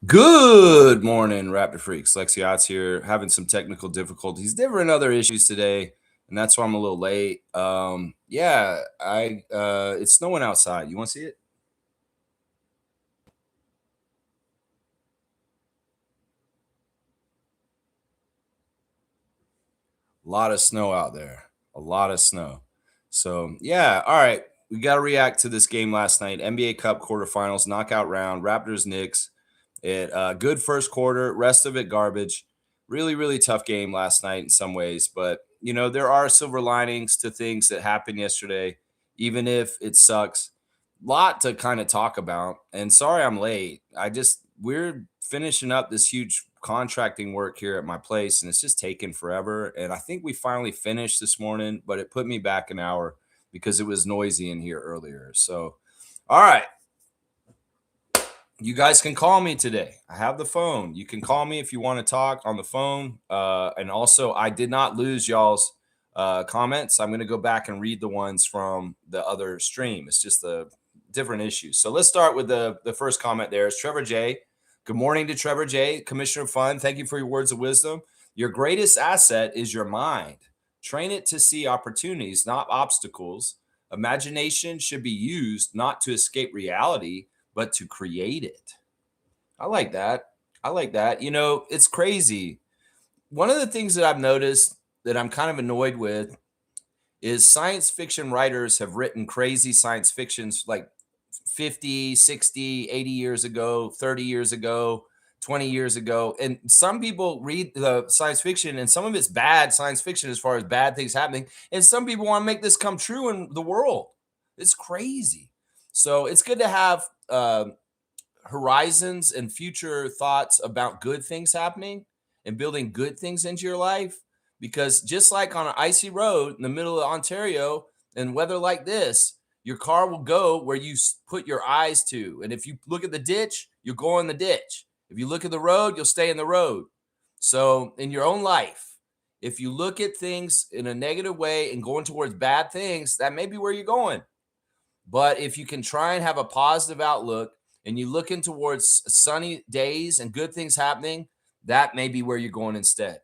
Good morning, Raptor Freaks. Lexiot's here, having some technical difficulties, different other issues today, and that's why I'm a little late. It's snowing outside. You want to see it? A lot of snow out there. A lot of snow. So yeah, all right. We got to react to this game last night. NBA Cup quarterfinals, knockout round. Raptors Knicks. It good first quarter. Rest of it garbage. Really, really tough game last night in some ways. But there are silver linings to things that happened yesterday, even if it sucks. Lot to kind of talk about. And sorry I'm late. We're finishing up this huge contracting work here at my place, and it's just taken forever. And I think we finally finished this morning, but it put me back an hour because it was noisy in here earlier. So, all right, you guys can call me today. I have the phone. You can call me if you want to talk on the phone. And also, I did not lose y'all's comments. I'm going to go back and read the ones from the other stream. It's just the different issues. So let's start with the first comment. There is Trevor J. Good morning to Trevor J. Commissioner of Fun. Thank you for your words of wisdom. Your greatest asset is your mind. Train it to see opportunities, not obstacles. Imagination should be used not to escape reality, but to create it. I like that. I like that. It's crazy. One of the things that I've noticed that I'm kind of annoyed with is science fiction writers have written crazy science fictions like 50, 60, 80 years ago, 30 years ago, 20 years ago. And some people read the science fiction and some of it's bad science fiction as far as bad things happening. And some people want to make this come true in the world. It's crazy. So it's good to have horizons and future thoughts about good things happening and building good things into your life. Because just like on an icy road in the middle of Ontario and weather like this, your car will go where you put your eyes to. And if you look at the ditch, you'll go in the ditch. If you look at the road, you'll stay in the road. So in your own life, if you look at things in a negative way and going towards bad things, that may be where you're going. But if you can try and have a positive outlook and you looking towards sunny days and good things happening, that may be where you're going instead.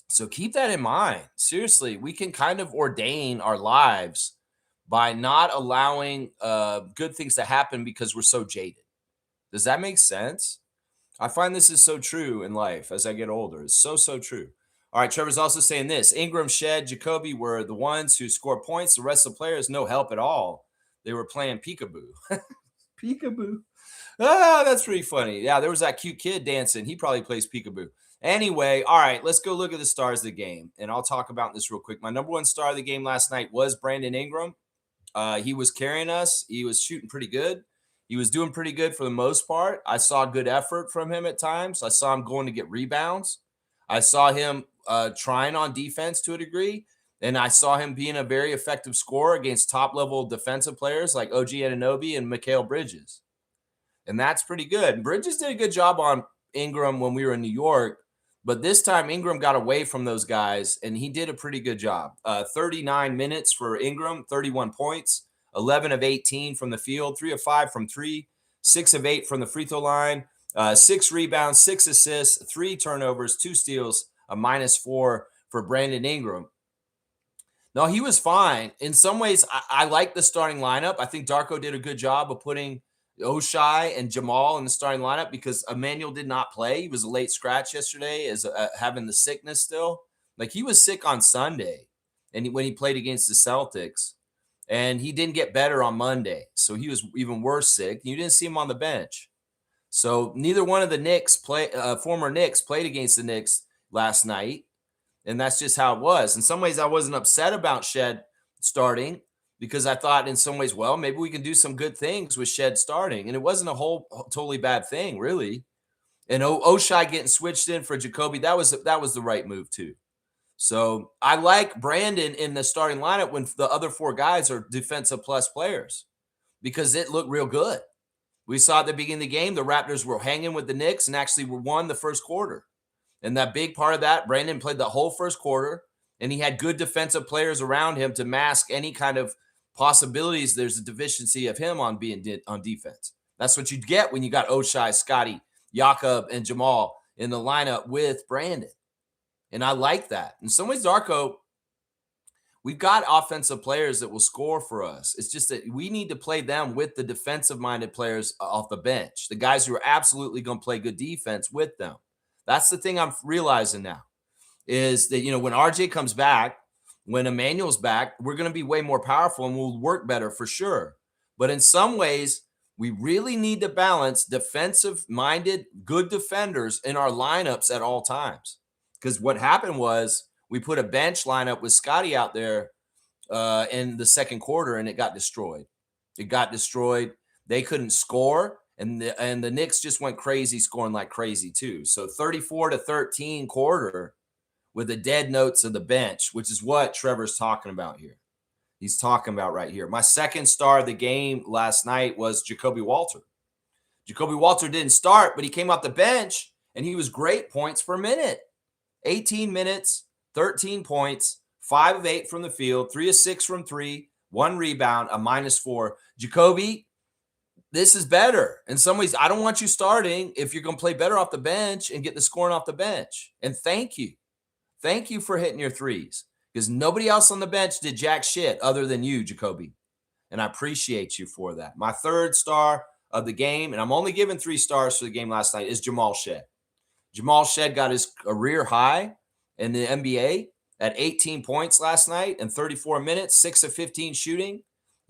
So keep that in mind. Seriously, we can kind of ordain our lives by not allowing good things to happen because we're so jaded. Does that make sense? I find this is so true in life as I get older. It's so, so true. All right, Trevor's also saying this. Ingram, Shed, Jacoby were the ones who scored points. The rest of the players, no help at all. They were playing peekaboo. Peekaboo. Ah, that's pretty funny. Yeah, there was that cute kid dancing. He probably plays peekaboo. Anyway, all right, let's go look at the stars of the game. And I'll talk about this real quick. My number one star of the game last night was Brandon Ingram. He was carrying us. He was shooting pretty good. He was doing pretty good for the most part. I saw good effort from him at times. I saw him going to get rebounds. I saw him trying on defense to a degree. And I saw him being a very effective scorer against top level defensive players like OG Anunoby and Mikal Bridges. And that's pretty good. And Bridges did a good job on Ingram when we were in New York. But this time, Ingram got away from those guys, and he did a pretty good job. 39 minutes for Ingram, 31 points, 11 of 18 from the field, 3 of 5 from three, 6 of 8 from the free throw line, 6 rebounds, 6 assists, 3 turnovers, 2 steals, a -4 for Brandon Ingram. No, he was fine. In some ways, I like the starting lineup. I think Darko did a good job of putting Oshai and Jamal in the starting lineup because Emmanuel did not play. He was a late scratch yesterday as having the sickness still. Like he was sick on Sunday and when he played against the Celtics and he didn't get better on Monday. So he was even worse sick. You didn't see him on the bench. So neither one of the former Knicks played against the Knicks last night. And that's just how it was. In some ways, I wasn't upset about Shed starting because I thought in some ways, well, maybe we can do some good things with Shed starting. And it wasn't a whole totally bad thing, really. And Oshai getting switched in for Jacoby, that was the right move too. So I like Brandon in the starting lineup when the other 4 guys are defensive plus players because it looked real good. We saw at the beginning of the game, the Raptors were hanging with the Knicks and actually won the first quarter. And that big part of that, Brandon played the whole first quarter, and he had good defensive players around him to mask any kind of possibilities there's a deficiency of him on being on defense. That's what you get when you got Oshai, Scotty, Jakob and Jamal in the lineup with Brandon. And I like that. In some ways, Darko, we've got offensive players that will score for us. It's just that we need to play them with the defensive-minded players off the bench, the guys who are absolutely going to play good defense with them. That's the thing I'm realizing now is that, when RJ comes back, when Emmanuel's back, we're going to be way more powerful and we'll work better for sure. But in some ways, we really need to balance defensive-minded, good defenders in our lineups at all times. Because what happened was we put a bench lineup with Scotty out there in the second quarter, and it got destroyed. It got destroyed. They couldn't score, and the Knicks just went crazy, scoring like crazy too. So 34-13 quarter with the dead notes of the bench, which is what Trevor's talking about here. He's talking about right here. My second star of the game last night was Jacoby Walter. Jacoby Walter didn't start, but he came off the bench, and he was great points per minute. 18 minutes, 13 points, 5 of 8 from the field, 3 of 6 from 3, 1 rebound, a -4. Jacoby, this is better. In some ways, I don't want you starting if you're going to play better off the bench and get the scoring off the bench. And thank you. Thank you for hitting your threes, because nobody else on the bench did jack shit other than you, Jacoby. And I appreciate you for that. My third star of the game, and I'm only giving 3 stars for the game last night, is Jamal Shead. Jamal Shead got his career high in the NBA at 18 points last night in 34 minutes, 6 of 15 shooting,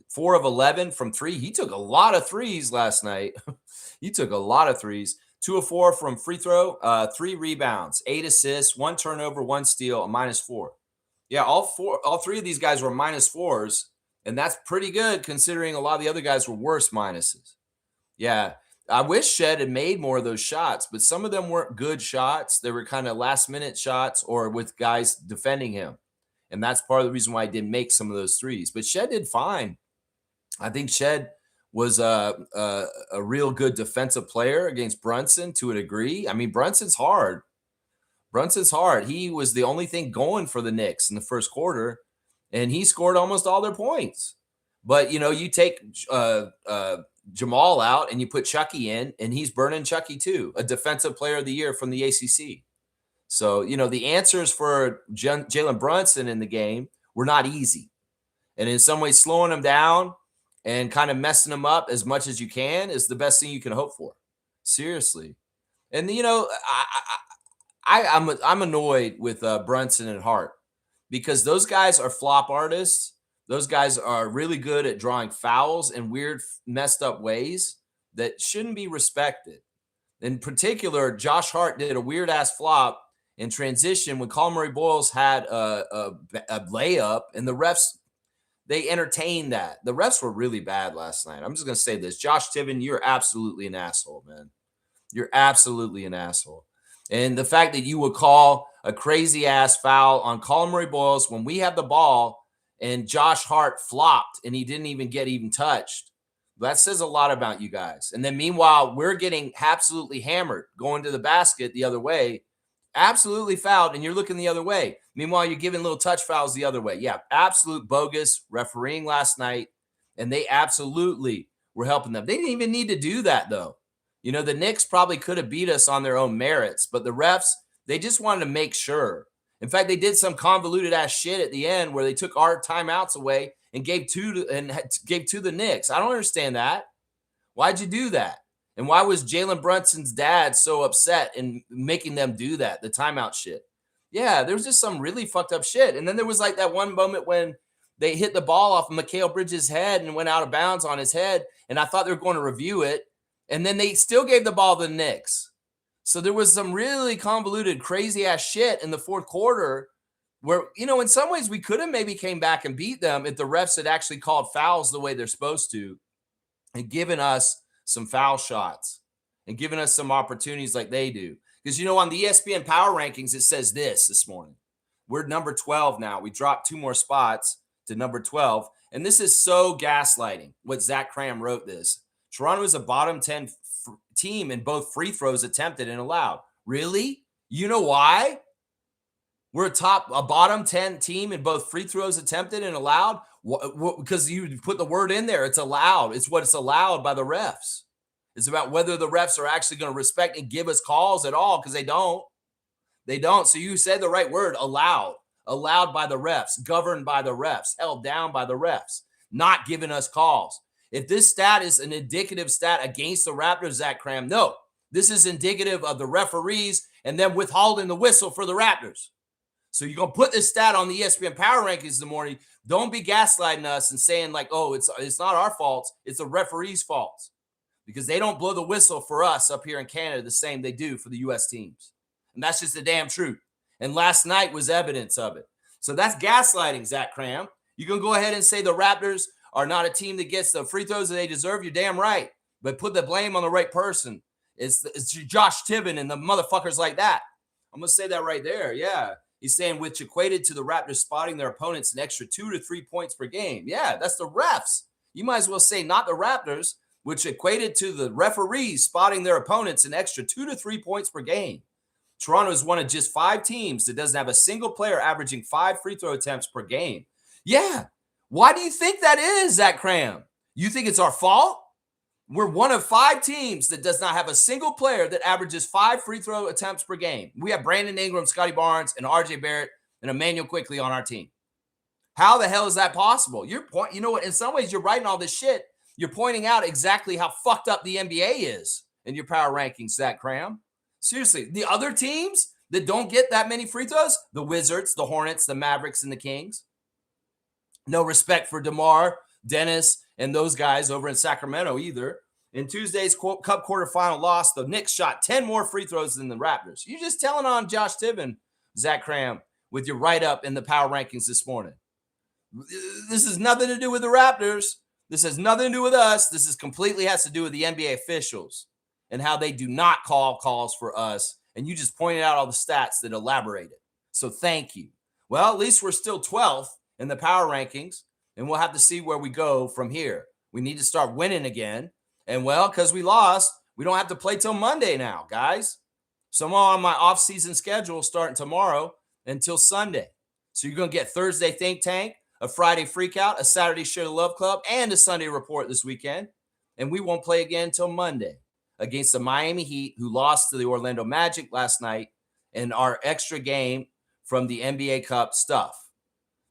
4 of 11 from 3. He took a lot of threes last night. He took a lot of threes. 2 of 4 from free throw, 3 rebounds, 8 assists, 1 turnover, 1 steal, a -4. Yeah, all 3 of these guys were -4s, and that's pretty good considering a lot of the other guys were worse minuses. Yeah, I wish Shed had made more of those shots, but some of them weren't good shots. They were kind of last-minute shots or with guys defending him, and that's part of the reason why I didn't make some of those threes. But Shed did fine. I think Shed was a real good defensive player against Brunson to a degree. I mean, Brunson's hard. Brunson's hard. He was the only thing going for the Knicks in the first quarter, and he scored almost all their points. But, you take Jamal out and you put Chucky in, and he's burning Chucky too, a defensive player of the year from the ACC. So, the answers for Jalen Brunson in the game were not easy. And in some ways, slowing him down and kind of messing him up as much as you can is the best thing you can hope for. Seriously. And, I'm annoyed with Brunson and Hart because those guys are flop artists. Those guys are really good at drawing fouls in weird, messed up ways that shouldn't be respected. In particular, Josh Hart did a weird-ass flop in transition when Colin Murray-Boyles had a layup, and the refs, they entertained that. The refs were really bad last night. I'm just going to say this. Josh Tiven, you're absolutely an asshole, man. You're absolutely an asshole. And the fact that you would call a crazy-ass foul on Colin Murray-Boyles when we had the ball and Josh Hart flopped and he didn't even get touched, that says a lot about you guys. And then meanwhile, we're getting absolutely hammered going to the basket the other way, absolutely fouled, and you're looking the other way. Meanwhile, you're giving little touch fouls the other way. Yeah, absolute bogus refereeing last night, and they absolutely were helping them. They didn't even need to do that, though. The Knicks probably could have beat us on their own merits, but the refs, they just wanted to make sure. In fact, they did some convoluted ass shit at the end where they took our timeouts away and gave two to the Knicks. I don't understand that. Why'd you do that? And why was Jalen Brunson's dad so upset in making them do that, the timeout shit? Yeah, there was just some really fucked up shit. And then there was like that one moment when they hit the ball off of Mikal Bridges' head and went out of bounds on his head, and I thought they were going to review it, and then they still gave the ball to the Knicks. So there was some really convoluted, crazy-ass shit in the fourth quarter where, in some ways we could have maybe came back and beat them if the refs had actually called fouls the way they're supposed to and given us some foul shots and given us some opportunities like they do. Because, on the ESPN Power Rankings, it says this morning. We're number 12 now. We dropped 2 more spots to number 12. And this is so gaslighting, what Zach Cram wrote this. Toronto is a bottom 10 team in both free throws attempted and allowed. Really? You know why? We're a bottom 10 team in both free throws attempted and allowed? Because you put the word in there. It's allowed. It's what's allowed by the refs. It's about whether the refs are actually going to respect and give us calls at all, because they don't. They don't. So you said the right word, allowed. Allowed by the refs, governed by the refs, held down by the refs, not giving us calls. If this stat is an indicative stat against the Raptors, Zach Cram, no. This is indicative of the referees and them withholding the whistle for the Raptors. So you're going to put this stat on the ESPN Power Rankings in the morning. Don't be gaslighting us and saying like, oh, it's not our fault. It's the referees' fault, because they don't blow the whistle for us up here in Canada the same they do for the U.S. teams. And that's just the damn truth. And last night was evidence of it. So that's gaslighting, Zach Cram. You can go ahead and say the Raptors are not a team that gets the free throws that they deserve. You're damn right. But put the blame on the right person. It's Josh Tibbin and the motherfuckers like that. I'm going to say that right there. Yeah. He's saying which equated to the Raptors spotting their opponents an extra 2 to 3 points per game. Yeah, that's the refs. You might as well say not the Raptors, which equated to the referees spotting their opponents an extra 2 to 3 points per game. Toronto is one of just 5 teams that doesn't have a single player averaging 5 free throw attempts per game. Yeah. Why do you think that is, Zach Cram? You think it's our fault? We're one of 5 teams that does not have a single player that averages 5 free throw attempts per game. We have Brandon Ingram, Scotty Barnes, and RJ Barrett, and Emmanuel Quickly on our team. How the hell is that possible? You know what? In some ways, you're writing all this shit. You're pointing out exactly how fucked up the NBA is in your power rankings, Zach Cram. Seriously, the other teams that don't get that many free throws, the Wizards, the Hornets, the Mavericks, and the Kings. No respect for DeMar, Dennis, and those guys over in Sacramento either. In Tuesday's Cup quarterfinal loss, the Knicks shot 10 more free throws than the Raptors. You're just telling on Josh Tibbin, Zach Cram, with your write-up in the power rankings this morning. This has nothing to do with the Raptors. This has nothing to do with us. This is completely has to do with the NBA officials and how they do not call calls for us. And you just pointed out all the stats that elaborated. So thank you. Well, at least we're still 12th in the power rankings, and we'll have to see where we go from here. We need to start winning again. And, well, because we lost, we don't have to play till Monday now, guys. So I'm on my off-season schedule starting tomorrow until Sunday. So you're going to get Thursday Think Tank, a Friday Freakout, a Saturday Share the Love Club, and a Sunday Report this weekend. And we won't play again until Monday against the Miami Heat, who lost to the Orlando Magic last night, in our extra game from the NBA Cup stuff.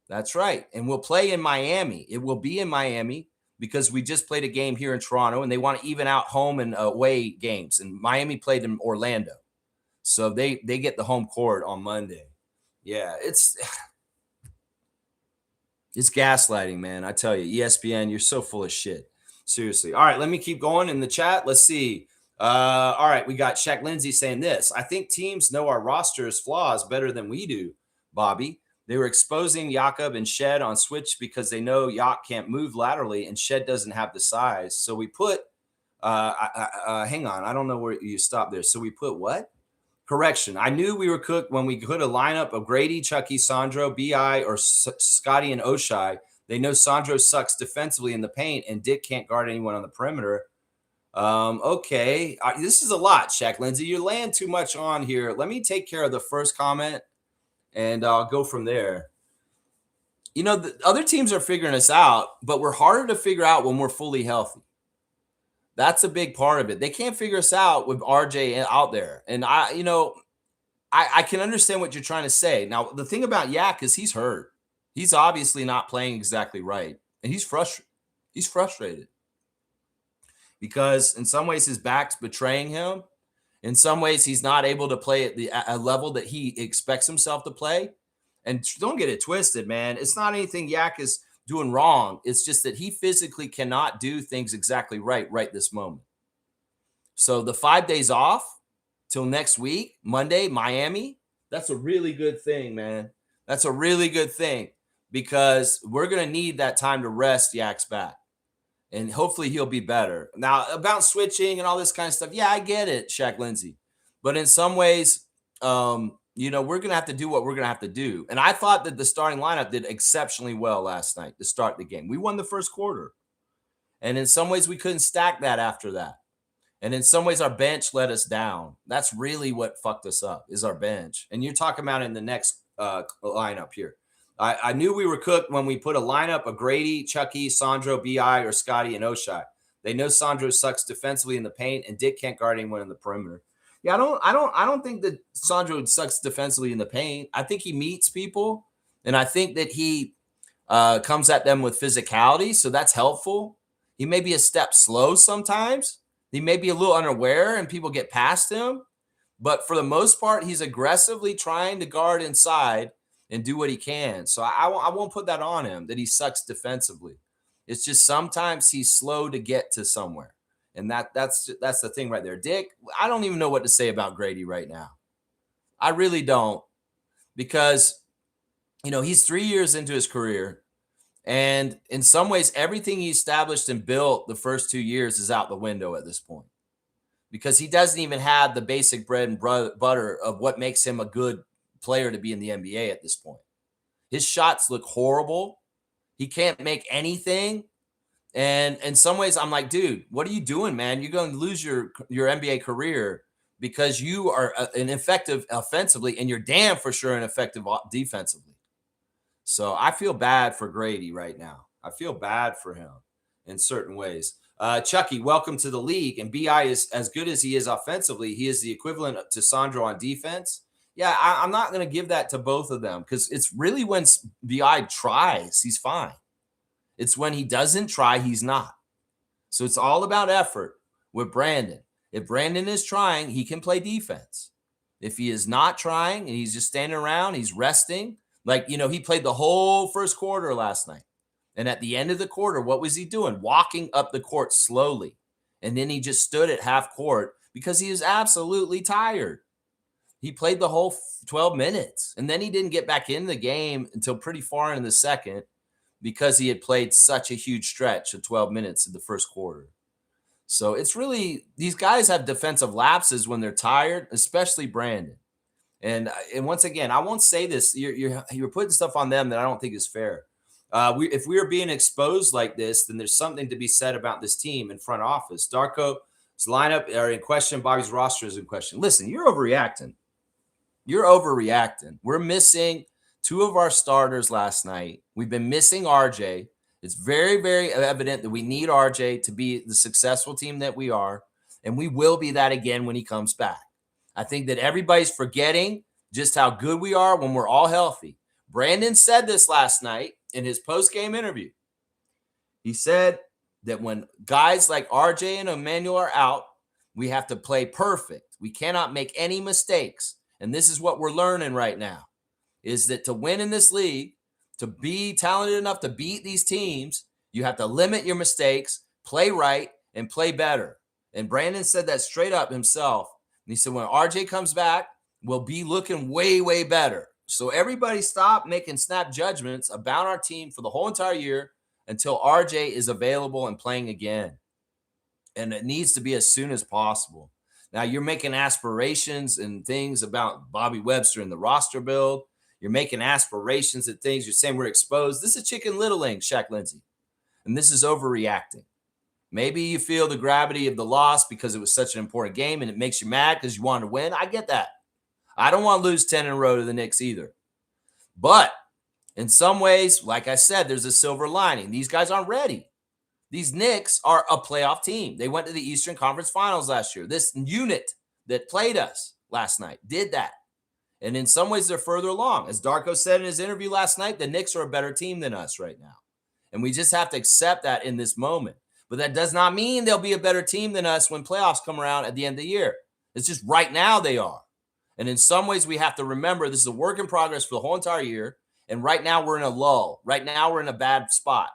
That's right. And we'll play in Miami. It will be in Miami because we just played a game here in Toronto, and they want to even out home and away games. And Miami played in Orlando. So they get the home court on Monday. Yeah, it's gaslighting, man. I tell you, ESPN, you're so full of shit. Seriously. All right, let me keep going in the chat. Let's see. All right, we got Shaq Lindsay saying this. I think teams know our roster's flaws better than we do, Bobby. They were exposing Jakob and Shed on switch because they know Yak can't move laterally and Shed doesn't have the size. So we put hang on. I don't know where you stopped there. So we put what? Correction. I knew we were cooked when we put a lineup of Grady, Chucky, Sandro, BI, or Scotty and Oshai. They know Sandro sucks defensively in the paint and Dick can't guard anyone on the perimeter. Okay. This is a lot, Shaq Lindsay. You're laying too much on here. Let me take care of the first comment, and I'll go from there. You know, the other teams are figuring us out, but we're harder to figure out when we're fully healthy. That's a big part of it. They can't figure us out with RJ out there. And I can understand what you're trying to say. Now, the thing about Yak is he's hurt. He's obviously not playing exactly right. And he's frustrated. He's frustrated because in some ways his back's betraying him. In some ways, he's not able to play at a level that he expects himself to play. And don't get it twisted, man. It's not anything Yak is doing wrong. It's just that he physically cannot do things exactly right this moment. So the 5 days off till next week, Monday, Miami, that's a really good thing, man. That's a really good thing because we're going to need that time to rest Yak's back. And hopefully he'll be better. Now, about switching and all this kind of stuff, yeah, I get it, Shaq Lindsay. But in some ways, we're going to have to do what we're going to have to do. And I thought that the starting lineup did exceptionally well last night to start the game. We won the first quarter. And in some ways, we couldn't stack that after that. And in some ways, our bench let us down. That's really what fucked us up, is our bench. And you're talking about in the next lineup here. I knew we were cooked when we put a lineup of Grady, Chucky, Sandro, BI, or Scotty and Oshai. They know Sandro sucks defensively in the paint, and Dick can't guard anyone in the perimeter. Yeah, I don't think that Sandro sucks defensively in the paint. I think he meets people, and I think that he comes at them with physicality, so that's helpful. He may be a step slow sometimes. He may be a little unaware, and people get past him. But for the most part, he's aggressively trying to guard inside and do what he can. So I won't put that on him that he sucks defensively. It's just sometimes he's slow to get to somewhere. And that's the thing right there. Dick, I don't even know what to say about Grady right now. I really don't, because he's 3 years into his career, and in some ways everything he established and built the first 2 years is out the window at this point, because he doesn't even have the basic bread and butter of what makes him a good player to be in the NBA at this point. His shots look horrible. He can't make anything. And in some ways, I'm like, dude, what are you doing, man? You're going to lose your NBA career because you are ineffective offensively, and you're damn for sure ineffective defensively. So I feel bad for Grady right now. I feel bad for him in certain ways. Chucky, welcome to the league. And BI is as good as he is offensively. He is the equivalent to Sandro on defense. Yeah, I'm not going to give that to both of them, because it's really when BI tries, he's fine. It's when he doesn't try, he's not. So it's all about effort with Brandon. If Brandon is trying, he can play defense. If he is not trying and he's just standing around, he's resting. Like, he played the whole first quarter last night. And at the end of the quarter, what was he doing? Walking up the court slowly. And then he just stood at half court because he was absolutely tired. He played the whole 12 minutes. And then he didn't get back in the game until pretty far in the second, because he had played such a huge stretch of 12 minutes in the first quarter. So it's really, these guys have defensive lapses when they're tired, especially Brandon. And once again, I won't say this. You're putting stuff on them that I don't think is fair. If we are being exposed like this, then there's something to be said about this team in front office. Darko's lineup are in question. Bobby's roster is in question. Listen, you're overreacting. We're missing two of our starters last night. We've been missing RJ. It's very, very evident that we need RJ to be the successful team that we are, and we will be that again when he comes back. I think that everybody's forgetting just how good we are when we're all healthy. Brandon said this last night in his post-game interview. He said that when guys like RJ and Emmanuel are out, we have to play perfect. We cannot make any mistakes. And this is what we're learning right now, is that to win in this league, to be talented enough to beat these teams, you have to limit your mistakes, play right, and play better. And Brandon said that straight up himself. And he said, when RJ comes back, we'll be looking way, way better. So everybody stop making snap judgments about our team for the whole entire year until RJ is available and playing again. And it needs to be as soon as possible. Now, you're making aspirations and things about Bobby Webster and the roster build. You're making aspirations at things. You're saying we're exposed. This is Chicken Littling, Shaq Lindsay. And this is overreacting. Maybe you feel the gravity of the loss because it was such an important game and it makes you mad because you want to win. I get that. I don't want to lose 10 in a row to the Knicks either. But in some ways, like I said, there's a silver lining. These guys aren't ready. These Knicks are a playoff team. They went to the Eastern Conference Finals last year. This unit that played us last night did that. And in some ways, they're further along. As Darko said in his interview last night, the Knicks are a better team than us right now. And we just have to accept that in this moment. But that does not mean they'll be a better team than us when playoffs come around at the end of the year. It's just right now they are. And in some ways, we have to remember this is a work in progress for the whole entire year. And right now, we're in a lull. Right now, we're in a bad spot.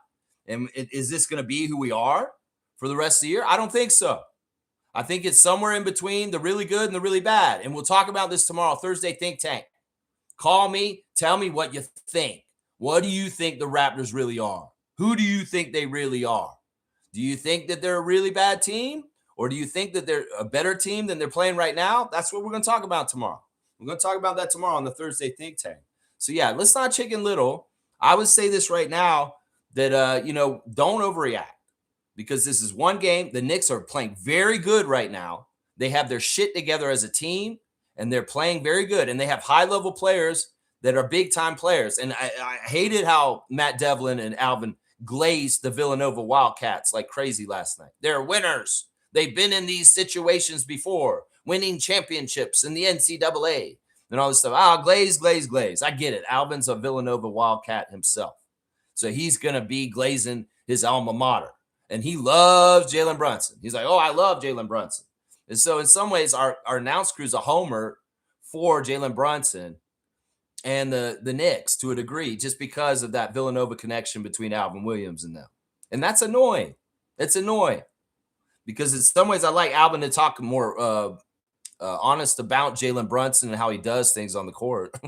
And is this going to be who we are for the rest of the year? I don't think so. I think it's somewhere in between the really good and the really bad. And we'll talk about this tomorrow, Thursday Think Tank. Call me. Tell me what you think. What do you think the Raptors really are? Who do you think they really are? Do you think that they're a really bad team? Or do you think that they're a better team than they're playing right now? That's what we're going to talk about tomorrow. We're going to talk about that tomorrow on the Thursday Think Tank. So, yeah, let's not chicken little. I would say this right now that, don't overreact because this is one game. The Knicks are playing very good right now. They have their shit together as a team, and they're playing very good. And they have high-level players that are big-time players. And I hated how Matt Devlin and Alvin glazed the Villanova Wildcats like crazy last night. They're winners. They've been in these situations before, winning championships in the NCAA and all this stuff. Glaze. I get it. Alvin's a Villanova Wildcat himself. So he's going to be glazing his alma mater. And he loves Jalen Brunson. He's like, oh, I love Jalen Brunson. And so in some ways, our announce crew's a homer for Jalen Brunson and the Knicks to a degree, just because of that Villanova connection between Alvin Williams and them. And that's annoying. It's annoying because in some ways I like Alvin to talk more honest about Jalen Brunson and how he does things on the court.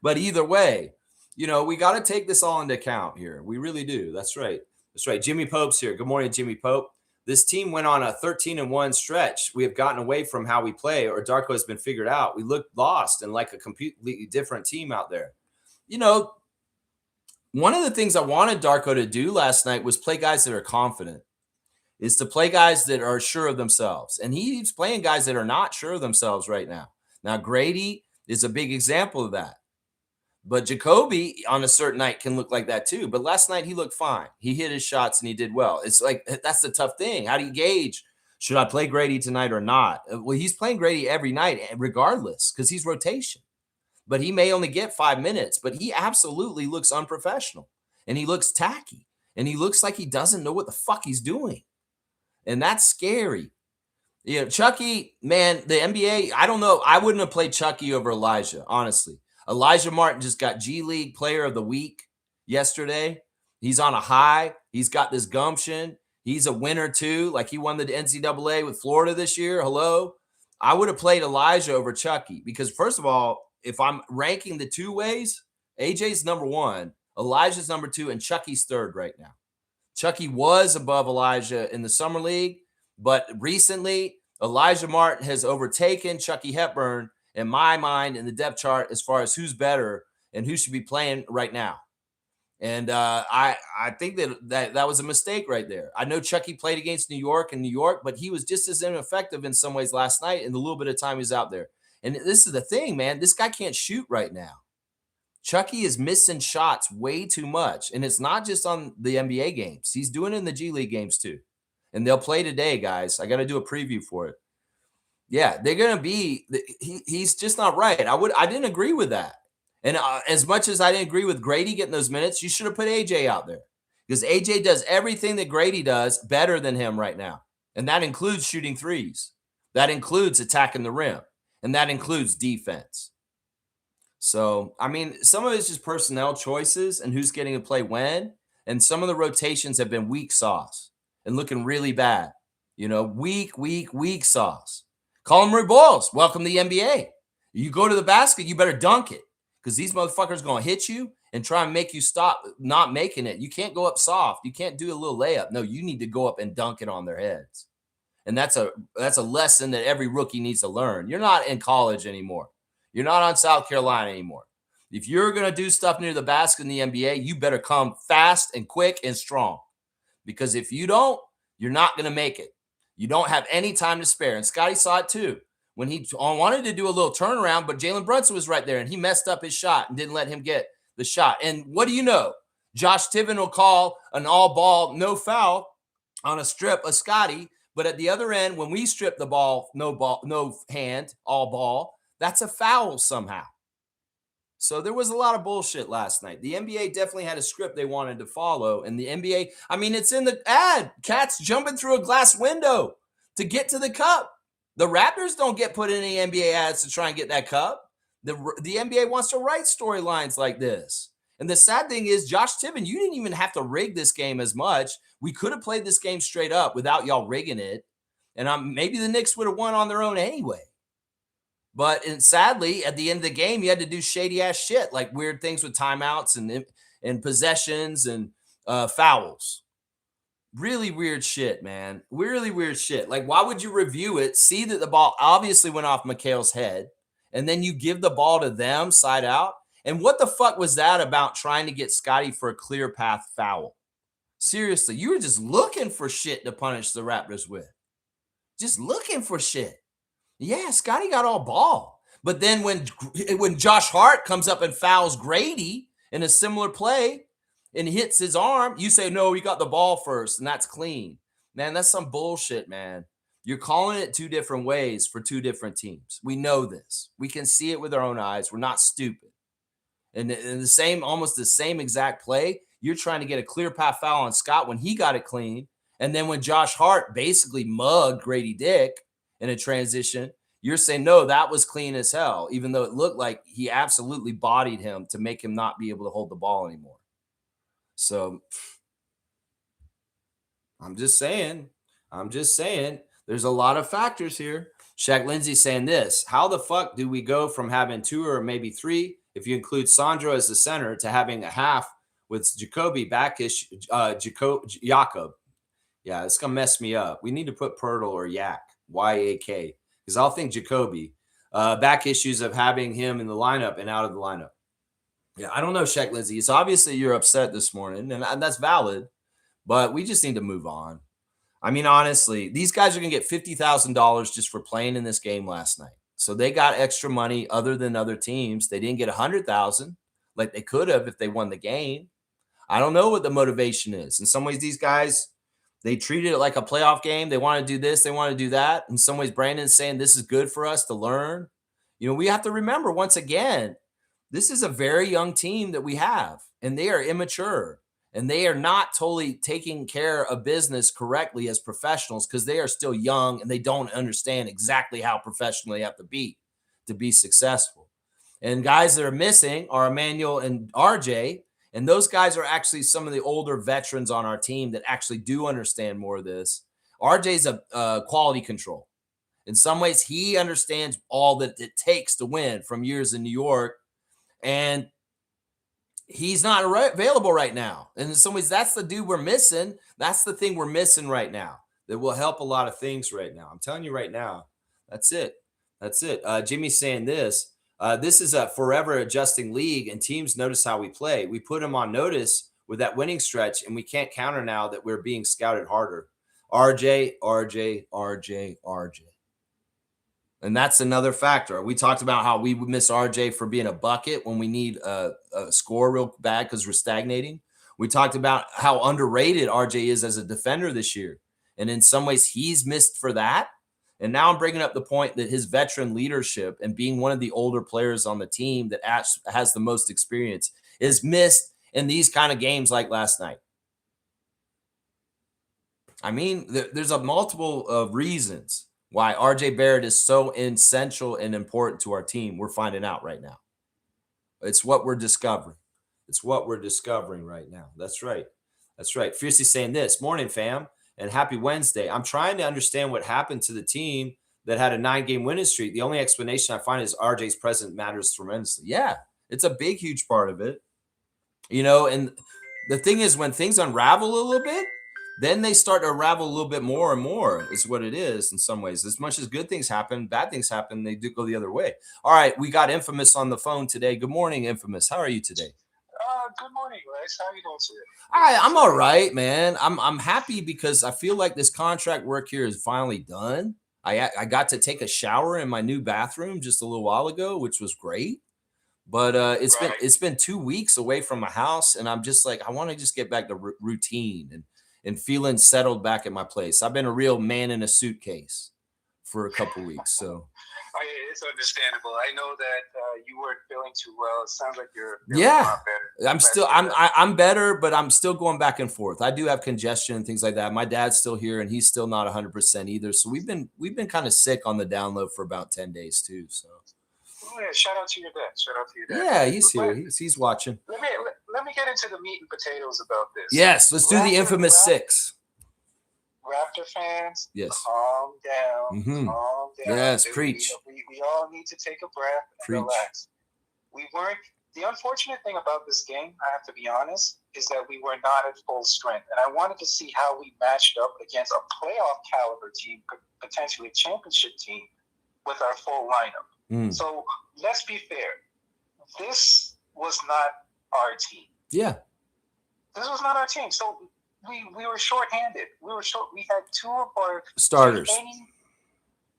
But either way, we got to take this all into account here. We really do. That's right. That's right. Jimmy Pope's here. Good morning, Jimmy Pope. This team went on a 13-1 stretch. We have gotten away from how we play, or Darko has been figured out. We look lost and like a completely different team out there. One of the things I wanted Darko to do last night was play guys that are confident, is to play guys that are sure of themselves. And he's playing guys that are not sure of themselves right now. Now, Grady is a big example of that. But Jacoby on a certain night can look like that too. But last night he looked fine. He hit his shots and he did well. It's like, that's the tough thing. How do you gauge, should I play Grady tonight or not? Well, he's playing Grady every night regardless because he's rotation. But he may only get 5 minutes, but he absolutely looks unprofessional and he looks tacky and he looks like he doesn't know what the fuck he's doing. And that's scary. Chucky, man, the NBA, I don't know. I wouldn't have played Chucky over Elijah, honestly. Elijah Martin just got G League Player of the Week yesterday. He's on a high. He's got this gumption. He's a winner too. Like he won the NCAA with Florida this year. Hello. I would have played Elijah over Chucky because first of all, if I'm ranking the two ways, AJ's number one, Elijah's number two, and Chucky's third right now. Chucky was above Elijah in the summer league, but recently Elijah Martin has overtaken Chucky Hepburn in my mind in the depth chart as far as who's better and who should be playing right now. And I think that was a mistake right there. I know Chucky played against New York, but he was just as ineffective in some ways last night in the little bit of time he's out there. And this is the thing, man. This guy can't shoot right now. Chucky is missing shots way too much. And it's not just on the NBA games. He's doing it in the G League games too. And they'll play today, guys. I got to do a preview for it. Yeah, they're going to be – he's just not right. I didn't agree with that. And as much as I didn't agree with Grady getting those minutes, you should have put AJ out there because AJ does everything that Grady does better than him right now. And that includes shooting threes. That includes attacking the rim. And that includes defense. So, I mean, some of it's just personnel choices and who's getting to play when. And some of the rotations have been weak sauce and looking really bad. Weak sauce. Colin Murray Boyles, welcome to the NBA. You go to the basket, you better dunk it because these motherfuckers are going to hit you and try and make you stop not making it. You can't go up soft. You can't do a little layup. No, you need to go up and dunk it on their heads. And that's a lesson that every rookie needs to learn. You're not in college anymore. You're not on South Carolina anymore. If you're going to do stuff near the basket in the NBA, you better come fast and quick and strong because if you don't, you're not going to make it. You don't have any time to spare. And Scotty saw it too. When he wanted to do a little turnaround, but Jalen Brunson was right there and he messed up his shot and didn't let him get the shot. And what do you know? Josh Tiven will call an all ball, no foul on a strip of Scotty. But at the other end, when we strip the ball, no hand, all ball, that's a foul somehow. So there was a lot of bullshit last night. The NBA definitely had a script they wanted to follow. And the NBA, I mean, it's in the ad. Cats jumping through a glass window to get to the cup. The Raptors don't get put in any NBA ads to try and get that cup. The NBA wants to write storylines like this. And the sad thing is, Josh Tiven, you didn't even have to rig this game as much. We could have played this game straight up without y'all rigging it. And maybe the Knicks would have won on their own anyway. But sadly, at the end of the game, you had to do shady ass shit like weird things with timeouts and possessions and fouls. Really weird shit, man. Really weird shit. Like, why would you review it, see that the ball obviously went off Mikhail's head, and then you give the ball to them side out? And what the fuck was that about trying to get Scotty for a clear path foul? Seriously, you were just looking for shit to punish the Raptors with. Just looking for shit. Yeah, Scotty got all ball. But then when Josh Hart comes up and fouls Grady in a similar play, and hits his arm, you say, no, he got the ball first, and that's clean. Man, that's some bullshit, man. You're calling it two different ways for two different teams. We know this. We can see it with our own eyes. We're not stupid. And the same, almost the same exact play, you're trying to get a clear path foul on Scott when he got it clean. And then when Josh Hart basically mugged Grady Dick in a transition, you're saying, no, that was clean as hell, even though it looked like he absolutely bodied him to make him not be able to hold the ball anymore. So I'm just saying, there's a lot of factors here. Shaq Lindsay saying this: how the fuck do we go from having two or maybe three, if you include Sandro as the center, to having a half with Jacoby Backish, Jakob? Yeah, it's gonna mess me up. We need to put Pirtle or Yak, Y-A-K, because I'll think Jacoby. Back issues of having him in the lineup and out of the lineup. Yeah, I don't know, Shaq Lindsay. It's obviously you're upset this morning, and that's valid, but we just need to move on. I mean, honestly, these guys are going to get $50,000 just for playing in this game last night. So they got extra money other than other teams. They didn't get $100,000 like they could have if they won the game. I don't know what the motivation is. In some ways, these guys, they treated it like a playoff game. They want to do this, they want to do that. In some ways, Brandon's saying this is good for us to learn. You know, we have to remember once again, this is a very young team that we have, and they are immature. And they are not totally taking care of business correctly as professionals because they are still young and they don't understand exactly how professional they have to be successful. And guys that are missing are Emmanuel and RJ. And those guys are actually some of the older veterans on our team that actually do understand more of this. RJ's a quality control. In some ways, he understands all that it takes to win from years in New York. And he's not available right now. And in some ways, that's the dude we're missing. That's the thing we're missing right now that will help a lot of things right now. I'm telling you right now, that's it. That's it. Jimmy's saying this. This is a forever adjusting league, and teams notice how we play. We put them on notice with that winning stretch, and we can't counter now that we're being scouted harder. RJ. And that's another factor. We talked about how we would miss RJ for being a bucket when we need a score real bad because we're stagnating. We talked about how underrated RJ is as a defender this year. And in some ways, he's missed for that. And now I'm bringing up the point that his veteran leadership and being one of the older players on the team that has the most experience is missed in these kind of games like last night. I mean, there's a multiple of reasons why RJ Barrett is so essential and important to our team. We're finding out right now. It's what we're discovering. It's what we're discovering right now. That's right. That's right. Fiercely saying this: morning, fam, and happy Wednesday. I'm trying to understand what happened to the team that had a 9-game winning streak. The only explanation I find is RJ's presence matters tremendously. Yeah, it's a big, huge part of it. You know, and the thing is, when things unravel a little bit, then they start to unravel a little bit more and more is what it is in some ways. As much as good things happen, bad things happen, they do go the other way. All right, we got Infamous on the phone today. Good morning, Infamous. How are you today? Good morning, guys. How are you doing today? I'm all right, man. I'm happy because I feel like this contract work here is finally done. I got to take a shower in my new bathroom just a little while ago, which was great. But it's been 2 weeks away from my house, and I'm just like, I want to just get back to routine and feeling settled back at my place. I've been a real man in a suitcase for a couple weeks, so it's understandable. I know that you weren't feeling too well. It sounds like you're feeling a lot better. I'm better, but I'm still going back and forth. I do have congestion and things like that. My dad's still here, and he's still not 100% either. So we've been kind of sick on the down low for about 10 days too. So. Oh, yeah, shout out to your dad. Yeah, he's here. He's watching. Let me get into the meat and potatoes about this. Yes, let's do the infamous 6. Raptor fans, yes, calm down. Mm-hmm. Calm down. Yes, preach. We all need to take a breath and relax. We weren't. The unfortunate thing about this game, I have to be honest, is that we were not at full strength, and I wanted to see how we matched up against a playoff caliber team, potentially a championship team, with our full lineup. So let's be fair. This was not our team. Yeah. This was not our team. So we were shorthanded. We had 2 of our starters.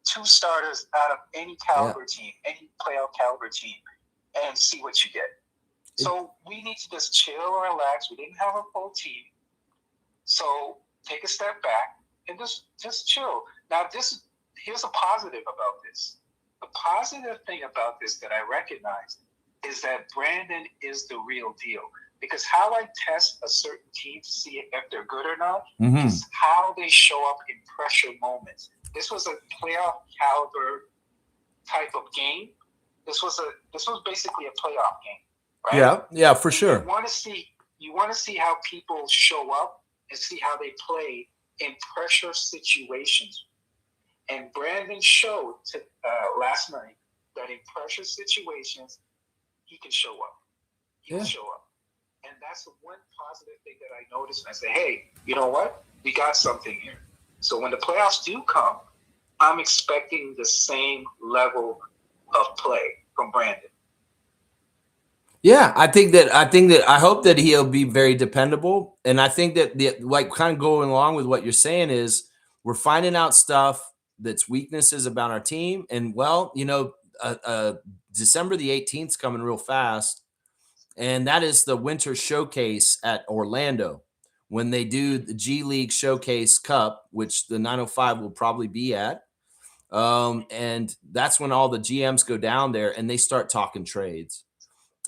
Two starters out of any caliber team, any playoff caliber team, and see what you get. So we need to just chill and relax. We didn't have a full team. So take a step back and just chill. Now, here's a positive about this. The positive thing about this that I recognize is that Brandon is the real deal. Because how I test a certain team to see if they're good or not is how they show up in pressure moments. This was a playoff caliber type of game. This was basically a playoff game, right? Yeah, for sure. You want to see how people show up and see how they play in pressure situations. And Brandon showed last night that in pressure situations he can show up. He can show up. And that's the one positive thing that I noticed. And I say, hey, you know what? We got something here. So when the playoffs do come, I'm expecting the same level of play from Brandon. Yeah, I hope that he'll be very dependable. And I think that like kind of going along with what you're saying is we're finding out stuff that's weaknesses about our team. And well, December the 18th is coming real fast. And that is the winter showcase at Orlando when they do the G League Showcase Cup, which the 905 will probably be at. And that's when all the GMs go down there and they start talking trades.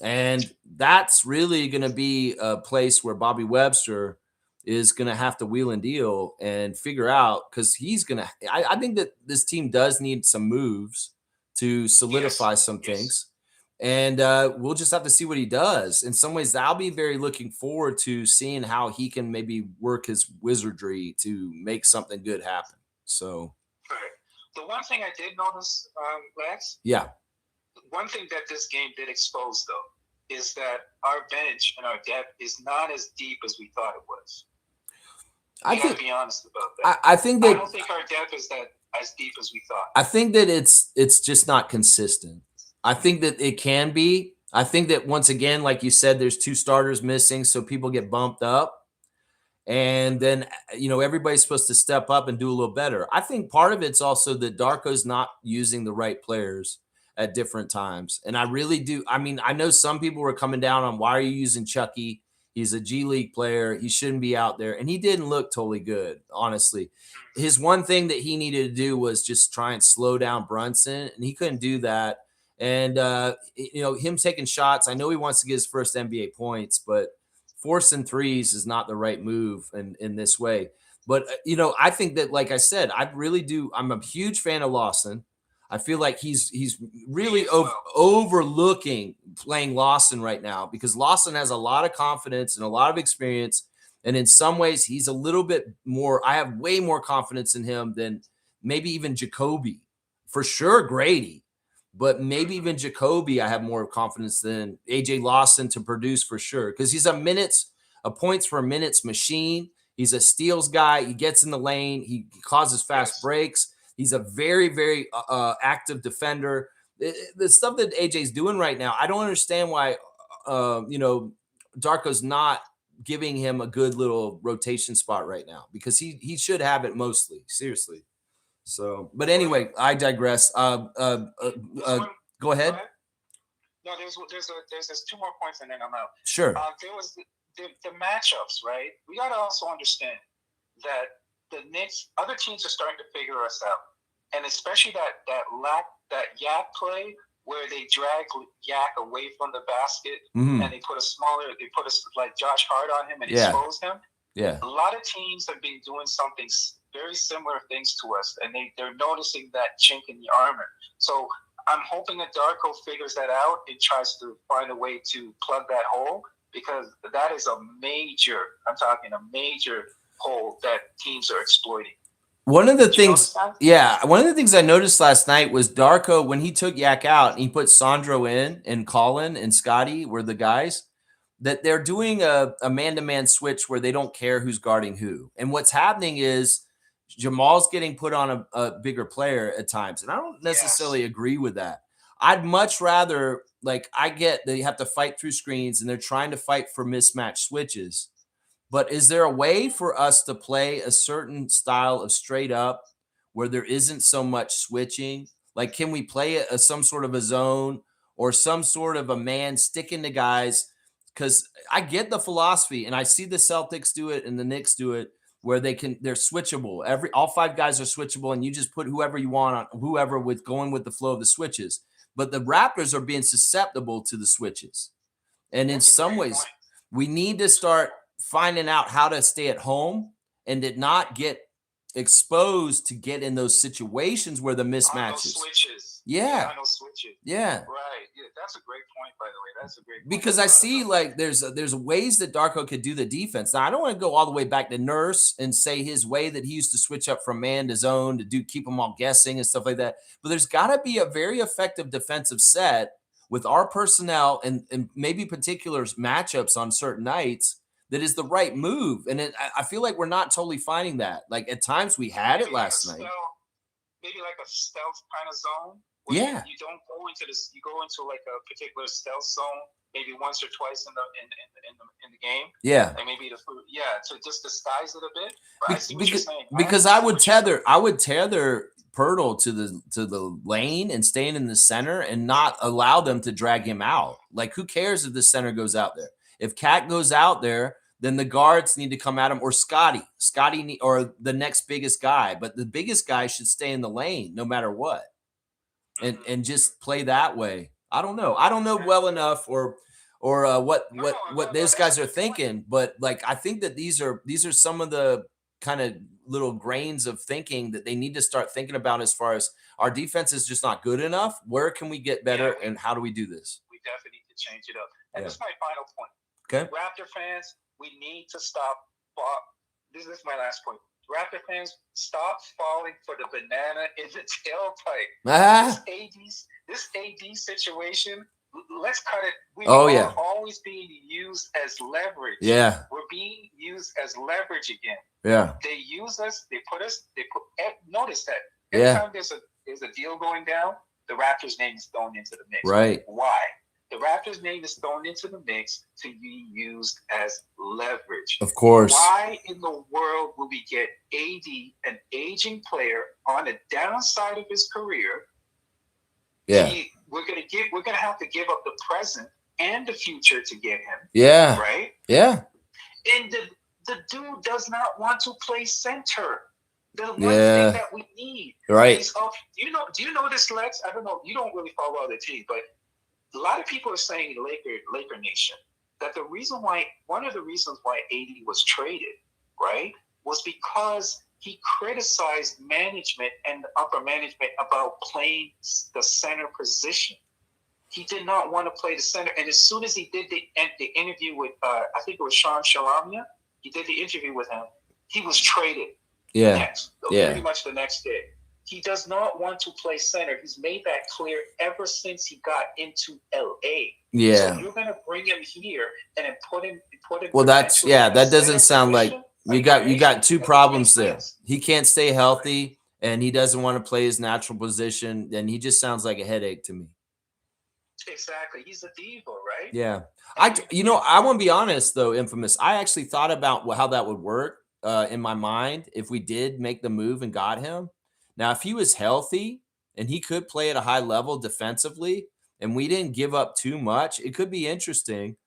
And that's really going to be a place where Bobby Webster is going to have to wheel and deal and figure out, because he's going to, I think that this team does need some moves to solidify some things. And we'll just have to see what he does. In some ways, I'll be very looking forward to seeing how he can maybe work his wizardry to make something good happen. So, the one thing I did notice, Lex. Yeah. One thing that this game did expose, though, is that our bench and our depth is not as deep as we thought it was. I gotta be honest about that. I don't think our depth is that as deep as we thought. I think that it's just not consistent. I think that it can be. I think that once again, like you said, there's 2 starters missing, so people get bumped up. And then, everybody's supposed to step up and do a little better. I think part of it's also that Darko's not using the right players at different times. And I really do. I mean, I know some people were coming down on, why are you using Chucky? He's a G League player. He shouldn't be out there. And he didn't look totally good, honestly. His one thing that he needed to do was just try and slow down Brunson, and he couldn't do that. And, him taking shots, I know he wants to get his first NBA points, but forcing threes is not the right move in this way. But, I think that, like I said, I'm a huge fan of Lawson. I feel like he's really overlooking playing Lawson right now, because Lawson has a lot of confidence and a lot of experience. And in some ways, he's a little bit more, I have way more confidence in him than maybe even Jacoby. For sure, Grady. But maybe even Jacoby, I have more confidence than AJ Lawson to produce for sure. Because he's a points per minutes machine. He's a steals guy. He gets in the lane. He causes fast breaks. He's a very, very active defender. The stuff that AJ's doing right now, I don't understand why, Darko's not giving him a good little rotation spot right now, because he should have it mostly, seriously. So, but anyway, I digress. Go ahead. No, there's 2 more points and then I'm out. Sure. There was the matchups, right? We got to also understand that the Knicks, other teams are starting to figure us out, and especially that Yak play where they drag Yak away from the basket and they put like Josh Hart on him and expose him. Yeah. A lot of teams have been doing something very similar things to us, and they're noticing that chink in the armor. So I'm hoping that Darko figures that out and tries to find a way to plug that hole, because that is a major hole that teams are exploiting. One of the things I noticed last night was Darko, when he took Yak out and he put Sandro in, and Colin and Scotty were the guys, that they're doing a man-to-man switch where they don't care who's guarding who. And what's happening is Jamal's getting put on a bigger player at times. And I don't necessarily agree with that. I'd much rather, I get they have to fight through screens and they're trying to fight for mismatch switches. But is there a way for us to play a certain style of straight up where there isn't so much switching? Like, can we play some sort of a zone or some sort of a man sticking to guys because I get the philosophy, and I see the Celtics do it and the Knicks do it, where they're switchable. All 5 guys are switchable, and you just put whoever you want on whoever with going with the flow of the switches. But the Raptors are being susceptible to the switches, and in some ways, we need to start finding out how to stay at home and to not get exposed to get in those situations where the mismatches. Switches. Yeah. Switches. Yeah. Right. Yeah, that's a great point, by the way. That's a great point. Because I see like there's ways that Darko could do the defense. Now I don't want to go all the way back to Nurse and say his way that he used to switch up from man to zone to keep them all guessing and stuff like that. But there's got to be a very effective defensive set with our personnel and maybe particular matchups on certain nights that is the right move. And I feel like we're not totally finding that. Like at times we had it last night. Maybe like a stealth kind of zone. Yeah. You don't go into this. You go into like a particular stealth zone, maybe once or twice in the game. Yeah. And maybe to just disguise it a bit. But I see what you're saying. Because I would tether Pirtle to the lane and staying in the center and not allow them to drag him out. Like who cares if the center goes out there? If Cat goes out there, then the guards need to come at him, or Scotty or the next biggest guy. But the biggest guy should stay in the lane no matter what, and just play that way. I don't know well enough or what those guys are thinking, but like I think that these are some of the kind of little grains of thinking that they need to start thinking about as far as our defense is just not good enough. Where can we get better, and how do we do this? We definitely need to change it up. And this is my final point. Okay, Raptor fans, we need to stop. This is my last point. Raptor fans, stop falling for the banana in the tailpipe. This AD situation, let's cut it. We are always being used as leverage. Yeah. We're being used as leverage again. Yeah. They use us. Notice that every time there's a deal going down, the Raptors' name is thrown into the mix. Right. Why? The Raptors' name is thrown into the mix to be used as leverage. Of course. Why in the world will we get AD, an aging player, on the downside of his career? Yeah. We're gonna have to give up the present and the future to get him. Yeah. Right? Yeah. And the dude does not want to play center. The one thing that we need. Right. Do you know this, Lex? I don't know. You don't really follow all the team, but a lot of people are saying in Laker Nation that one of the reasons why AD was traded, right, was because he criticized management and the upper management about playing the center position. He did not want to play the center. And as soon as he did the interview with, I think it was Sean Sharamia, he did the interview with him, he was traded. Pretty much the next day. He does not want to play center. He's made that clear ever since he got into LA. Yeah. So you're gonna bring him here and then put him. Well, that doesn't sound like you got two problems there. He can't stay healthy, and he doesn't want to play his natural position, and he just sounds like a headache to me. Exactly. He's a diva, right? Yeah. I want to be honest though, Infamous. I actually thought about how that would work in my mind if we did make the move and got him. Now, if he was healthy and he could play at a high level defensively and we didn't give up too much, it could be interesting.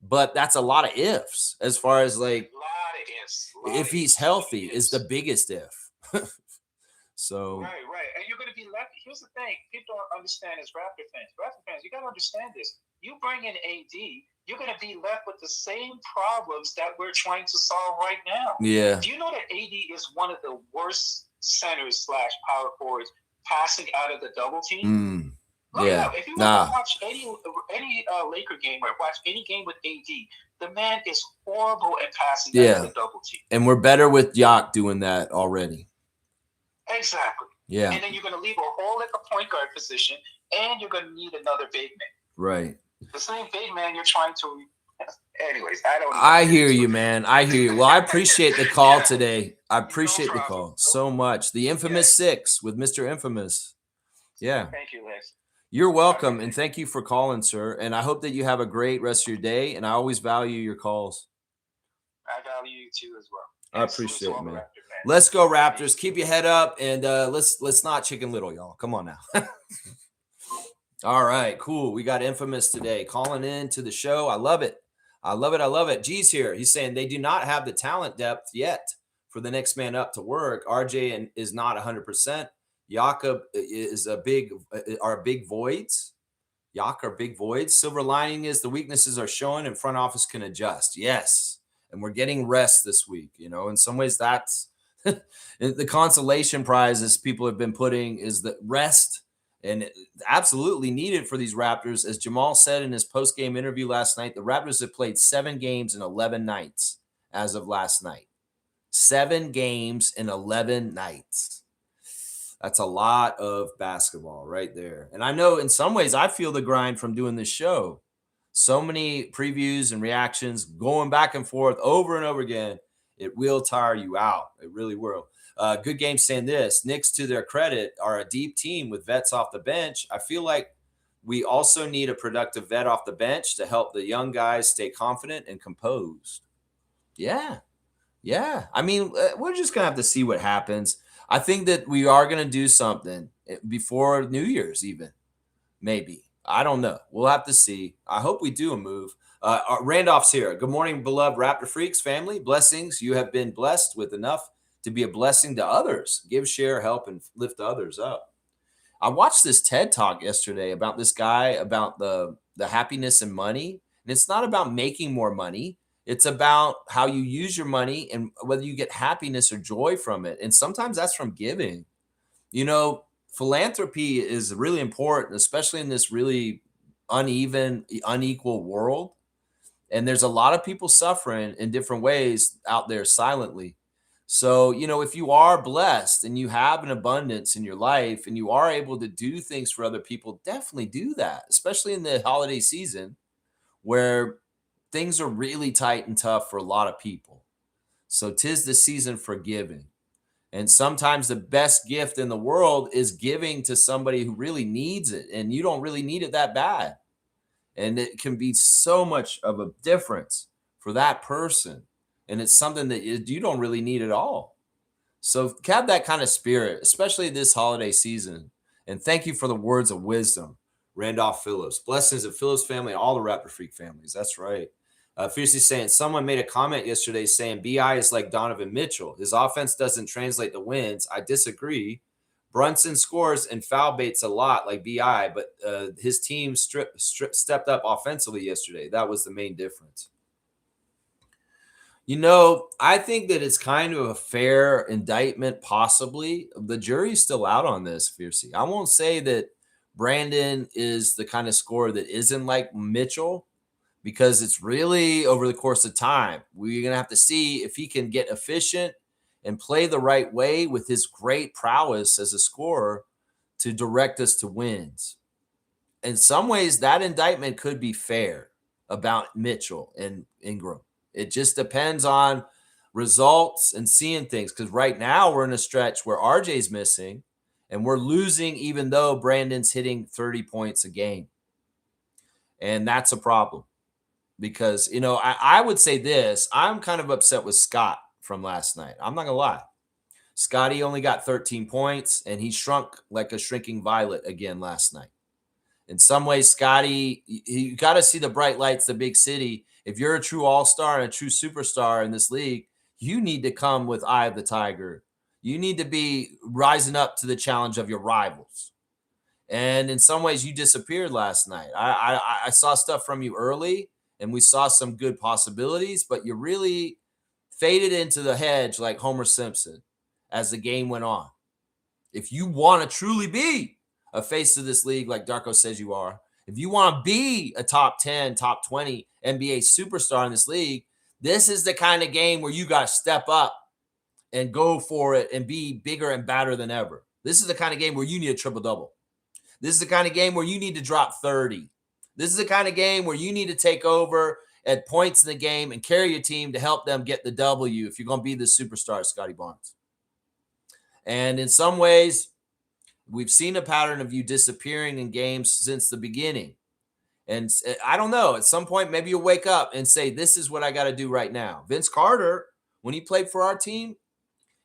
But that's a lot of ifs as far as like a lot of ifs. If he's healthy is the biggest if. So right. And you're going to be left. Here's the thing. People don't understand as Raptor fans. Raptor fans, you got to understand this. You bring in AD, you're going to be left with the same problems that we're trying to solve right now. Yeah. Do you know that AD is one of the worst centers / power forwards passing out of the double team? Yeah. If you want to watch any Laker game or watch any game with AD, the man is horrible at passing out of the double team. And we're better with Yak doing that already. Exactly. Yeah. And then you're going to leave a hole at the point guard position, and you're going to need another big man. Right. The same big man you're trying to. Anyways, I hear you, man. I hear you. Well, I appreciate the call today. I appreciate the call so much. The infamous 6 with Mr. Infamous. Yeah. Thank you, Liz. You're welcome, and thank you for calling, sir. And I hope that you have a great rest of your day, and I always value your calls. I value you too as well. I appreciate it, man. Let's go, Raptors. Keep your head up, and let's not Chicken Little, y'all. Come on now. All right, cool. We got Infamous today calling in to the show. I love it. I love it. I love it. G's here. He's saying they do not have the talent depth yet for the next man up to work. RJ is not 100%. Jakob is are big voids. Yak are big voids. Silver lining is the weaknesses are showing and front office can adjust. Yes. And we're getting rest this week. In some ways that's the consolation prize as people have been putting is that rest and absolutely needed for these Raptors. As Jamal said in his post-game interview last night, the Raptors have played 7 games in 11 nights as of last night. 7 games in 11 nights. That's a lot of basketball right there. And I know in some ways I feel the grind from doing this show. So many previews and reactions going back and forth over and over again. It will tire you out. It really will. Good game saying this. Knicks, to their credit, are a deep team with vets off the bench. I feel like we also need a productive vet off the bench to help the young guys stay confident and composed. Yeah. I mean, we're just going to have to see what happens. I think that we are going to do something before New Year's even. Maybe. I don't know. We'll have to see. I hope we do a move. Randolph's here. Good morning, beloved Raptor Freaks family. Blessings. You have been blessed with enough to be a blessing to others. Give, share, help, and lift others up. I watched this TED Talk yesterday about this guy about the happiness and money. And it's not about making more money. It's about how you use your money and whether you get happiness or joy from it. And sometimes that's from giving. Philanthropy is really important, especially in this really unequal world. And there's a lot of people suffering in different ways out there silently. So, if you are blessed and you have an abundance in your life and you are able to do things for other people, definitely do that, especially in the holiday season where things are really tight and tough for a lot of people. So 'tis the season for giving. And sometimes the best gift in the world is giving to somebody who really needs it. And you don't really need it that bad. And it can be so much of a difference for that person. And it's something that you don't really need at all. So have that kind of spirit, especially this holiday season. And thank you for the words of wisdom, Randolph Phillips. Blessings of Phillips family, all the Raptor Freak families. That's right. Fiercely saying, someone made a comment yesterday saying BI is like Donovan Mitchell. His offense doesn't translate to wins. I disagree. Brunson scores and foul baits a lot like BI, but his team stepped up offensively yesterday. That was the main difference. I think that it's kind of a fair indictment, possibly. The jury's still out on this, Fiercely. I won't say that Brandon is the kind of scorer that isn't like Mitchell, because it's really over the course of time. We're going to have to see if he can get efficient and play the right way with his great prowess as a scorer to direct us to wins. In some ways, that indictment could be fair about Mitchell and Ingram. It just depends on results and seeing things, because right now we're in a stretch where RJ's missing and we're losing even though Brandon's hitting 30 points a game. And that's a problem. Because, I would say this. I'm kind of upset with Scott from last night. I'm not going to lie. Scotty only got 13 points, and he shrunk like a shrinking violet again last night. In some ways, Scotty, you got to see the bright lights, the big city. If you're a true all-star and a true superstar in this league, you need to come with Eye of the Tiger. You need to be rising up to the challenge of your rivals. And in some ways, you disappeared last night. I saw stuff from you early, and we saw some good possibilities, but you really faded into the hedge like Homer Simpson as the game went on. If you want to truly be a face of this league like Darko says you are, if you want to be a top 10, top 20 NBA superstar in this league, this is the kind of game where you got to step up and go for it and be bigger and badder than ever. This is the kind of game where you need a triple-double. This is the kind of game where you need to drop 30. This is the kind of game where you need to take over at points in the game and carry your team to help them get the W if you're going to be the superstar, Scotty Barnes. And in some ways, we've seen a pattern of you disappearing in games since the beginning. And I don't know, at some point, maybe you'll wake up and say, this is what I got to do right now. Vince Carter, when he played for our team,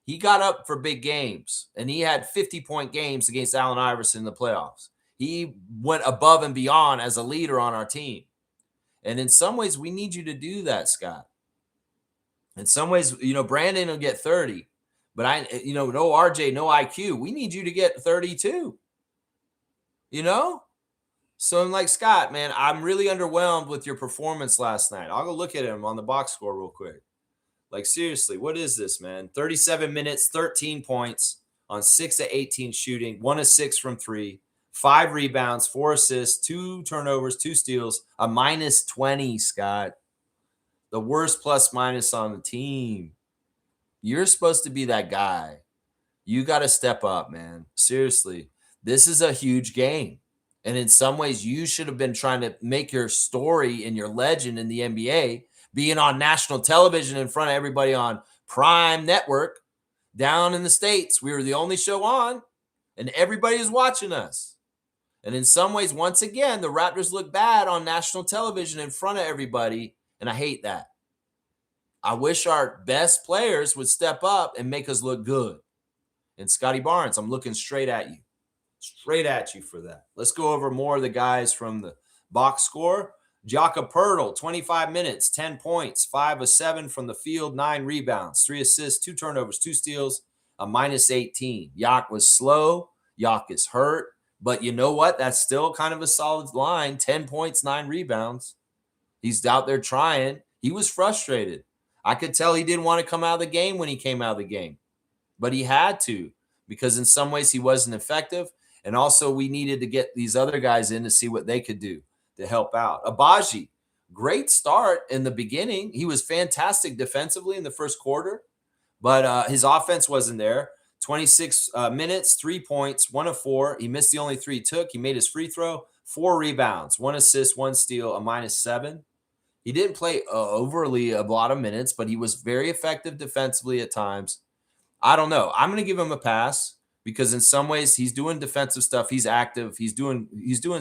he got up for big games, and he had 50-point games against Allen Iverson in the playoffs. He went above and beyond as a leader on our team. And in some ways, we need you to do that, Scott. In some ways, Brandon will get 30, but no RJ, no IQ. We need you to get 32. So I'm like, Scott, man, I'm really underwhelmed with your performance last night. I'll go look at him on the box score real quick. Like, seriously, what is this, man? 37 minutes, 13 points on 6 of 18 shooting, 1 of 6 from 3, 5 rebounds, 4 assists, 2 turnovers, 2 steals, a minus 20, Scott. The worst plus minus on the team. You're supposed to be that guy. You got to step up, man. Seriously, this is a huge game. And in some ways, you should have been trying to make your story and your legend in the NBA, being on national television in front of everybody on Prime Network down in the States. We were the only show on, and everybody is watching us. And in some ways, once again, the Raptors look bad on national television in front of everybody, and I hate that. I wish our best players would step up and make us look good. And Scotty Barnes, I'm looking straight at you. Straight at you for that. Let's go over more of the guys from the box score. Jakob Poeltl, 25 minutes, 10 points, 5 of 7 from the field, 9 rebounds, 3 assists, 2 turnovers, 2 steals, a minus 18. Yak was slow. Yak is hurt. But you know what? That's still kind of a solid line. 10 points, 9 rebounds. He's out there trying. He was frustrated. I could tell he didn't want to come out of the game when he came out of the game. But he had to, because in some ways he wasn't effective. And also we needed to get these other guys in to see what they could do to help out. Abaji, great start in the beginning. He was fantastic defensively in the first quarter, but his offense wasn't there. 26 minutes, 3 points, 1 of 4. He missed the only 3 he took. He made his free throw, 4 rebounds, 1 assist, 1 steal, a minus 7. He didn't play overly a lot of minutes, but he was very effective defensively at times. I don't know. I'm going to give him a pass because in some ways he's doing defensive stuff. He's active. He's doing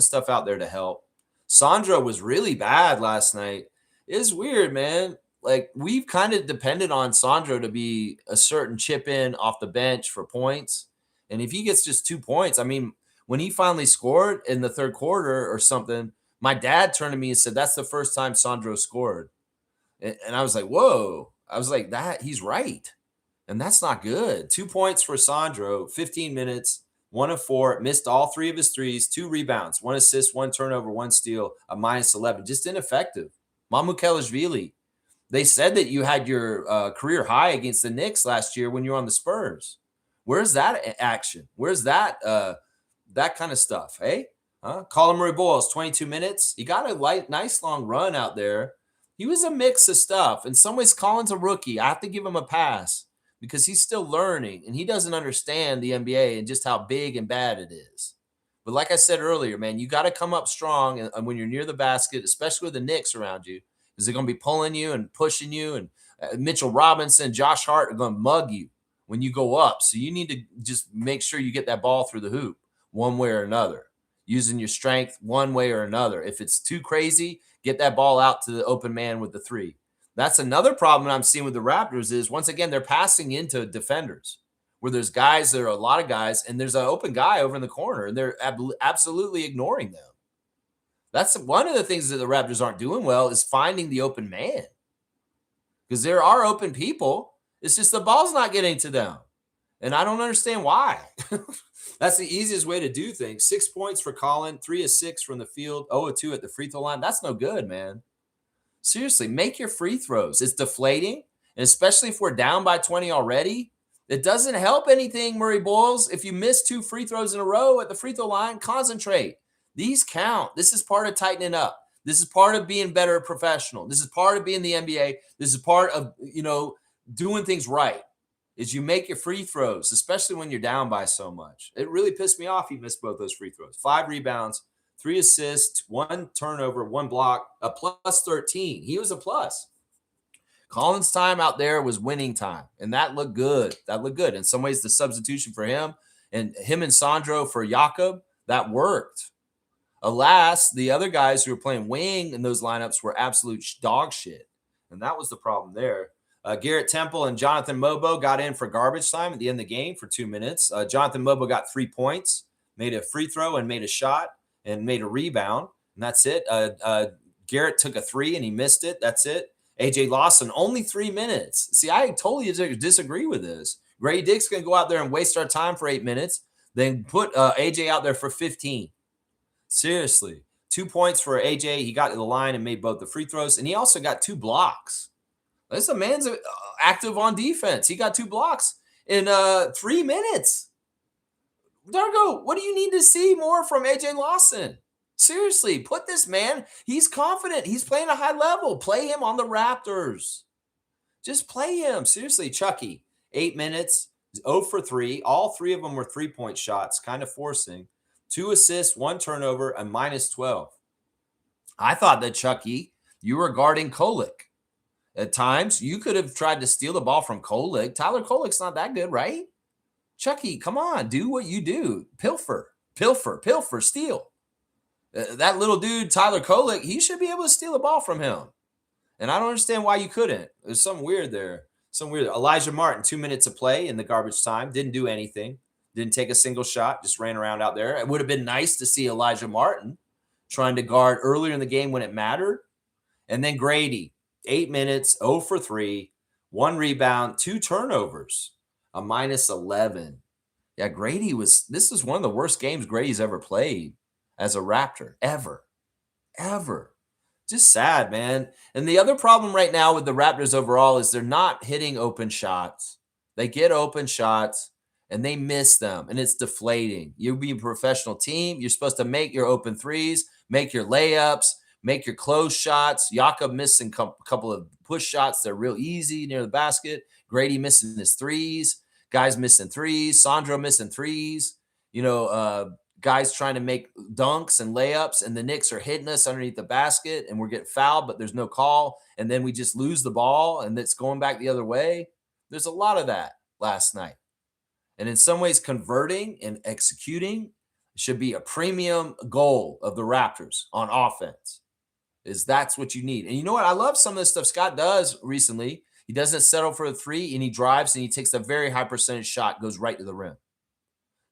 stuff out there to help. Sandro was really bad last night. It's weird, man. Like, we've kind of depended on Sandro to be a certain chip in off the bench for points. And if he gets just 2 points, I mean, when he finally scored in the third quarter or something, my dad turned to me and said, that's the first time Sandro scored. And I was like, whoa. I was like, he's right. And that's not good. 2 points for Sandro, 15 minutes, 1 of 4, missed all 3 of his threes, 2 rebounds, 1 assist, 1 turnover, 1 steal, a minus 11. Just ineffective. Mamukelashvili, they said that you had your career high against the Knicks last year when you were on the Spurs. Where's that action? Where's that kind of stuff, hey? Colin Murray Boyles, 22 minutes. He got a nice long run out there. He was a mix of stuff. In some ways, Colin's a rookie. I have to give him a pass because he's still learning and he doesn't understand the NBA and just how big and bad it is. But like I said earlier, man, you got to come up strong and when you're near the basket, especially with the Knicks around you, because they're going to be pulling you and pushing you. And Mitchell Robinson, Josh Hart are going to mug you when you go up. So you need to just make sure you get that ball through the hoop one way or another, using your strength one way or another. If it's too crazy, get that ball out to the open man with the 3. That's another problem I'm seeing with the Raptors is, once again, they're passing into defenders where there are a lot of guys, and there's an open guy over in the corner, and they're absolutely ignoring them. That's one of the things that the Raptors aren't doing well is finding the open man, because there are open people. It's just the ball's not getting to them, and I don't understand why. That's the easiest way to do things. 6 points for Colin, 3 of 6 from the field, 0 of 2 at the free throw line. That's no good, man. Seriously, make your free throws. It's deflating, and especially if we're down by 20 already, it doesn't help anything, Murray Boyles. If you miss 2 free throws in a row at the free throw line, concentrate. These count. This is part of tightening up. This is part of being better professional. This is part of being the NBA. This is part of, doing things right, is you make your free throws, especially when you're down by so much. It really pissed me off he missed both those free throws. 5 rebounds, 3 assists, 1 turnover, 1 block, a plus 13. He was a plus. Colin's time out there was winning time, and that looked good. In some ways, the substitution for him and Sandro for Jakob, that worked. Alas, the other guys who were playing wing in those lineups were absolute dog shit, and that was the problem there. Garrett Temple and Jonathan Mobo got in for garbage time at the end of the game for 2 minutes. Jonathan Mobo got 3 points, made a free throw and made a shot and made a rebound, and that's it. Garrett took a 3 and he missed it. That's it. AJ Lawson, only 3 minutes. See, I totally disagree with this. Grady Dick's going to go out there and waste our time for 8 minutes, then put AJ out there for 15. Seriously. 2 points for AJ. He got to the line and made both the free throws, and he also got 2 blocks. This man's active on defense. He got 2 blocks in 3 minutes. Dargo, what do you need to see more from AJ Lawson? Seriously, put this man. He's confident. He's playing a high level. Play him on the Raptors. Just play him. Seriously, Chucky, 8 minutes, 0 for 3. All 3 of them were 3-point shots, kind of forcing. 2 assists, 1 turnover, and minus 12. I thought that, Chucky, you were guarding Kolek. At times, you could have tried to steal the ball from Kolek. Tyler Kolek's not that good, right? Chucky, come on, do what you do. Pilfer, steal. That little dude, Tyler Kolek, he should be able to steal the ball from him. And I don't understand why you couldn't. There's something weird there. Elijah Martin, 2 minutes of play in the garbage time. Didn't do anything. Didn't take a single shot. Just ran around out there. It would have been nice to see Elijah Martin trying to guard earlier in the game when it mattered. And then Grady, 8 minutes, 0 for 3, 1 rebound, 2 turnovers, a minus 11. Yeah, this is one of the worst games Grady's ever played as a Raptor, ever. Just sad, man. And the other problem right now with the Raptors overall is they're not hitting open shots. They get open shots and they miss them, and it's deflating. You be a professional team. You're supposed to make your open threes, make your layups, make your close shots. Jakob missing a couple of push shots. They're real easy near the basket. Grady missing his threes. Guys missing threes. Sandro missing threes. Guys trying to make dunks and layups, and the Knicks are hitting us underneath the basket, and we're getting fouled, but there's no call. And then we just lose the ball, and it's going back the other way. There's a lot of that last night. And in some ways, converting and executing should be a premium goal of the Raptors on offense. That's what you need. And you know what? I love some of the stuff Scott does recently. He doesn't settle for a 3, and he drives, and he takes a very high percentage shot, goes right to the rim.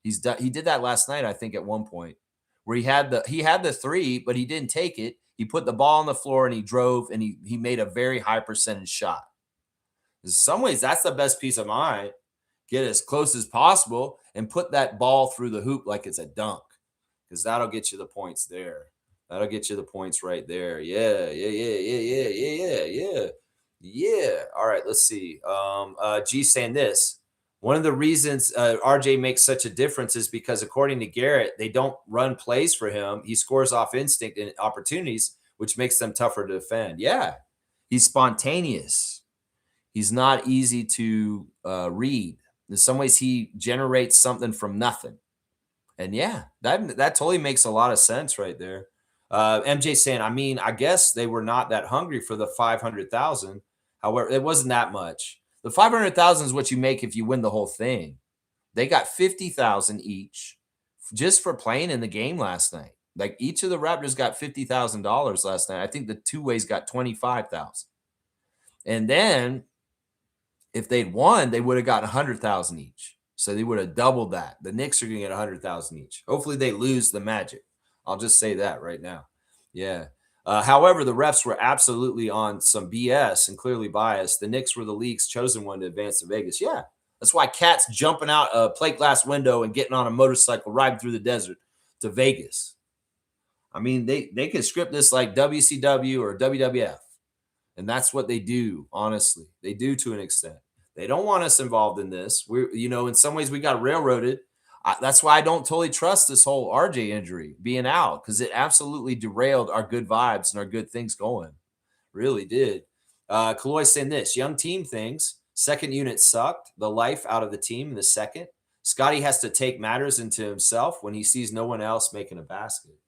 He did that last night, I think, at one point, where he had the 3, but he didn't take it. He put the ball on the floor and he drove, and he made a very high percentage shot. In some ways, that's the best piece of mind. Get as close as possible and put that ball through the hoop like it's a dunk, because that'll get you the points there. That'll get you the points right there. Yeah. All right, let's see. G saying this. One of the reasons RJ makes such a difference is because, according to Garrett, they don't run plays for him. He scores off instinct and opportunities, which makes them tougher to defend. Yeah, he's spontaneous. He's not easy to read. In some ways, he generates something from nothing. And yeah, that totally makes a lot of sense right there. MJ saying, I guess they were not that hungry for the 500,000. However, it wasn't that much. The 500,000 is what you make if you win the whole thing. They got 50,000 each just for playing in the game last night. Like, each of the Raptors got $50,000 last night. I think the two ways got 25,000. And then if they'd won, they would have gotten 100,000 each. So they would have doubled that. The Knicks are going to get 100,000 each. Hopefully they lose the Magic. I'll just say that right now. Yeah. However, the refs were absolutely on some BS and clearly biased. The Knicks were the league's chosen one to advance to Vegas. Yeah. That's why Cat's jumping out a plate glass window and getting on a motorcycle riding through the desert to Vegas. I mean, they could script this like WCW or WWF. And that's what they do, honestly. They do to an extent. They don't want us involved in this. In some ways we got railroaded. That's why I don't totally trust this whole RJ injury being out, because it absolutely derailed our good vibes and our good things going. Really did. Kaloy saying this, young team things. Second unit sucked the life out of the team in the second. Scotty has to take matters into himself when he sees no one else making a basket.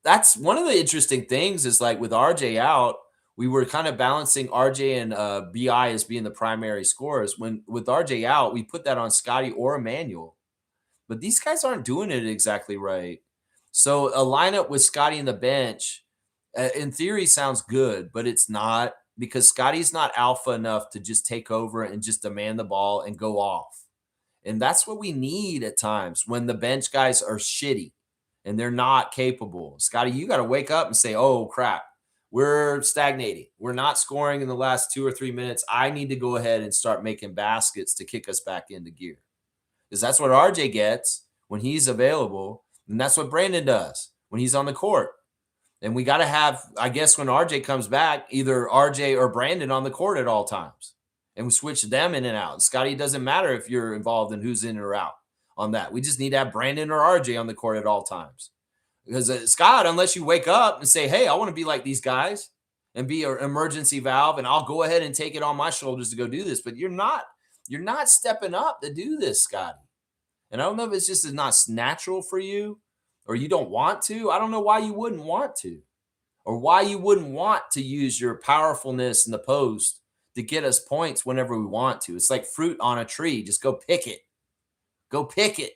That's one of the interesting things is, like, with RJ out, we were kind of balancing RJ and BI as being the primary scorers. When with RJ out, we put that on Scotty or Emmanuel. But these guys aren't doing it exactly right. So a lineup with Scotty in the bench, in theory, sounds good, but it's not, because Scotty's not alpha enough to just take over and just demand the ball and go off. And that's what we need at times when the bench guys are shitty and they're not capable. Scotty, you got to wake up and say, oh, crap. we're stagnating. We're not scoring in the last 2 or 3 minutes. I need to go ahead and start making baskets to kick us back into gear. Because that's what RJ gets when he's available. And that's what Brandon does when he's on the court. And we got to have, I guess, when RJ comes back, either RJ or Brandon on the court at all times. And we switch them in and out. Scotty, it doesn't matter if you're involved in who's in or out on that. We just need to have Brandon or RJ on the court at all times. Because Scott, unless you wake up and say, hey, I want to be like these guys and be an emergency valve, and I'll go ahead and take it on my shoulders to go do this. But you're not stepping up to do this, Scotty. And I don't know if it's just not natural for you or you don't want to. I don't know why you wouldn't want to, or why you wouldn't want to use your powerfulness in the post to get us points whenever we want to. It's like fruit on a tree. Just go pick it. Go pick it.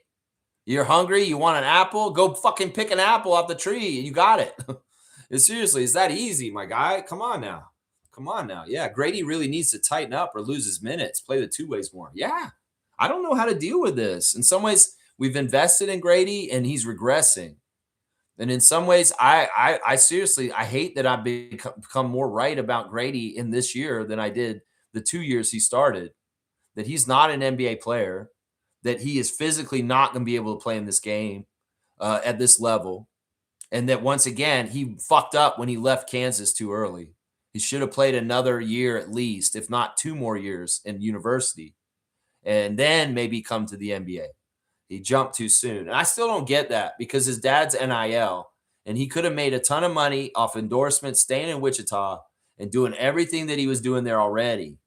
You're hungry, you want an apple, go fucking pick an apple off the tree. You got it. Seriously, is that easy, my guy? Come on now. Come on now. Yeah, Grady really needs to tighten up or lose his minutes, play the two ways more. Yeah, I don't know how to deal with this. In some ways, we've invested in Grady and he's regressing. And in some ways, I seriously, I hate that I've become more right about Grady in this year than I did the 2 years he started, that he's not an NBA player, that he is physically not going to be able to play in this game at this level. And that once again, he fucked up when he left Kansas too early. He should have played another year at least, if not 2 more years in university, and then maybe come to the NBA. He jumped too soon. And I still don't get that because his dad's NIL, and he could have made a ton of money off endorsements, staying in Wichita and doing everything that he was doing there already.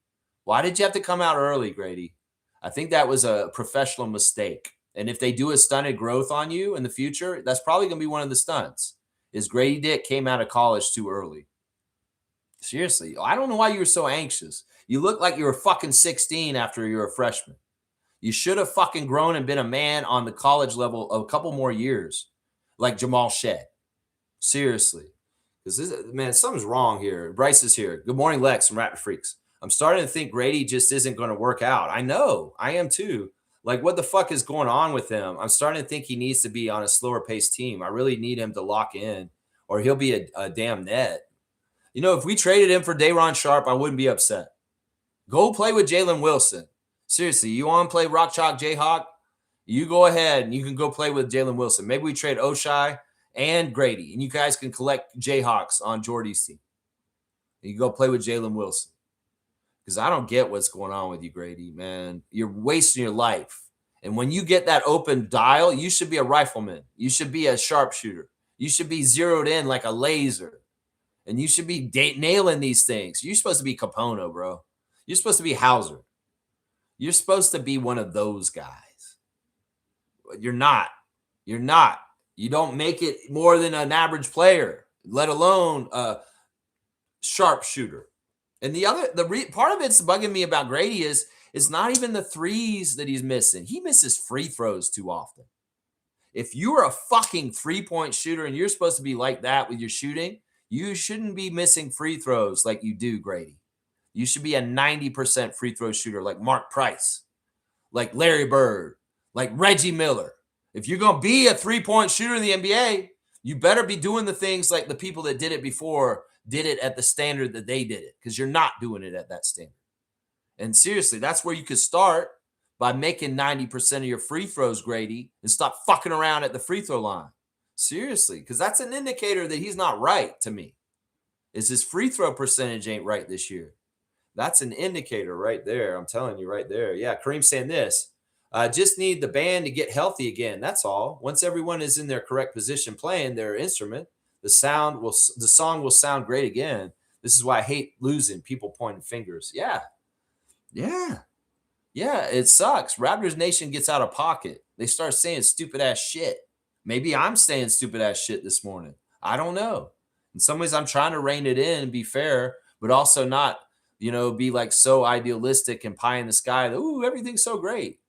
Why did you have to come out early, Grady? I think that was a professional mistake. And if they do a stunted growth on you in the future, that's probably going to be one of the stunts, is Grady Dick came out of college too early. Seriously, I don't know why you were so anxious. You look like you were fucking 16 after you were a freshman. You should have fucking grown and been a man on the college level a couple more years, like Jamal Shead. Seriously. Because, man, something's wrong here. Bryce is here. Good morning, Lex from Raptor Freaks. I'm starting to think Grady just isn't going to work out. I know. I am too. Like, what the fuck is going on with him? I'm starting to think he needs to be on a slower paced team. I really need him to lock in, or he'll be a damn net. You know, if we traded him for Day'Ron Sharpe, I wouldn't be upset. Go play with Jalen Wilson. Seriously, you want to play Rock Chalk Jayhawk? You go ahead and you can go play with Jalen Wilson. Maybe we trade Oshai and Grady, and you guys can collect Jayhawks on Jordy's team. And you go play with Jalen Wilson. Because I don't get what's going on with you, Grady, man. You're wasting your life. And when you get that open dial, you should be a rifleman. You should be a sharpshooter. You should be zeroed in like a laser. And you should be nailing these things. You're supposed to be Capono, bro. You're supposed to be Hauser. You're supposed to be one of those guys. You're not. You're not. You don't make it more than an average player, let alone a sharpshooter. And part of it's bugging me about Grady is not even the threes that he's missing. He misses free throws too often. If you are a fucking 3-point shooter and you're supposed to be like that with your shooting, you shouldn't be missing free throws like you do, Grady. You should be a 90% free throw shooter like Mark Price, like Larry Bird, like Reggie Miller. If you're going to be a 3-point shooter in the NBA, you better be doing the things like the people that did it before did it at the standard that they did it, because you're not doing it at that standard. And seriously, that's where you could start, by making 90% of your free throws, Grady, and stop fucking around at the free throw line. Seriously, because that's an indicator that he's not right to me. Is his free throw percentage ain't right this year. That's an indicator right there. I'm telling you right there. Yeah, Kareem's saying this. Just need the band to get healthy again. That's all. Once everyone is in their correct position playing their instrument, the song will sound great again. This is why I hate losing, people pointing fingers. Yeah. It sucks. Raptors Nation gets out of pocket. They start saying stupid ass shit. Maybe I'm saying stupid ass shit this morning. I don't know. In some ways, I'm trying to rein it in and be fair, but also not, be like so idealistic and pie in the sky that, ooh, everything's so great.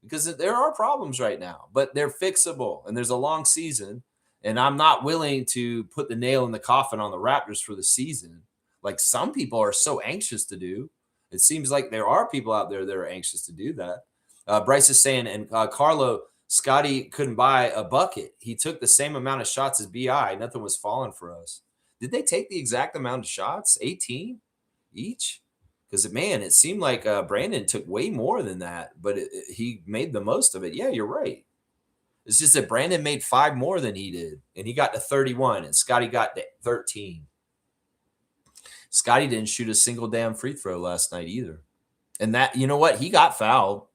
Because there are problems right now, but they're fixable, and there's a long season. And I'm not willing to put the nail in the coffin on the Raptors for the season, like some people are so anxious to do. It seems like there are people out there that are anxious to do that. Bryce is saying, and Carlo, Scotty couldn't buy a bucket. He took the same amount of shots as BI. Nothing was falling for us. Did they take the exact amount of shots? 18 each? Because, man, it seemed like Brandon took way more than that, but he made the most of it. Yeah, you're right. It's just that Brandon made 5 more than he did, and he got to 31, and Scotty got to 13. Scotty didn't shoot a single damn free throw last night either. And that, you know what? He got fouled.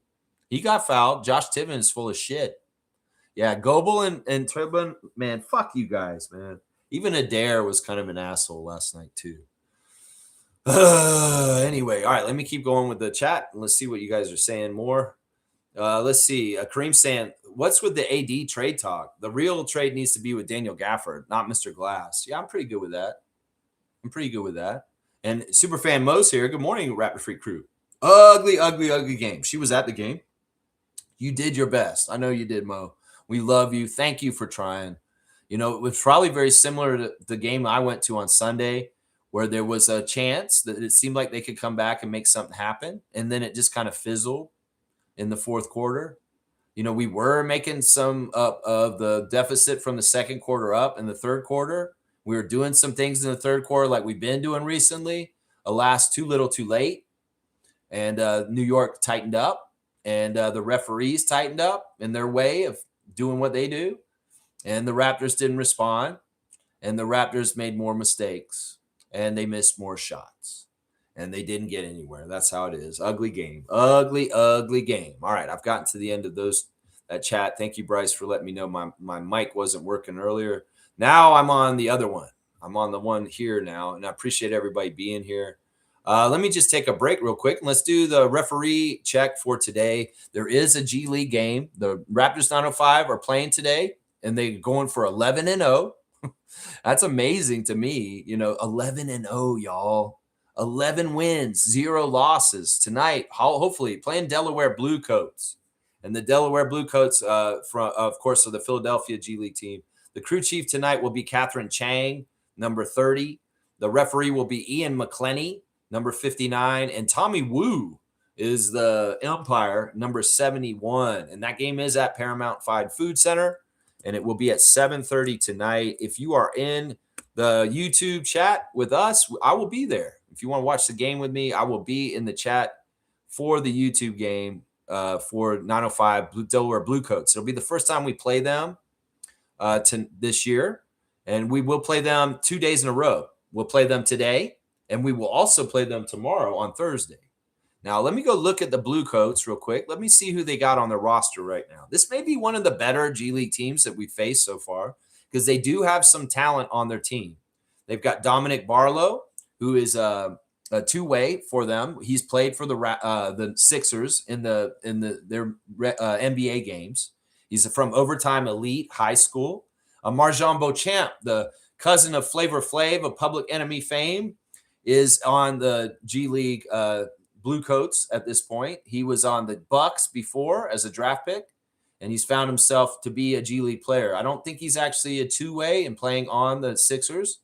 Josh Tibbins full of shit. Yeah, Goebel and Tibbin, man, fuck you guys, man. Even Adair was kind of an asshole last night, too. Anyway, all right, let me keep going with the chat, and let's see what you guys are saying more. Let's see. Kareem saying, what's with the AD trade talk? The real trade needs to be with Daniel Gafford, not Mr. Glass. Yeah, I'm pretty good with that. And Superfan Mo's here. Good morning, Raptor Freak crew. Ugly game. She was at the game. You did your best. I know you did, Mo. We love you. Thank you for trying. You know, it was probably very similar to the game I went to on Sunday, where there was a chance that it seemed like they could come back and make something happen. And then it just kind of fizzled in the fourth quarter. You know, we were making some of the deficit from the second quarter up in the third quarter. We were doing some things in the third quarter like we've been doing recently. Alas, too little, too late. And New York tightened up, and the referees tightened up in their way of doing what they do. And the Raptors didn't respond, and the Raptors made more mistakes, and they missed more shots, and they didn't get anywhere. That's how it is. Ugly game. Ugly game. All right, I've gotten to the end of that chat. Thank you, Bryce, for letting me know my mic wasn't working earlier. Now I'm on the other one. I'm on the one here now, and I appreciate everybody being here. Let me just take a break real quick, and let's do the referee check for today. There is a G League game. The Raptors 905 are playing today, and they're going for 11-0. That's amazing to me. 11-0, y'all. 11 wins, 0 losses tonight. Hopefully playing Delaware Bluecoats, and the Delaware Bluecoats, of course, are the Philadelphia G League team. The crew chief tonight will be Catherine Chang, number 30. The referee will be Ian McClenny, number 59, and Tommy Wu is the umpire, number 71. And that game is at Paramount Fine Food Center, and it will be at 7:30 tonight. If you are in the YouTube chat with us, I will be there. If you want to watch the game with me, I will be in the chat for the YouTube game for 905 Delaware Bluecoats. It'll be the first time we play them this year, and we will play them 2 days in a row. We'll play them today, and we will also play them tomorrow on Thursday. Now, let me go look at the Bluecoats real quick. Let me see who they got on their roster right now. This may be one of the better G League teams that we've faced so far, because they do have some talent on their team. They've got Dominic Barlow, who is a two-way for them. He's played for the Sixers in their NBA games. He's from Overtime Elite High School. Marjan Beauchamp, the cousin of Flavor Flav of Public Enemy fame, is on the G League Bluecoats at this point. He was on the Bucks before as a draft pick, and he's found himself to be a G League player. I don't think he's actually a two-way and playing on the Sixers,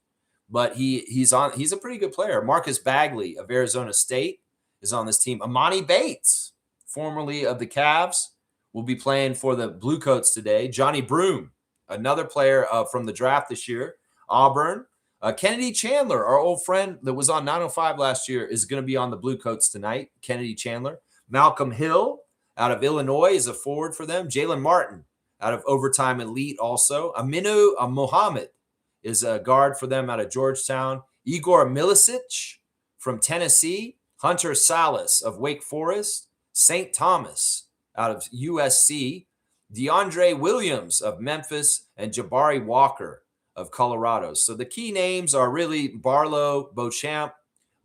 but he's a pretty good player. Marcus Bagley of Arizona State is on this team. Amani Bates, formerly of the Cavs, will be playing for the Bluecoats today. Johnny Broom, another player from the draft this year. Auburn. Kennedy Chandler, our old friend that was on 905 last year, is going to be on the Bluecoats tonight. Kennedy Chandler. Malcolm Hill out of Illinois is a forward for them. Jalen Martin out of Overtime Elite also. Aminu Mohammed is a guard for them out of Georgetown. Igor Milicic from Tennessee. Hunter Salas of Wake Forest. St. Thomas out of USC. DeAndre Williams of Memphis, and Jabari Walker of Colorado. So the key names are really Barlow, Beauchamp,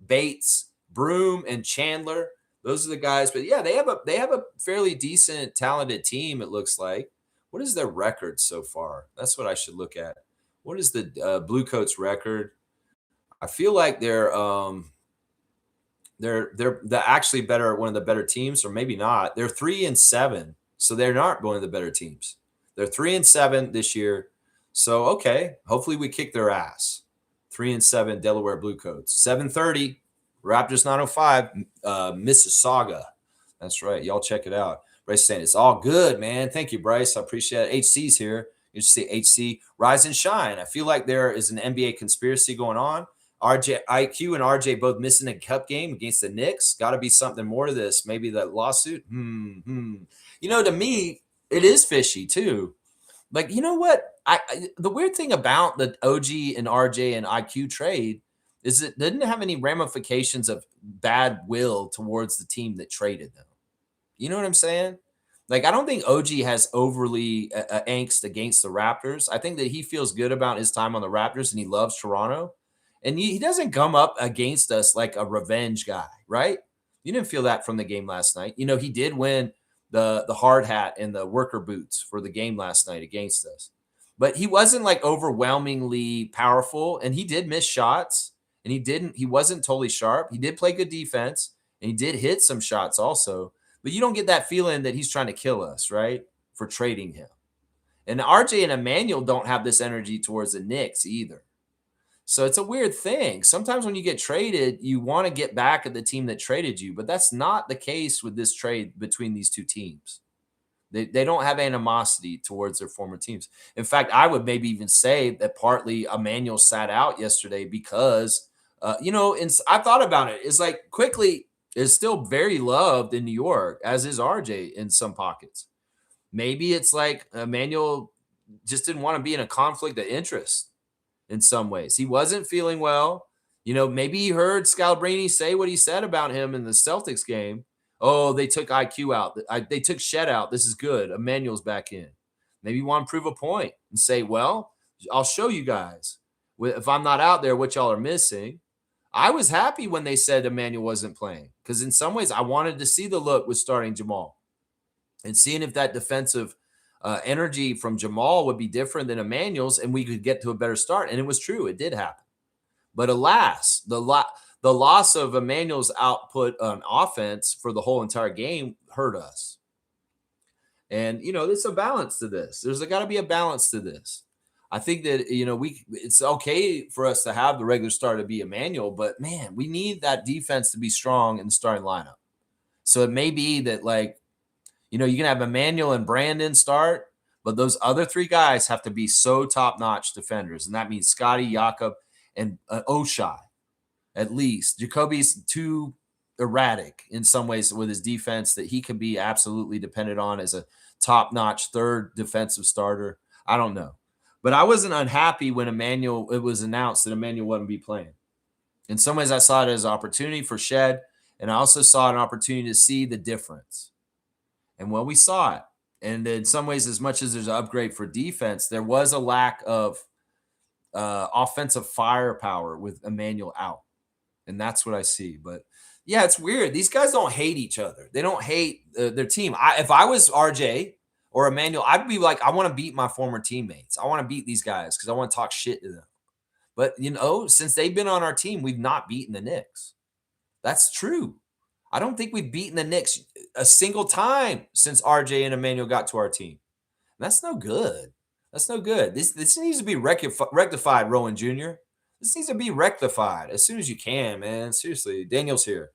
Bates, Broom, and Chandler. Those are the guys. But yeah, they have a fairly decent, talented team, it looks like. What is their record so far? That's what I should look at. What is the Bluecoats record? I feel like they're actually better, one of the better teams, or maybe not. They're 3-7, so they're not one of the better teams. They're 3-7 this year. So, okay, hopefully we kick their ass. 3-7 Delaware Bluecoats. 7:30, Raptors 905, Mississauga. That's right. Y'all check it out. Bryce saying it's all good, man. Thank you, Bryce. I appreciate it. HC's here. You see HC rise and shine. I feel like there is an NBA conspiracy going on. IQ and RJ both missing a cup game against the Knicks. Got to be something more to this. Maybe that lawsuit. To me, it is fishy too. Like, you know what? The weird thing about the OG and RJ and IQ trade is it didn't have any ramifications of bad will towards the team that traded them. You know what I'm saying? Like, I don't think OG has overly angst against the Raptors. I think that he feels good about his time on the Raptors and he loves Toronto. And he doesn't come up against us like a revenge guy, right? You didn't feel that from the game last night. He did win the hard hat and the worker boots for the game last night against us. But he wasn't like overwhelmingly powerful, and he did miss shots, and he wasn't totally sharp. He did play good defense, and he did hit some shots also. But you don't get that feeling that he's trying to kill us, right? For trading him. And RJ and Emmanuel don't have this energy towards the Knicks either. So it's a weird thing. Sometimes when you get traded, you want to get back at the team that traded you, but that's not the case with this trade between these two teams. They don't have animosity towards their former teams. In fact, I would maybe even say that partly Emmanuel sat out yesterday because, and I thought about it. It's like Quickly is still very loved in New York, as is RJ in some pockets. Maybe it's like Emmanuel just didn't want to be in a conflict of interest in some ways. He wasn't feeling well. Maybe he heard Scalabrini say what he said about him in the Celtics game. Oh, they took IQ out. They took Shed out. This is good. Emmanuel's back in. Maybe you want to prove a point and say, well, I'll show you guys. If I'm not out there, what y'all are missing. I was happy when they said Emmanuel wasn't playing because in some ways I wanted to see the look with starting Jamal and seeing if that defensive energy from Jamal would be different than Emmanuel's and we could get to a better start. And it was true. It did happen. But alas, the loss of Emmanuel's output on offense for the whole entire game hurt us. And, there's a balance to this. There's got to be a balance to this. I think that, it's okay for us to have the regular starter be Emmanuel, but man, we need that defense to be strong in the starting lineup. So it may be that you can have Emmanuel and Brandon start, but those other three guys have to be so top-notch defenders. And that means Scotty, Jakob, and Oshai, at least. Jacoby's too erratic in some ways with his defense that he can be absolutely dependent on as a top-notch third defensive starter. I don't know. But I wasn't unhappy when it was announced that Emmanuel wouldn't be playing. In some ways, I saw it as an opportunity for Shed, and I also saw an opportunity to see the difference. And when we saw it, and in some ways, as much as there's an upgrade for defense, there was a lack of offensive firepower with Emmanuel out. And that's what I see. But yeah, it's weird. These guys don't hate each other. They don't hate their team. If I was RJ or Emmanuel, I'd be like, I want to beat my former teammates. I want to beat these guys because I want to talk shit to them. But, since they've been on our team, we've not beaten the Knicks. That's true. I don't think we've beaten the Knicks a single time since RJ and Emmanuel got to our team. That's no good. That's no good. This needs to be rectified, Rowan Jr. This needs to be rectified as soon as you can, man. Seriously. Daniel's here.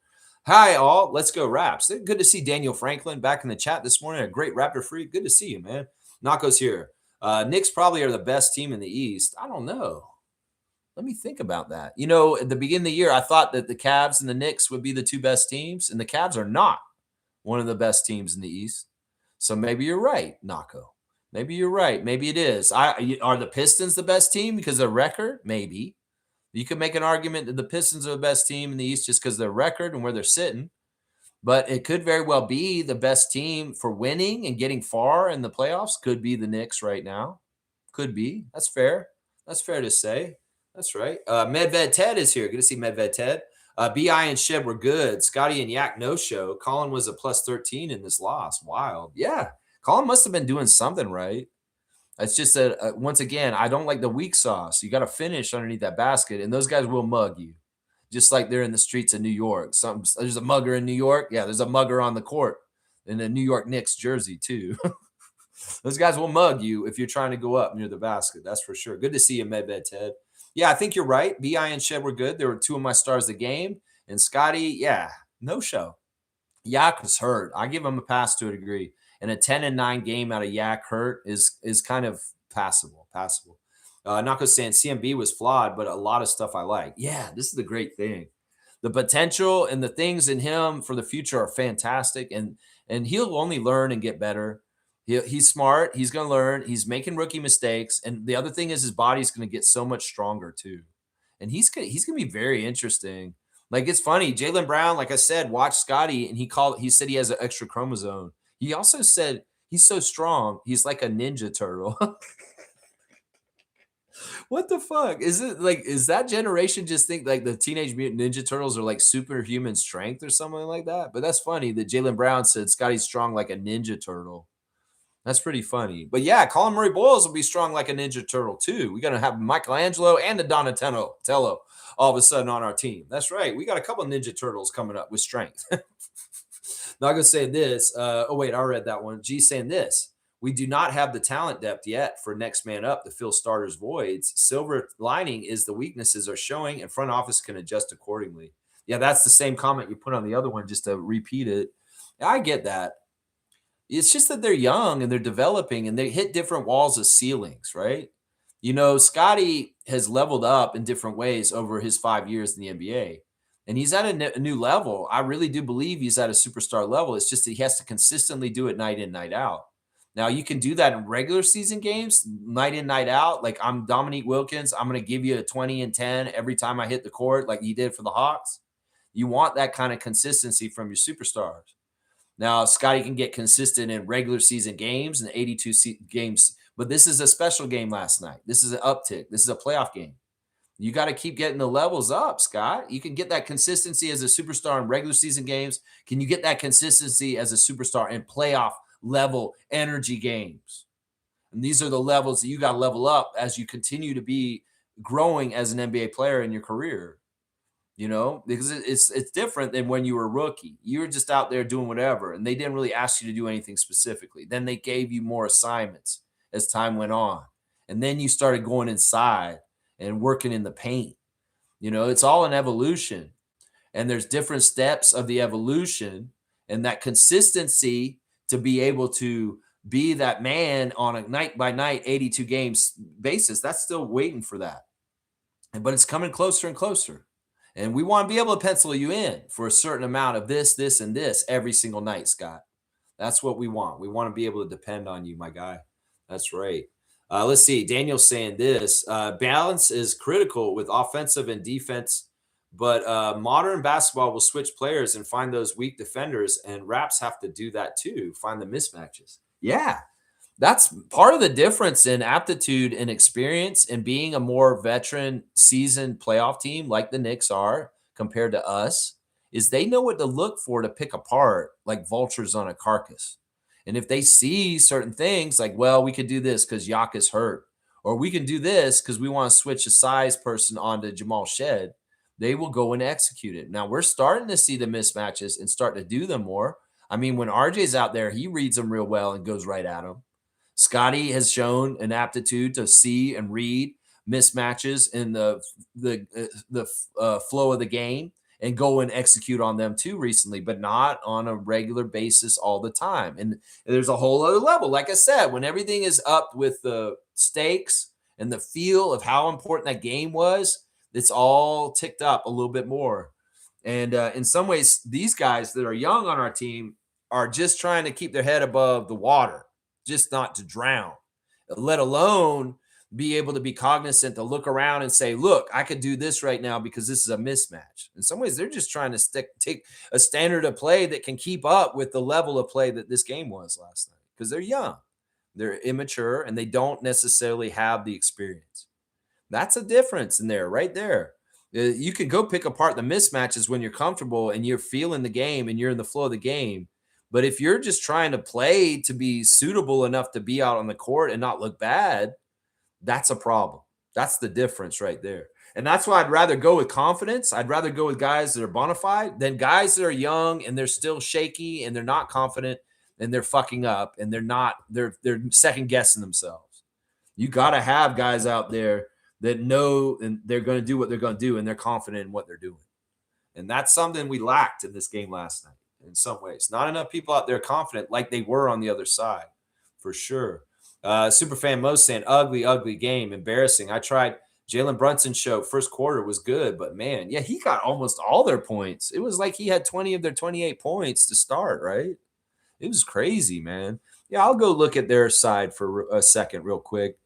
Hi, all. Let's go Raps. Good to see Daniel Franklin back in the chat this morning. A great Raptor freak. Good to see you, man. Nako's here. Knicks probably are the best team in the East. I don't know. Let me think about that. At the beginning of the year, I thought that the Cavs and the Knicks would be the two best teams, and the Cavs are not one of the best teams in the East. So maybe you're right, Nako. Maybe you're right. Maybe it is. Are the Pistons the best team because of their record? Maybe. You could make an argument that the Pistons are the best team in the East just because of their record and where they're sitting. But it could very well be the best team for winning and getting far in the playoffs could be the Knicks right now. Could be. That's fair. That's fair to say. That's right. Medved Ted is here. Good to see Medved Ted. BI and Sheb were good. Scotty and Yak no show. Colin was a plus 13 in this loss. Wild. Yeah. Colin must have been doing something right. It's just that, once again, I don't like the weak sauce. You got to finish underneath that basket, and those guys will mug you, just like they're in the streets of New York. There's a mugger in New York. Yeah, there's a mugger on the court in the New York Knicks jersey, too. Those guys will mug you if you're trying to go up near the basket. That's for sure. Good to see you, Medved Ted. Yeah, I think you're right. BI and Shed were good. They were two of my stars of the game. And Scotty, yeah, no show. Yak was hurt. I give him a pass to a degree. And a 10-9 game out of Yak hurt is kind of passable. Nako saying CMB was flawed, but a lot of stuff I like. Yeah, this is the great thing. The potential and the things in him for the future are fantastic, and he'll only learn and get better. He's smart. He's going to learn. He's making rookie mistakes, and the other thing is his body's going to get so much stronger too. And he's going to be very interesting. Like it's funny, Jaylen Brown, like I said, watch Scotty, and he said he has an extra chromosome. He also said he's so strong, he's like a ninja turtle. What the fuck? Is it like, is that generation just think like the Teenage Mutant Ninja Turtles are like superhuman strength or something like that? But that's funny that Jaylen Brown said Scotty's strong like a ninja turtle. That's pretty funny. But yeah, Colin Murray Boyles will be strong like a ninja turtle too. We're gonna have Michelangelo and the Donatello all of a sudden on our team. That's right. We got a couple of ninja turtles coming up with strength. Not gonna say this. Oh wait, I read that one. G saying this. We do not have the talent depth yet for next man up to fill starters' voids. Silver lining is the weaknesses are showing, and front office can adjust accordingly. Yeah, that's the same comment you put on the other one, just to repeat it. I get that. It's just that they're young and they're developing and they hit different walls of ceilings, right? You know, Scotty has leveled up in different ways over his 5 years in the NBA, and he's at a new level. I really do believe he's at a superstar level. It's just that he has to consistently do it night in, night out. Now, you can do that in regular season games, night in, night out. Like I'm Dominique Wilkins. I'm going to give you a 20 and 10 every time I hit the court, like he did for the Hawks. You want that kind of consistency from your superstars. Now, Scotty can get consistent in regular season games and 82 games, but this is a special game last night. This is an uptick. This is a playoff game. You got to keep getting the levels up, Scott. You can get that consistency as a superstar in regular season games. Can you get that consistency as a superstar in playoff level energy games? And these are the levels that you got to level up as you continue to be growing as an NBA player in your career. You know, because it's different than when you were a rookie. You were just out there doing whatever, and they didn't really ask you to do anything specifically. Then they gave you more assignments as time went on, and then you started going inside and working in the paint. You know, it's all an evolution, and there's different steps of the evolution, and that consistency to be able to be that man on a night by night 82 games basis. That's still waiting for that, but it's coming closer and closer. And we want to be able to pencil you in for a certain amount of this, this, and this every single night, Scott. That's what we want. We want to be able to depend on you, my guy. That's right. Let's see. Daniel's saying this. Balance is critical with offensive and defense, but modern basketball will switch players and find those weak defenders, and Raps have to do that too, find the mismatches. Yeah, that's part of the difference in aptitude and experience and being a more veteran seasoned playoff team like the Knicks are compared to us is they know what to look for to pick apart like vultures on a carcass. And if they see certain things like, well, we could do this because Yak is hurt, or we can do this because we want to switch a size person onto Jamal Shed, they will go and execute it. Now we're starting to see the mismatches and start to do them more. I mean, when RJ's out there, he reads them real well and goes right at them. Scotty has shown an aptitude to see and read mismatches in the flow of the game and go and execute on them too recently, but not on a regular basis all the time. And there's a whole other level. Like I said, when everything is up with the stakes and the feel of how important that game was, it's all ticked up a little bit more. And in some ways, these guys that are young on our team are just trying to keep their head above the water, just not to drown, let alone be able to be cognizant to look around and say, look, I could do this right now because this is a mismatch. In some ways, they're just trying to take a standard of play that can keep up with the level of play that this game was last night because they're young, they're immature, and they don't necessarily have the experience. That's a difference in there, right there. You can go pick apart the mismatches when you're comfortable and you're feeling the game and you're in the flow of the game. But if you're just trying to play to be suitable enough to be out on the court and not look bad, that's a problem. That's the difference right there. And that's why I'd rather go with confidence. I'd rather go with guys that are bona fide than guys that are young and they're still shaky and they're not confident and they're fucking up and they're second guessing themselves. You got to have guys out there that know and they're going to do what they're going to do and they're confident in what they're doing. And that's something we lacked in this game last night in some ways. Not enough people out there confident like they were on the other side, for sure. Superfan Mo saying, ugly, ugly game, embarrassing. I tried Jalen Brunson's show. First quarter was good, but man, yeah, he got almost all their points. It was like he had 20 of their 28 points to start, right? It was crazy, man. Yeah, I'll go look at their side for a second, real quick.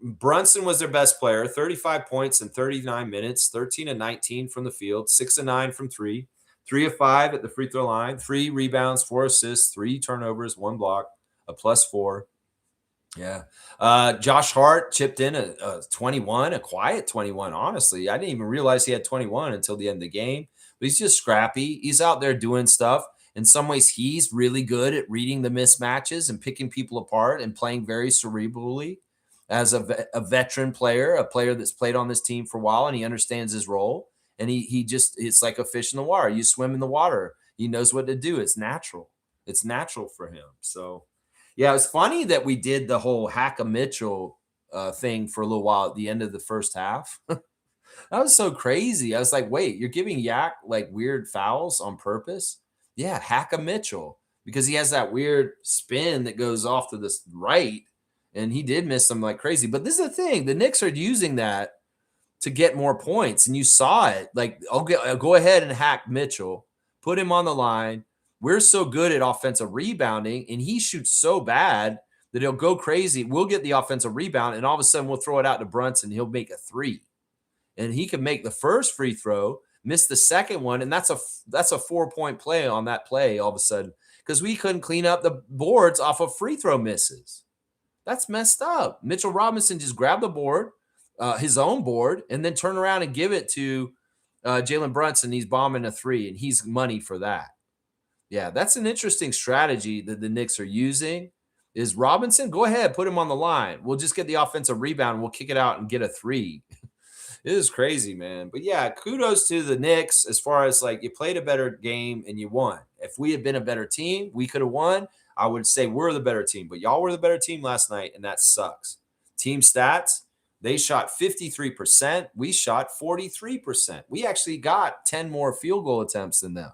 Brunson was their best player, 35 points in 39 minutes, 13 and 19 from the field, 6 and 9 from three, 3 of 5 at the free throw line, 3 rebounds, 4 assists, 3 turnovers, 1 block, a +4. Yeah. Josh Hart chipped in a 21, a quiet 21, honestly. I didn't even realize he had 21 until the end of the game. But he's just scrappy. He's out there doing stuff. In some ways, he's really good at reading the mismatches and picking people apart and playing very cerebrally as a veteran player, a player that's played on this team for a while, and he understands his role. And he just, it's like a fish in the water. You swim in the water. He knows what to do. It's natural. It's natural for him. So, yeah, it's funny that we did the whole Hack a Mitchell thing for a little while at the end of the first half. That was so crazy. I was like, wait, you're giving Yak like weird fouls on purpose? Yeah, Hack a Mitchell, because he has that weird spin that goes off to the right, and he did miss them like crazy. But this is the thing. The Knicks are using that to get more points, and you saw it. Like, I'll go ahead and hack Mitchell, put him on the line. We're so good at offensive rebounding, and he shoots so bad that he'll go crazy. We'll get the offensive rebound, and all of a sudden we'll throw it out to Brunson. He'll make a 3, and he can make the first free throw, miss the second one, and that's a 4-point play on that play all of a sudden, because we couldn't clean up the boards off of free throw misses. That's messed up. Mitchell Robinson just grabbed the board, his own board, and then turn around and give it to Jalen Brunson. He's bombing a 3, and he's money for that. Yeah, that's an interesting strategy that the Knicks are using. Is Robinson, go ahead, put him on the line. We'll just get the offensive rebound. We'll kick it out and get a 3. It is crazy, man. But yeah, kudos to the Knicks as far as like you played a better game and you won. If we had been a better team, we could have won. I would say we're the better team, but y'all were the better team last night, and that sucks. Team stats, they shot 53%. We shot 43%. We actually got 10 more field goal attempts than them,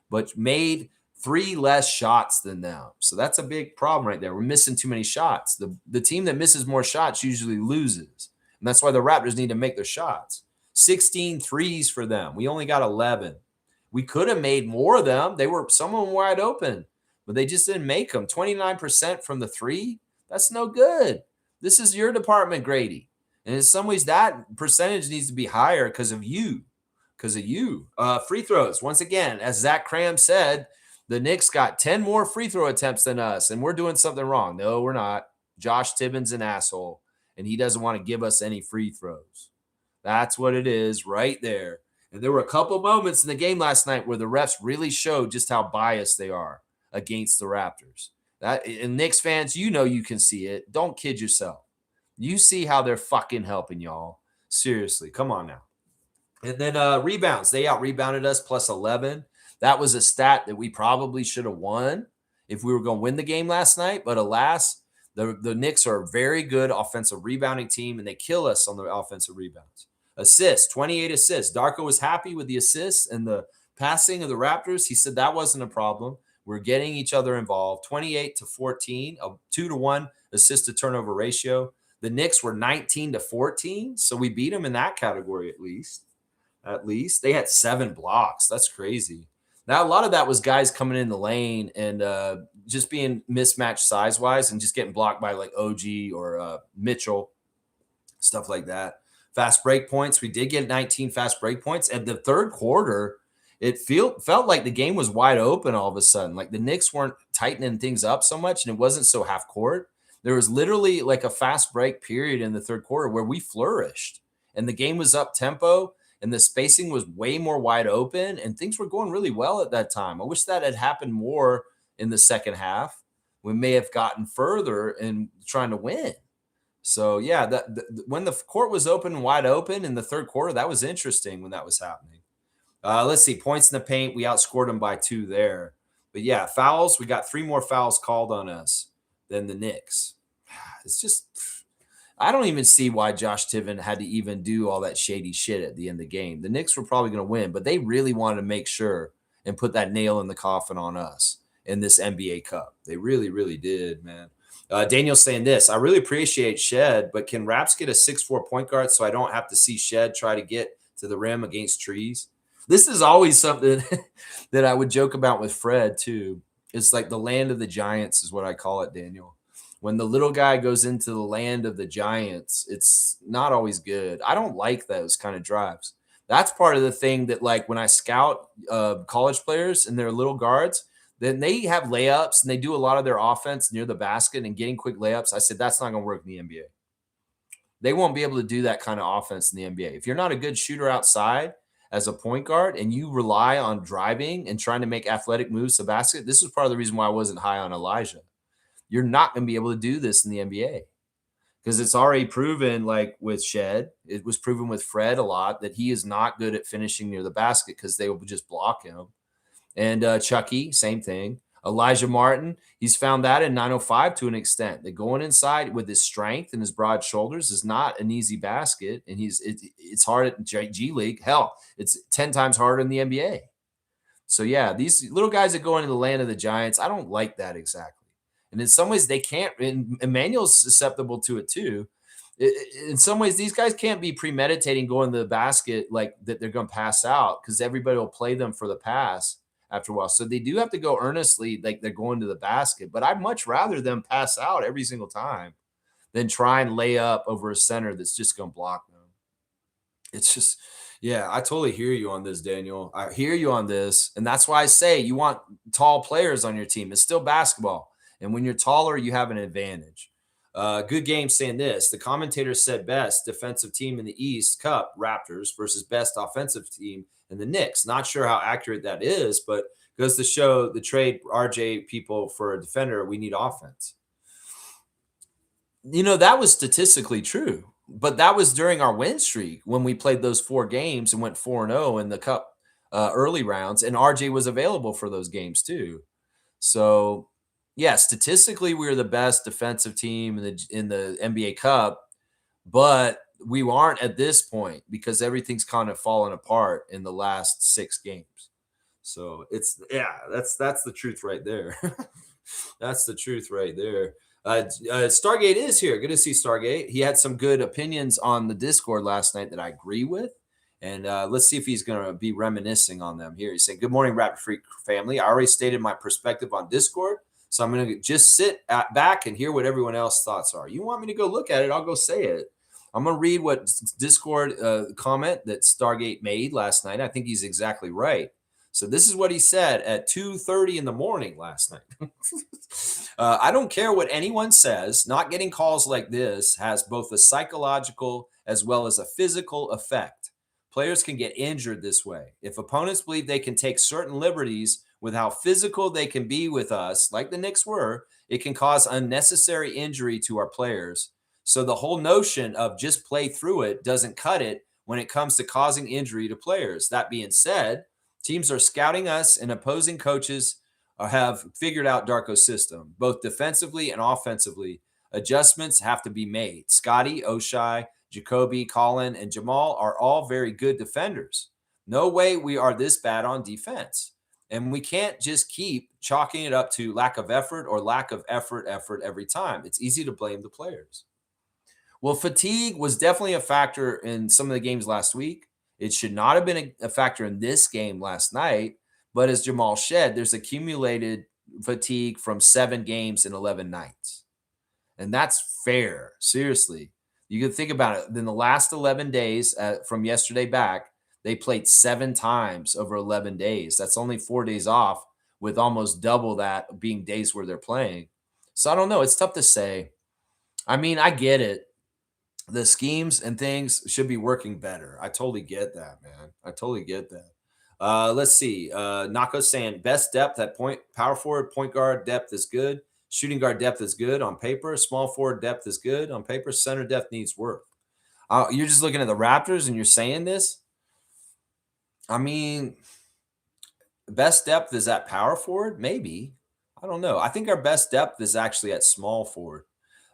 but made 3 less shots than them. So that's a big problem right there. We're missing too many shots. The team that misses more shots usually loses. And that's why the Raptors need to make their shots. 16 threes for them. We only got 11. We could have made more of them. Some of them wide open, but they just didn't make them. 29% from the 3. That's no good. This is your department, Grady. And in some ways, that percentage needs to be higher because of you. Free throws. Once again, as Zach Cram said, the Knicks got 10 more free throw attempts than us, and we're doing something wrong. No, we're not. Josh Tibbins an asshole, and he doesn't want to give us any free throws. That's what it is right there. And there were a couple moments in the game last night where the refs really showed just how biased they are against the Raptors. And Knicks fans, you know you can see it. Don't kid yourself. You see how they're fucking helping y'all. Seriously, come on now. And then rebounds. They out-rebounded us plus 11. That was a stat that we probably should have won if we were going to win the game last night. But alas, the Knicks are a very good offensive rebounding team, and they kill us on the offensive rebounds. Assists, 28 assists. Darko was happy with the assists and the passing of the Raptors. He said that wasn't a problem. We're getting each other involved. 28-14, a 2-to-1 assist-to-turnover ratio. The Knicks were 19-14, so we beat them in that category at least. They had 7 blocks. That's crazy. Now, a lot of that was guys coming in the lane and just being mismatched size-wise and just getting blocked by like OG or Mitchell, stuff like that. Fast break points. We did get 19 fast break points. At the third quarter, it felt like the game was wide open all of a sudden. Like the Knicks weren't tightening things up so much, and it wasn't so half court. There was literally like a fast break period in the third quarter where we flourished, and the game was up tempo, and the spacing was way more wide open, and things were going really well at that time. I wish that had happened more in the second half. We may have gotten further in trying to win. So, yeah, when the court was wide open in the third quarter, that was interesting when that was happening. Let's see. Points in the paint. We outscored them by 2 there. But, yeah, fouls. We got 3 more fouls called on us than the Knicks. It's just – I don't even see why Josh Tiven had to even do all that shady shit at the end of the game. The Knicks were probably going to win, but they really wanted to make sure and put that nail in the coffin on us. in this NBA Cup. They really, really did, man. Daniel's saying this. I really appreciate Shed, but can Raps get a 6'4" point guard so I don't have to see Shed try to get to the rim against trees? This is always something that I would joke about with Fred, too. It's like the land of the giants is what I call it, Daniel. When the little guy goes into the land of the giants, it's not always good. I don't like those kind of drives. That's part of the thing that, like, when I scout college players and their little guards, then they have layups and they do a lot of their offense near the basket and getting quick layups. I said, that's not going to work in the NBA. They won't be able to do that kind of offense in the NBA. If you're not a good shooter outside as a point guard and you rely on driving and trying to make athletic moves to basket, this is part of the reason why I wasn't high on Elijah. You're not going to be able to do this in the NBA because it's already proven, like with Shed, it was proven with Fred a lot that he is not good at finishing near the basket because they will just block him. And Chucky, same thing. Elijah Martin, he's found that in 905 to an extent. That going inside with his strength and his broad shoulders is not an easy basket, and it's hard at G League. Hell, it's 10 times harder in the NBA. So yeah, these little guys that go into the land of the giants, I don't like that exactly. And in some ways, they can't. And Emmanuel's susceptible to it too. In some ways, these guys can't be premeditating going to the basket like that. They're going to pass out because everybody will play them for the pass after a while. So they do have to go earnestly, like they're going to the basket. But I'd much rather them pass out every single time than try and lay up over a center that's just going to block them. It's just, yeah, I totally hear you on this, Daniel. I hear you on this. And that's why I say you want tall players on your team. It's still basketball. And when you're taller, you have an advantage. Good game saying this. The commentator said best defensive team in the East Cup, Raptors, versus best offensive team in the Knicks. Not sure how accurate that is, but goes to show the trade RJ people for a defender, we need offense. You know, that was statistically true, but that was during our win streak when we played those 4 games and went 4-0 in the Cup early rounds, and RJ was available for those games too. So, yeah, statistically, we were the best defensive team in the NBA Cup, but we aren't at this point because everything's kind of fallen apart in the last 6 games. So that's the truth right there. That's the truth right there. Stargate is here. Good to see Stargate. He had some good opinions on the Discord last night that I agree with. And let's see if he's going to be reminiscing on them here. He's saying, good morning, Raptor Freak family. I already stated my perspective on Discord. So I'm going to just sit back and hear what everyone else's thoughts are. You want me to go look at it? I'll go say it. I'm going to read what Discord comment that Stargate made last night. I think he's exactly right. So this is what he said at 2:30 in the morning last night. I don't care what anyone says. Not getting calls like this has both a psychological as well as a physical effect. Players can get injured this way. If opponents believe they can take certain liberties with how physical they can be with us, like the Knicks were, it can cause unnecessary injury to our players. So the whole notion of just play through it doesn't cut it when it comes to causing injury to players. That being said, teams are scouting us and opposing coaches have figured out Darko's system, both defensively and offensively. Adjustments have to be made. Scotty, Oshai, Jacoby, Colin, and Jamal are all very good defenders. No way we are this bad on defense. And we can't just keep chalking it up to lack of effort or lack of effort every time. It's easy to blame the players. Well, fatigue was definitely a factor in some of the games last week. It should not have been a factor in this game last night. But as Jamal said, there's accumulated fatigue from 7 games and 11 nights. And that's fair. Seriously. You can think about it. In the last 11 days from yesterday back, they played 7 times over 11 days. That's only 4 days off, with almost double that being days where they're playing. So I don't know. It's tough to say. I mean, I get it. The schemes and things should be working better. I totally get that, man. I totally get that. Let's see. Nako saying best depth at point, power forward, point guard depth is good. Shooting guard depth is good on paper. Small forward depth is good on paper. Center depth needs work. You're just looking at the Raptors and you're saying this? I mean, best depth is at power forward? Maybe. I don't know. I think our best depth is actually at small forward.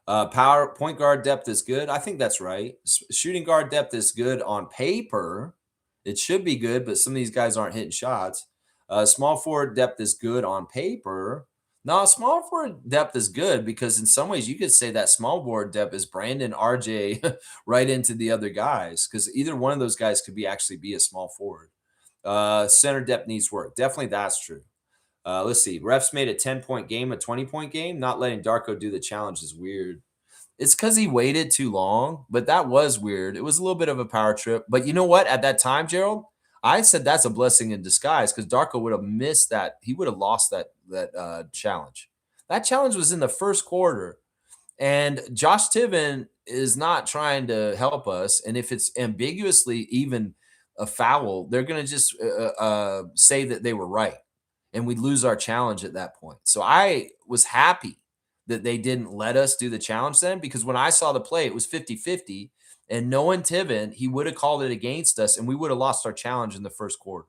Power point guard depth is good. I think that's right. Shooting guard depth is good on paper. It should be good, but some of these guys aren't hitting shots. Small forward depth is good on paper. No, small forward depth is good because in some ways you could say that small forward depth is Brandon, RJ, right into the other guys because either one of those guys could actually be a small forward. Center depth needs work. Definitely, that's true. Let's see. Refs made a 10-point game a 20-point game. Not letting Darko do the challenge is weird. It's because he waited too long, but that was weird. It was a little bit of a power trip. But you know what? At that time, Gerald, I said that's a blessing in disguise because Darko would have missed that. He would have lost that challenge. That challenge was in the first quarter. And Josh Tiven is not trying to help us. And if it's ambiguously even a foul, they're going to just say that they were right. And we'd lose our challenge at that point. So I was happy that they didn't let us do the challenge then because when I saw the play, it was 50-50. And knowing Tiven, he would have called it against us and we would have lost our challenge in the first quarter.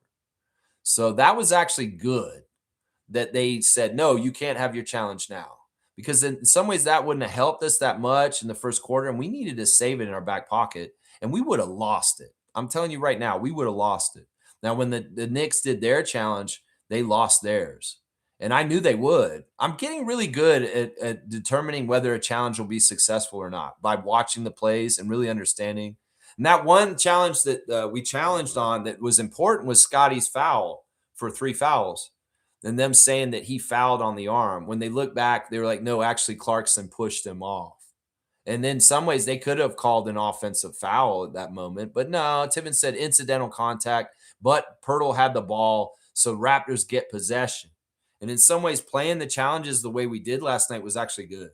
So that was actually good that they said, no, you can't have your challenge now. Because in some ways that wouldn't have helped us that much in the first quarter. And we needed to save it in our back pocket. And we would have lost it. I'm telling you right now, we would have lost it. Now, when the Knicks did their challenge, they lost theirs. And I knew they would. I'm getting really good at determining whether a challenge will be successful or not by watching the plays and really understanding. And that one challenge that we challenged on that was important was Scotty's foul for 3 fouls and them saying that he fouled on the arm. When they look back, they were like, no, actually Clarkson pushed him off. And then some ways they could have called an offensive foul at that moment. But no, Tiven said incidental contact, but Pirtle had the ball. So Raptors get possession. And in some ways, playing the challenges the way we did last night was actually good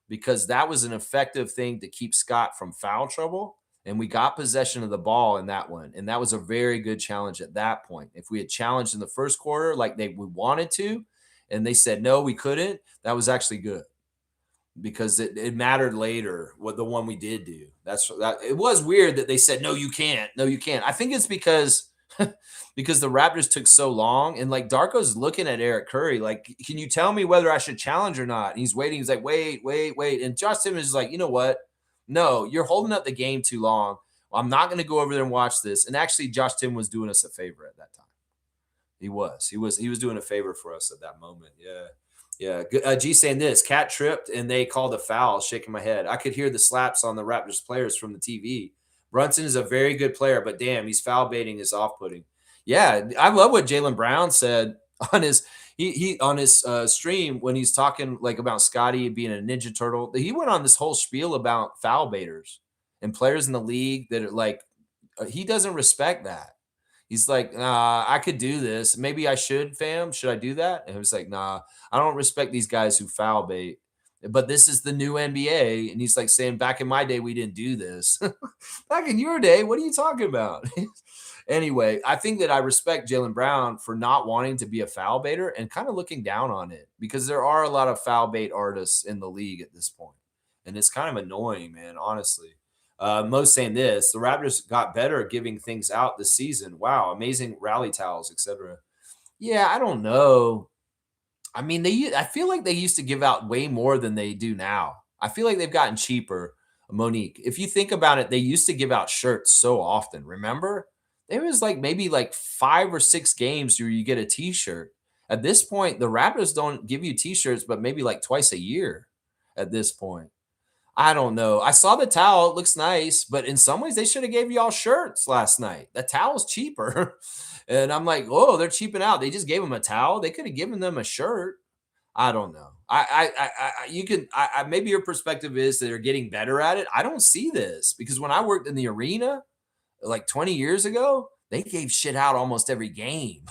because that was an effective thing to keep Scott from foul trouble. And we got possession of the ball in that one. And that was a very good challenge at that point. If we had challenged in the first quarter like we wanted to, and they said, no, we couldn't, that was actually good because it mattered later what the one we did do. It was weird that they said, no, you can't. No, you can't. I think it's because because the Raptors took so long and like Darko's looking at Eric Curry, like, can you tell me whether I should challenge or not? And he's waiting. He's like, wait. And Josh Simmons is like, you know what? No, you're holding up the game too long. Well, I'm not going to go over there and watch this. And actually, Josh Tim was doing us a favor at that time. He was doing a favor for us at that moment. Yeah. Yeah. G saying this, Cat tripped and they called a foul, shaking my head. I could hear the slaps on the Raptors players from the TV. Brunson is a very good player, but damn, he's foul baiting is off-putting. Yeah, I love what Jaylen Brown said on his on his stream when he's talking like about Scotty being a Ninja Turtle. He went on this whole spiel about foul baiters and players in the league that are like he doesn't respect that. He's like, nah, I could do this. Maybe I should, fam. Should I do that? And it was like, nah, I don't respect these guys who foul bait. But this is the new NBA. And he's like saying, back in my day, we didn't do this. Back in your day, what are you talking about? Anyway, I think that I respect Jaylen Brown for not wanting to be a foul baiter and kind of looking down on it because there are a lot of foul bait artists in the league at this point. And it's kind of annoying, man, honestly. Most saying this, the Raptors got better at giving things out this season. Wow, amazing rally towels, etc. Yeah, I don't know. I mean, I feel like they used to give out way more than they do now. I feel like they've gotten cheaper, Monique. If you think about it, they used to give out shirts so often. Remember? There was like maybe like 5 or 6 games where you get a t-shirt. At this point, the Raptors don't give you t-shirts, but maybe like twice a year at this point. I don't know. I saw the towel. It looks nice, but in some ways they should have gave y'all shirts last night. The towel's cheaper. And I'm like, oh, they're cheaping out. They just gave them a towel. They could have given them a shirt. I don't know. You can, maybe your perspective is that they're getting better at it. I don't see this because when I worked in the arena like 20 years ago, they gave shit out almost every game.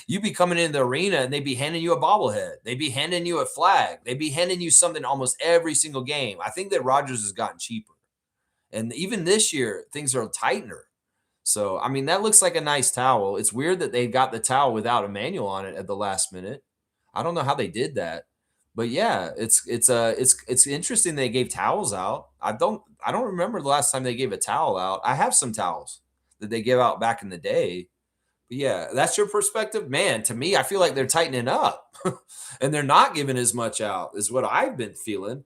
You'd be coming into the arena and they'd be handing you a bobblehead. They'd be handing you a flag. They'd be handing you something almost every single game. I think that Rogers has gotten cheaper. And even this year, things are tightener. So, I mean, that looks like a nice towel. It's weird that they got the towel without a manual on it at the last minute. I don't know how they did that. But yeah, it's interesting they gave towels out. I don't remember the last time they gave a towel out. I have some towels that they gave out back in the day. But yeah, that's your perspective, man. To me, I feel like they're tightening up, and they're not giving as much out, is what I've been feeling.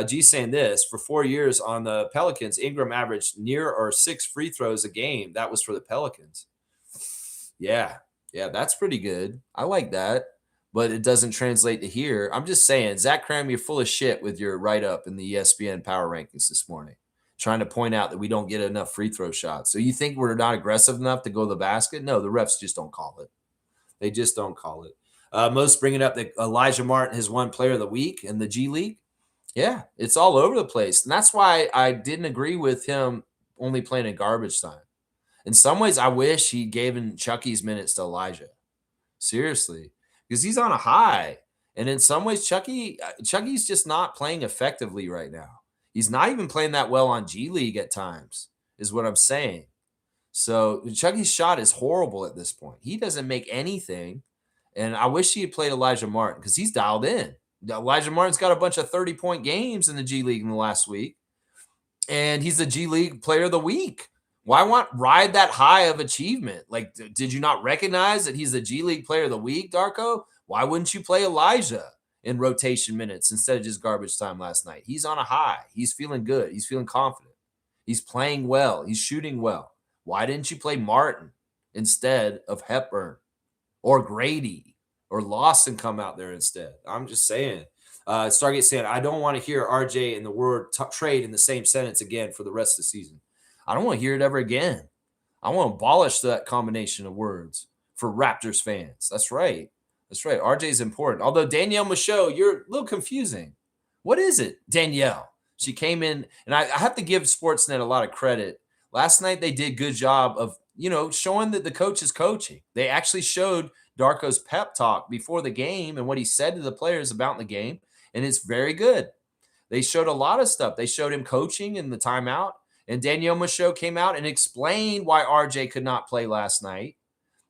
G saying this for 4 years on the Pelicans, Ingram averaged near or 6 free throws a game. That was for the Pelicans. Yeah, Yeah, that's pretty good. I like that, but it doesn't translate to here. I'm just saying, Zach Cram, you're full of shit with your write up in the ESPN power rankings this morning, trying to point out that we don't get enough free throw shots. So you think we're not aggressive enough to go to the basket? No, the refs just don't call it. They just don't call it. Most bringing up that Elijah Martin has won Player of the Week in the G League. Yeah, it's all over the place, and that's why I didn't agree with him only playing in garbage time. In some ways, I wish he gave in Chucky's minutes to Elijah. Seriously, because he's on a high. And in some ways, Chucky's just not playing effectively right now. He's not even playing that well on G League at times, is what I'm saying. So Chucky's shot is horrible at this point. He doesn't make anything. And I wish he had played Elijah Martin because he's dialed in. Elijah Martin's got a bunch of 30-point games in the G League in the last week. And he's the G League Player of the Week. Why ride that high of achievement? Like, did you not recognize that he's the G League Player of the Week, Darko? Why wouldn't you play Elijah in rotation minutes instead of just garbage time last night? He's on a high. He's feeling good. He's feeling confident. He's playing well. He's shooting well. Why didn't you play Martin instead of Hepburn or Grady or Lawson come out there instead? I'm just saying. Stargate saying, I don't want to hear RJ and the word trade in the same sentence again for the rest of the season. I don't want to hear it ever again. I want to abolish that combination of words for Raptors fans. That's right. That's right. RJ is important. Although Danielle Michaud, you're a little confusing. What is it, Danielle? She came in, and I have to give Sportsnet a lot of credit. Last night they did a good job of, showing that the coach is coaching. They actually showed Darko's pep talk before the game and what he said to the players about the game, and it's very good. They showed a lot of stuff. They showed him coaching in the timeout, and Danielle Michaud came out and explained why RJ could not play last night,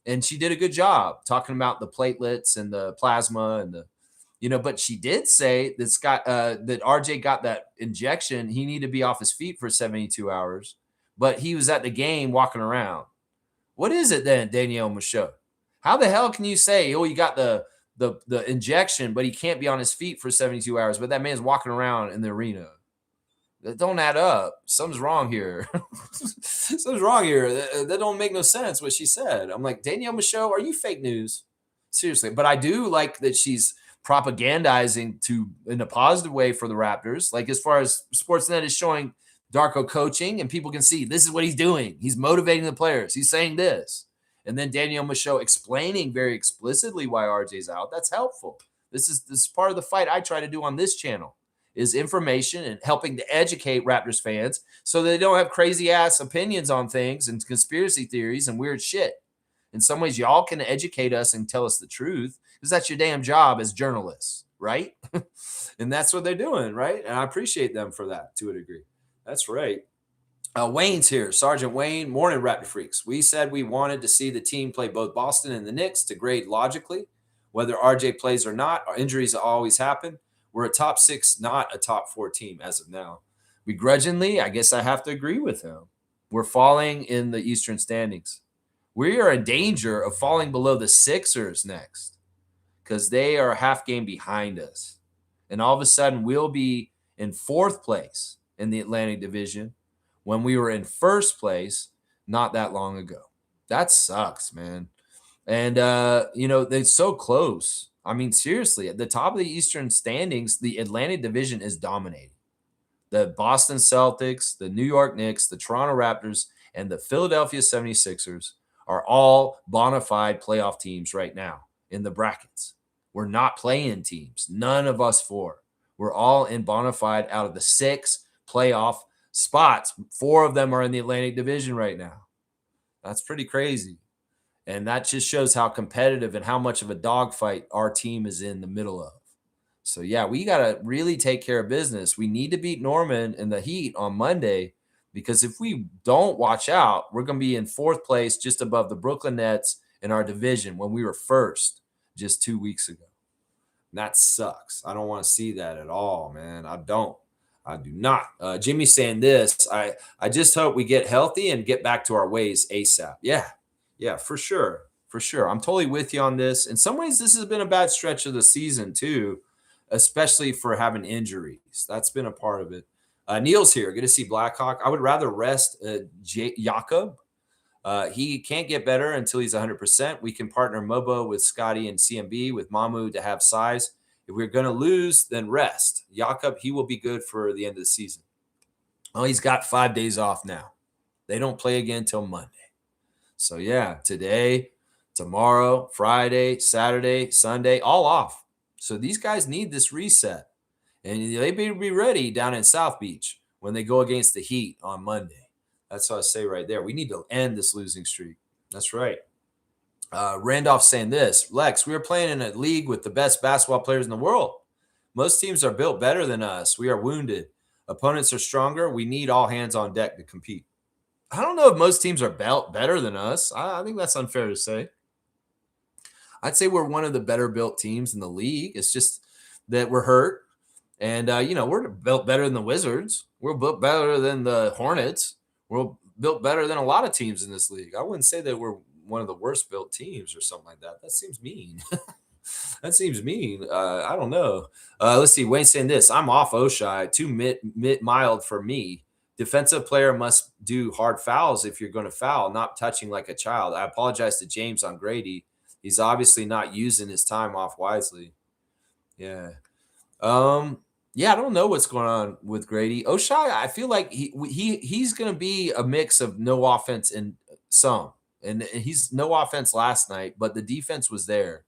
and she did a good job talking about the platelets and the plasma and the, but she did say that RJ got that injection. He needed to be off his feet for 72 hours, but he was at the game walking around. What is it then, Danielle Michaud? How the hell can you say, oh, you got the injection, but he can't be on his feet for 72 hours, but that man's walking around in the arena? That don't add up. Something's wrong here. Something's wrong here. That don't make no sense what she said. I'm like, Danielle Michaud, are you fake news? Seriously. But I do like that she's propagandizing in a positive way for the Raptors. Like, as far as Sportsnet is showing Darko coaching, and people can see this is what he's doing. He's motivating the players. He's saying this. And then Danielle Michaud explaining very explicitly why RJ's out. That's helpful. This is part of the fight I try to do on this channel, is information and helping to educate Raptors fans so they don't have crazy ass opinions on things and conspiracy theories and weird shit. In some ways, y'all can educate us and tell us the truth because that's your damn job as journalists, right? And that's what they're doing, right? And I appreciate them for that to a degree. That's right. Wayne's here. Sergeant Wayne, morning, Raptor Freaks. We said we wanted to see the team play both Boston and the Knicks to grade logically. Whether RJ plays or not, our injuries always happen. We're a top 6, not a top 4 team as of now. Begrudgingly, I guess I have to agree with him. We're falling in the Eastern standings. We are in danger of falling below the Sixers next because they are a half game behind us. And all of a sudden, we'll be in 4th place in the Atlantic Division when we were in 1st place not that long ago. That sucks, man. And, they're so close. I mean, seriously, at the top of the Eastern standings, the Atlantic Division is dominating. The Boston Celtics, the New York Knicks, the Toronto Raptors, and the Philadelphia 76ers are all bona fide playoff teams right now in the brackets. We're not playing teams. None of us 4. We're all in bona fide out of the 6 playoff spots. 4 of them are in the Atlantic Division right now. That's pretty crazy. And that just shows how competitive and how much of a dogfight our team is in the middle of. So, yeah, we got to really take care of business. We need to beat Norman and the Heat on Monday because if we don't watch out, we're going to be in 4th place just above the Brooklyn Nets in our division when we were 1st just 2 weeks ago. And that sucks. I don't want to see that at all, man. I do not. Jimmy's saying this. I just hope we get healthy and get back to our ways ASAP. Yeah, for sure. For sure. I'm totally with you on this. In some ways, this has been a bad stretch of the season, too, especially for having injuries. That's been a part of it. Neil's here. Good to see Blackhawk. I would rather rest Jakob He can't get better until he's 100%. We can partner Mobo with Scotty and CMB with Mamu to have size. If we're going to lose, then rest. Jakob, he will be good for the end of the season. Oh, he's got 5 days off now. They don't play again until Monday. So, yeah, today, tomorrow, Friday, Saturday, Sunday, all off. So these guys need this reset. And they better be ready down in South Beach when they go against the Heat on Monday. That's what I say right there. We need to end this losing streak. That's right. Randolph saying this, Lex, we are playing in a league with the best basketball players in the world. Most teams are built better than us. We are wounded. Opponents are stronger. We need all hands on deck to compete. I don't know if most teams are built better than us. I think that's unfair to say. I'd say we're one of the better built teams in the league. It's just that we're hurt. And, we're built better than the Wizards. We're built better than the Hornets. We're built better than a lot of teams in this league. I wouldn't say that we're one of the worst built teams or something like that. That seems mean. That seems mean. I don't know. Let's see. Wayne saying this. I'm off Oshai. Too mild for me. Defensive player must do hard fouls if you're going to foul, not touching like a child. I apologize to James on Grady. He's obviously not using his time off wisely. Yeah. I don't know what's going on with Grady. Oshai, I feel like he's going to be a mix of no offense and some. And he's no offense last night, but the defense was there.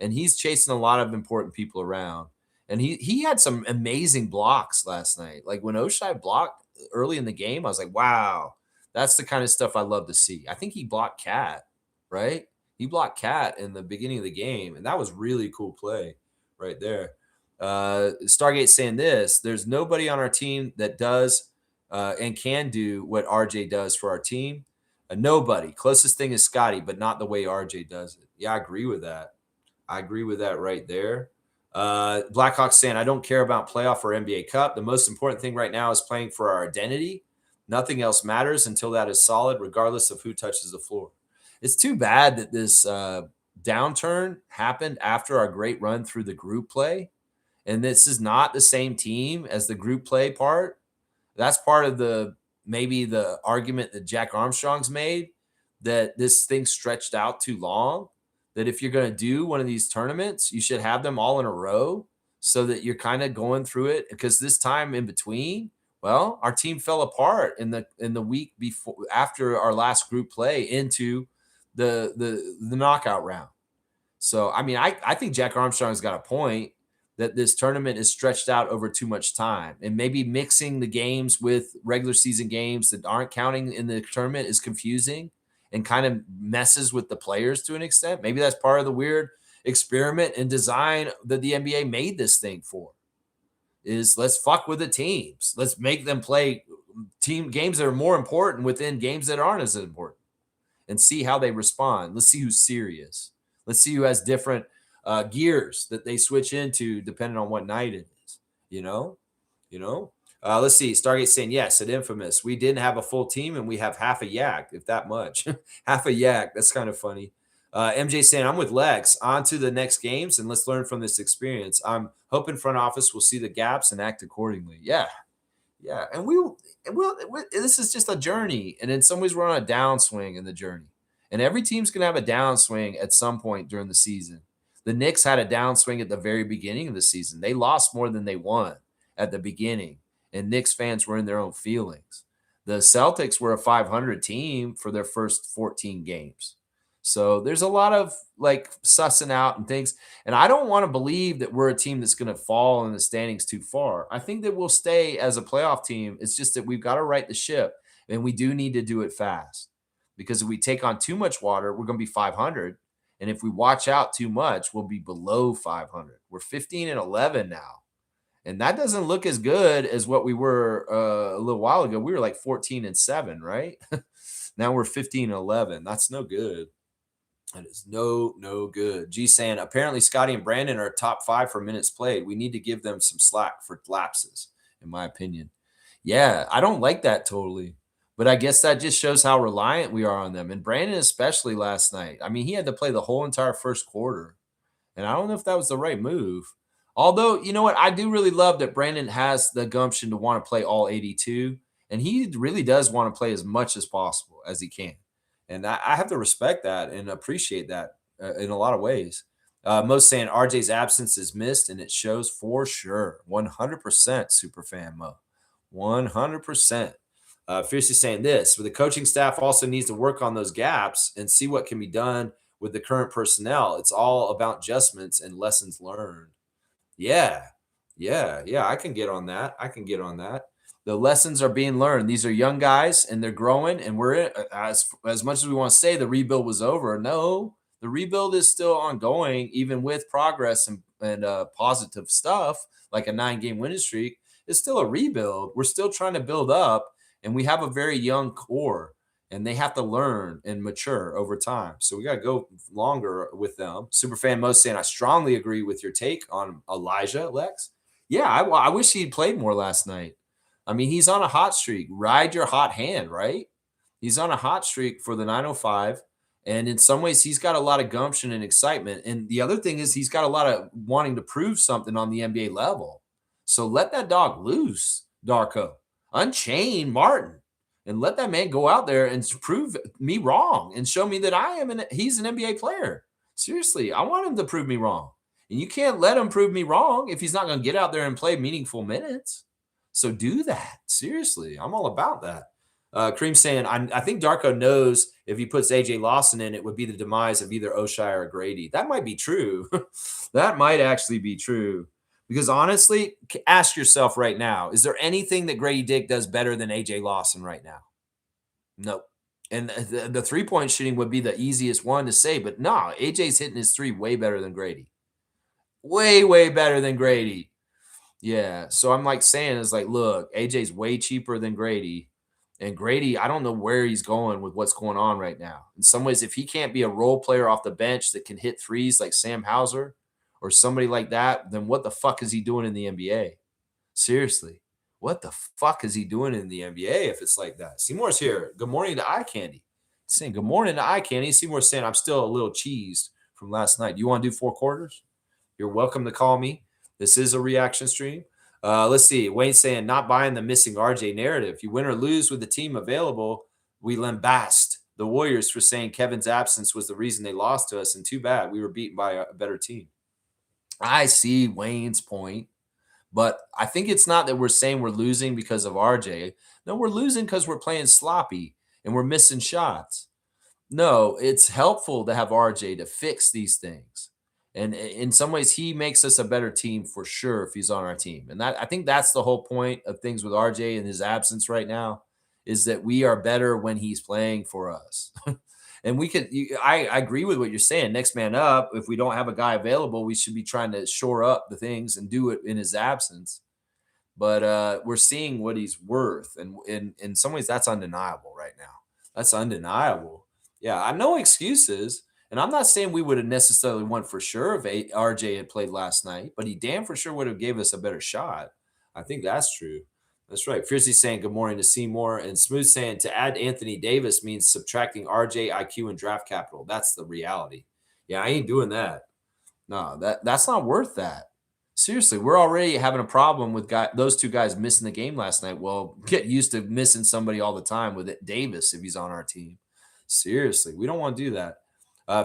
And he's chasing a lot of important people around. And he had some amazing blocks last night. Like when Oshai blocked early in the game, I was like, wow, that's the kind of stuff I love to see. I think he blocked Cat, right? He blocked Cat in the beginning of the game, and that was really cool play right there. Stargate saying this, there's nobody on our team that does and can do what RJ does for our team. Nobody. Closest thing is Scotty, but not the way RJ does it. Yeah, I agree with that. I agree with that right there. Blackhawks saying, I don't care about playoff or NBA Cup. The most important thing right now is playing for our identity. Nothing else matters until that is solid, regardless of who touches the floor. It's too bad that this downturn happened after our great run through the group play. And this is not the same team as the group play part. That's part of maybe the argument that Jack Armstrong's made, that this thing stretched out too long, that if you're going to do one of these tournaments, you should have them all in a row so that you're kind of going through it. Because this time in between, well, our team fell apart in the week before, after our last group play into the knockout round. So, I mean, I think Jack Armstrong's got a point that this tournament is stretched out over too much time, and maybe mixing the games with regular season games that aren't counting in the tournament is confusing and kind of messes with the players to an extent. Maybe that's part of the weird experiment and design that the NBA made this thing for, is let's fuck with the teams. Let's make them play team games that are more important within games that aren't as important and see how they respond. Let's see who's serious. Let's see who has different gears that they switch into depending on what night it is, let's see. Stargate saying, yes, at Infamous, we didn't have a full team and we have half a yak, if that much. Half a yak. That's kind of funny. MJ saying, I'm with Lex. On to the next games and let's learn from this experience. I'm hoping front office will see the gaps and act accordingly. Yeah. And this is just a journey. And in some ways, we're on a downswing in the journey. And every team's going to have a downswing at some point during the season. The Knicks had a downswing at the very beginning of the season. They lost more than they won at the beginning, and Knicks fans were in their own feelings. The Celtics were a 500 team for their first 14 games. So there's a lot of sussing out and things. And I don't want to believe that we're a team that's going to fall in the standings too far. I think that we'll stay as a playoff team. It's just that we've got to right the ship, and we do need to do it fast. Because if we take on too much water, we're going to be 500. And if we watch out too much, we'll be below 500. We're 15-11 now. And that doesn't look as good as what we were a little while ago. We were like 14-7, right? Now we're 15-11. That's no good. That is no good. G saying, apparently Scotty and Brandon are top 5 for minutes played. We need to give them some slack for lapses, in my opinion. Yeah, I don't like that totally. But I guess that just shows how reliant we are on them. And Brandon, especially last night. I mean, he had to play the whole entire first quarter. And I don't know if that was the right move. Although, you know what? I do really love that Brandon has the gumption to want to play all 82. And he really does want to play as much as possible as he can. And I have to respect that and appreciate that in a lot of ways. Most saying RJ's absence is missed, and it shows for sure. 100% super fan Mo. 100%. Fiercely saying this, but the coaching staff also needs to work on those gaps and see what can be done with the current personnel. It's all about adjustments and lessons learned. Yeah. Yeah. I can get on that. I can get on that. The lessons are being learned. These are young guys and they're growing. And we're in, as much as we want to say the rebuild was over. No, the rebuild is still ongoing, even with progress and positive stuff like a 9-game winning streak. It's still a rebuild. We're still trying to build up, and we have a very young core, and they have to learn and mature over time. So we got to go longer with them. Superfan Mo saying, I strongly agree with your take on Elijah, Lex. Yeah, I wish he'd played more last night. I mean, he's on a hot streak. Ride your hot hand, right? He's on a hot streak for the 905. And in some ways, he's got a lot of gumption and excitement. And the other thing is, he's got a lot of wanting to prove something on the NBA level. So let that dog loose, Darko. Unchain Martin and let that man go out there and prove me wrong and show me that he's an NBA player. Seriously, I want him to prove me wrong. And you can't let him prove me wrong if he's not going to get out there and play meaningful minutes. So do that. Seriously, I'm all about that. Cream saying, I think Darko knows if he puts AJ Lawson in, it would be the demise of either Oshai or Grady. That might be true. That might actually be true. Because honestly, ask yourself right now, is there anything that Grady Dick does better than AJ Lawson right now? No. And the three-point shooting would be the easiest one to say, but no, AJ's hitting his three way better than Grady. Way, way better than Grady. Yeah. So I'm like saying is like, look, AJ's way cheaper than Grady. And Grady, I don't know where he's going with what's going on right now. In some ways, if he can't be a role player off the bench that can hit threes like Sam Hauser or somebody like that, then what the fuck is he doing in the NBA? Seriously. What the fuck is he doing in the NBA if it's like that? Seymour's here. Good morning to Eye Candy. He's saying good morning to Eye Candy. Seymour's saying I'm still a little cheesed from last night. You want to do 4 quarters? You're welcome to call me. This is a reaction stream. Let's see. Wayne's saying not buying the missing RJ narrative. You win or lose with the team available. We lambast the Warriors for saying Kevin's absence was the reason they lost to us. And too bad. We were beaten by a better team. I see Wayne's point. But I think it's not that we're saying we're losing because of RJ. No, we're losing because we're playing sloppy and we're missing shots. No, it's helpful to have RJ to fix these things. And in some ways, he makes us a better team for sure if he's on our team. And I think that's the whole point of things with RJ and his absence right now is that we are better when he's playing for us. And I agree with what you're saying. Next man up. If we don't have a guy available, we should be trying to shore up the things and do it in his absence. But we're seeing what he's worth. And in some ways, that's undeniable right now. That's undeniable. Yeah, I no excuses. And I'm not saying we would have necessarily won for sure if RJ had played last night, but he damn for sure would have gave us a better shot. I think that's true. That's right. Fiercely saying good morning to Seymour, and Smooth saying to add Anthony Davis means subtracting RJ, IQ, and draft capital. That's the reality. Yeah, I ain't doing that. No, that's not worth that. Seriously, we're already having a problem with those two guys missing the game last night. Well, get used to missing somebody all the time with it, Davis if he's on our team. Seriously, we don't want to do that.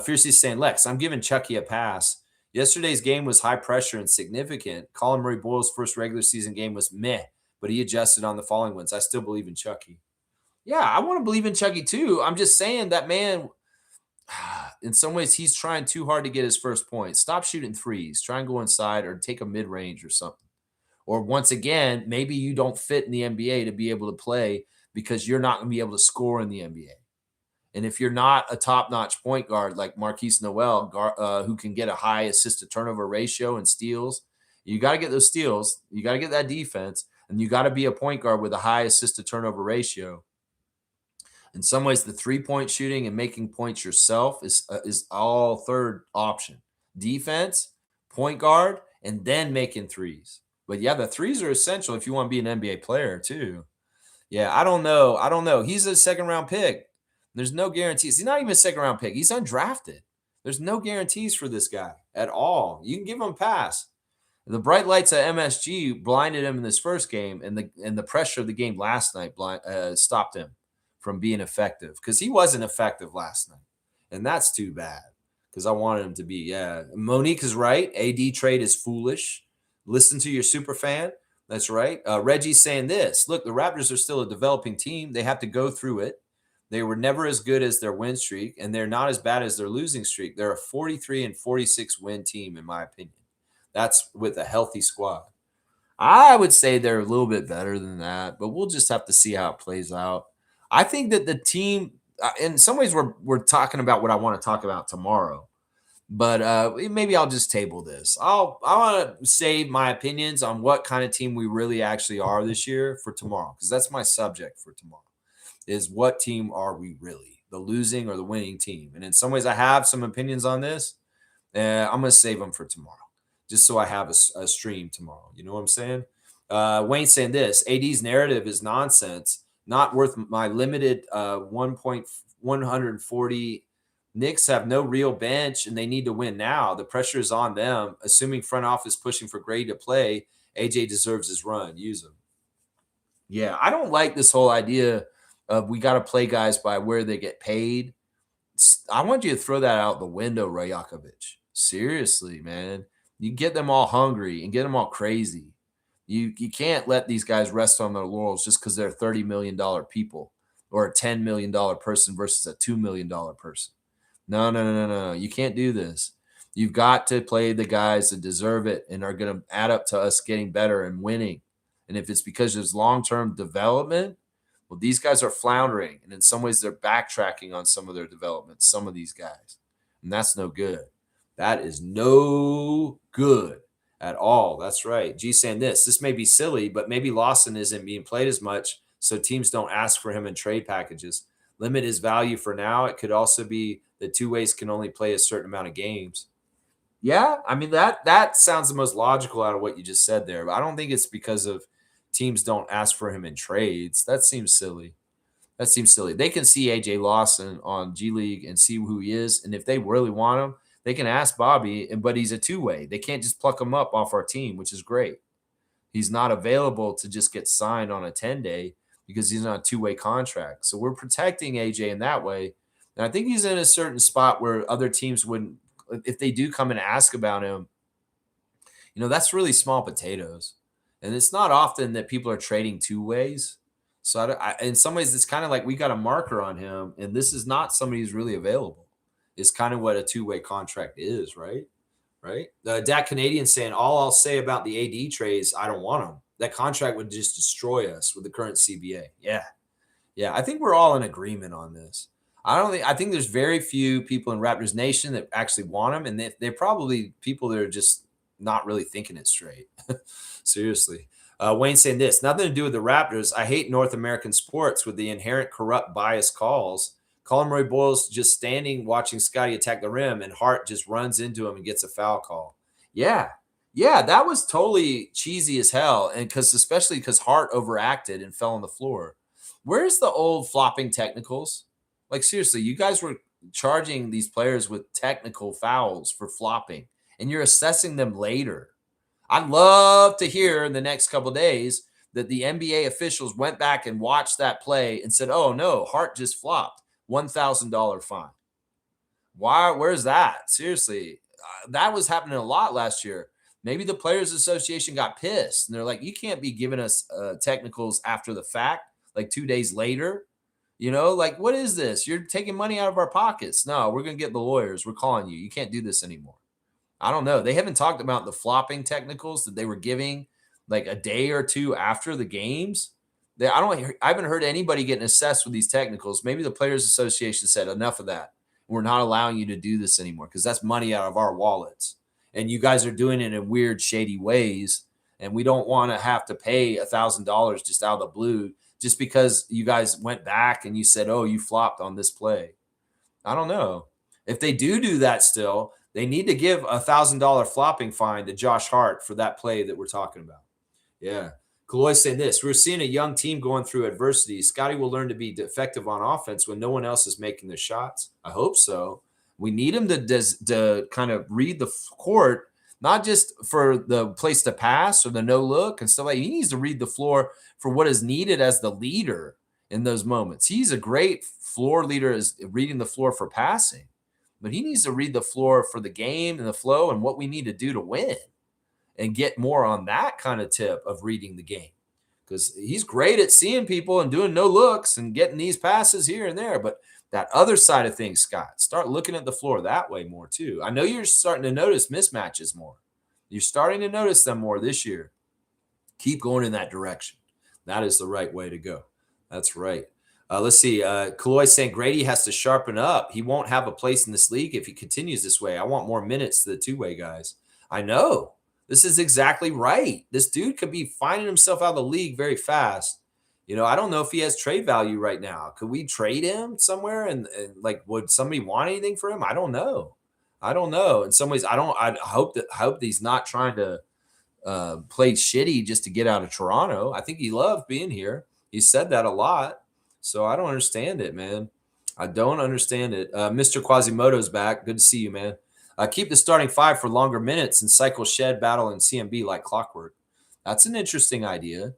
Fiercely saying, Lex, I'm giving Chucky a pass. Yesterday's game was high pressure and significant. Colin Murray Boyle's first regular season game was meh, but he adjusted on the following ones. I still believe in Chucky. Yeah, I want to believe in Chucky too. I'm just saying that man, in some ways, he's trying too hard to get his first point. Stop shooting threes. Try and go inside or take a mid-range or something. Or once again, maybe you don't fit in the NBA to be able to play because you're not going to be able to score in the NBA. And if you're not a top-notch point guard like Marquise Noel, who can get a high assist-to-turnover ratio and steals, you got to get those steals. You got to get that defense, and you got to be a point guard with a high assist-to-turnover ratio. In some ways, the three-point shooting and making points yourself is all third option. Defense, point guard, and then making threes. But yeah, the threes are essential if you want to be an NBA player too. Yeah, I don't know. He's a second-round pick. There's no guarantees. He's not even a second-round pick. He's undrafted. There's no guarantees for this guy at all. You can give him a pass. The bright lights at MSG blinded him in this first game, and the pressure of the game last night stopped him from being effective because he wasn't effective last night. And that's too bad because I wanted him to be. Yeah. Monique is right. AD trade is foolish. Listen to your super fan. That's right. Reggie's saying this. Look, the Raptors are still a developing team. They have to go through it. They were never as good as their win streak, and they're not as bad as their losing streak. They're a 43 and 46 win team, in my opinion. That's with a healthy squad. I would say they're a little bit better than that, but we'll just have to see how it plays out. I think that the team, in some ways, we're talking about what I want to talk about tomorrow. But maybe I'll just table this. I want to save my opinions on what kind of team we really actually are this year for tomorrow, because that's my subject for tomorrow. Is what team are we really, the losing or the winning team? And in some ways, I have some opinions on this. I'm going to save them for tomorrow, just so I have a stream tomorrow. You know what I'm saying? Wayne's saying this: AD's narrative is nonsense, not worth my limited 1.140. Knicks have no real bench, and they need to win now. The pressure is on them. Assuming front office pushing for Grady to play, AJ deserves his run. Use him. Yeah, I don't like this whole idea of we got to play guys by where they get paid. I want you to throw that out the window, Rajakovic. Seriously, man. You get them all hungry and get them all crazy. You can't let these guys rest on their laurels just because they're $30 million people or a $10 million person versus a $2 million person. No. You can't do this. You've got to play the guys that deserve it and are going to add up to us getting better and winning. And if it's because there's long-term development, well, these guys are floundering. And in some ways, they're backtracking on some of their development, some of these guys. And that's no good. That is no good at all. That's right. G saying this may be silly, but maybe Lawson isn't being played as much, so teams don't ask for him in trade packages. Limit his value for now. It could also be that two ways can only play a certain amount of games. Yeah, I mean, that sounds the most logical out of what you just said there. But I don't think it's because of teams don't ask for him in trades. That seems silly. They can see AJ Lawson on G League and see who he is. And if they really want him, they can ask Bobby, but he's a two-way. They can't just pluck him up off our team, which is great. He's not available to just get signed on a 10-day because he's on a two-way contract. So we're protecting AJ in that way. And I think he's in a certain spot where other teams wouldn't, if they do come and ask about him, that's really small potatoes. And it's not often that people are trading two ways. So in some ways, it's kind of like we got a marker on him, and this is not somebody who's really available. It's kind of what a two-way contract is, right? Right? Dak Canadian saying, all I'll say about the AD trades, I don't want them. That contract would just destroy us with the current CBA. Yeah. I think we're all in agreement on this. I think there's very few people in Raptors Nation that actually want him, and they're probably people that are just not really thinking it straight. Seriously. Wayne saying this: nothing to do with the Raptors. I hate North American sports with the inherent corrupt bias calls. Colin Roy Boyle's just standing watching Scotty attack the rim, and Hart just runs into him and gets a foul call. Yeah, that was totally cheesy as hell, and especially because Hart overacted and fell on the floor. Where's the old flopping technicals? Like, seriously, you guys were charging these players with technical fouls for flopping, and you're assessing them later. I'd love to hear in the next couple of days that the NBA officials went back and watched that play and said, oh, no, Hart just flopped. $1,000 fine. Why? Where's that? Seriously, that was happening a lot last year. Maybe the Players Association got pissed, and they're like, you can't be giving us technicals after the fact, like 2 days later. Like, what is this? You're taking money out of our pockets. No, we're going to get the lawyers. We're calling you. You can't do this anymore. I don't know. They haven't talked about the flopping technicals that they were giving like a day or two after the games. I haven't heard anybody getting assessed with these technicals. Maybe the Players Association said enough of that. We're not allowing you to do this anymore because that's money out of our wallets. And you guys are doing it in weird, shady ways. And we don't want to have to pay $1,000 just out of the blue just because you guys went back and you said, oh, you flopped on this play. I don't know. If they do that still, they need to give $1,000 flopping fine to Josh Hart for that play that we're talking about. Yeah. Kaloy saying this: we're seeing a young team going through adversity. Scotty will learn to be effective on offense when no one else is making the shots. I hope so. We need him to kind of read the court, not just for the place to pass or the no look and stuff like that. He needs to read the floor for what is needed as the leader in those moments. He's a great floor leader, is reading the floor for passing, but he needs to read the floor for the game and the flow and what we need to do to win and get more on that kind of tip of reading the game. Because he's great at seeing people and doing no looks and getting these passes here and there. But that other side of things, Scott, start looking at the floor that way more too. I know you're starting to notice mismatches more. You're starting to notice them more this year. Keep going in that direction. That is the right way to go. That's right. Let's see. Kaloy saying Grady has to sharpen up. He won't have a place in this league if he continues this way. I want more minutes to the two-way guys. I know. This is exactly right. This dude could be finding himself out of the league very fast. I don't know if he has trade value right now. Could we trade him somewhere? And like, would somebody want anything for him? I don't know. In some ways, I hope that he's not trying to play shitty just to get out of Toronto. I think he loved being here. He said that a lot. So I don't understand it, man. I don't understand it. Mr. Quasimodo's back. Good to see you, man. Keep the starting five for longer minutes and cycle Shed, Battle, and CMB like clockwork. That's an interesting idea.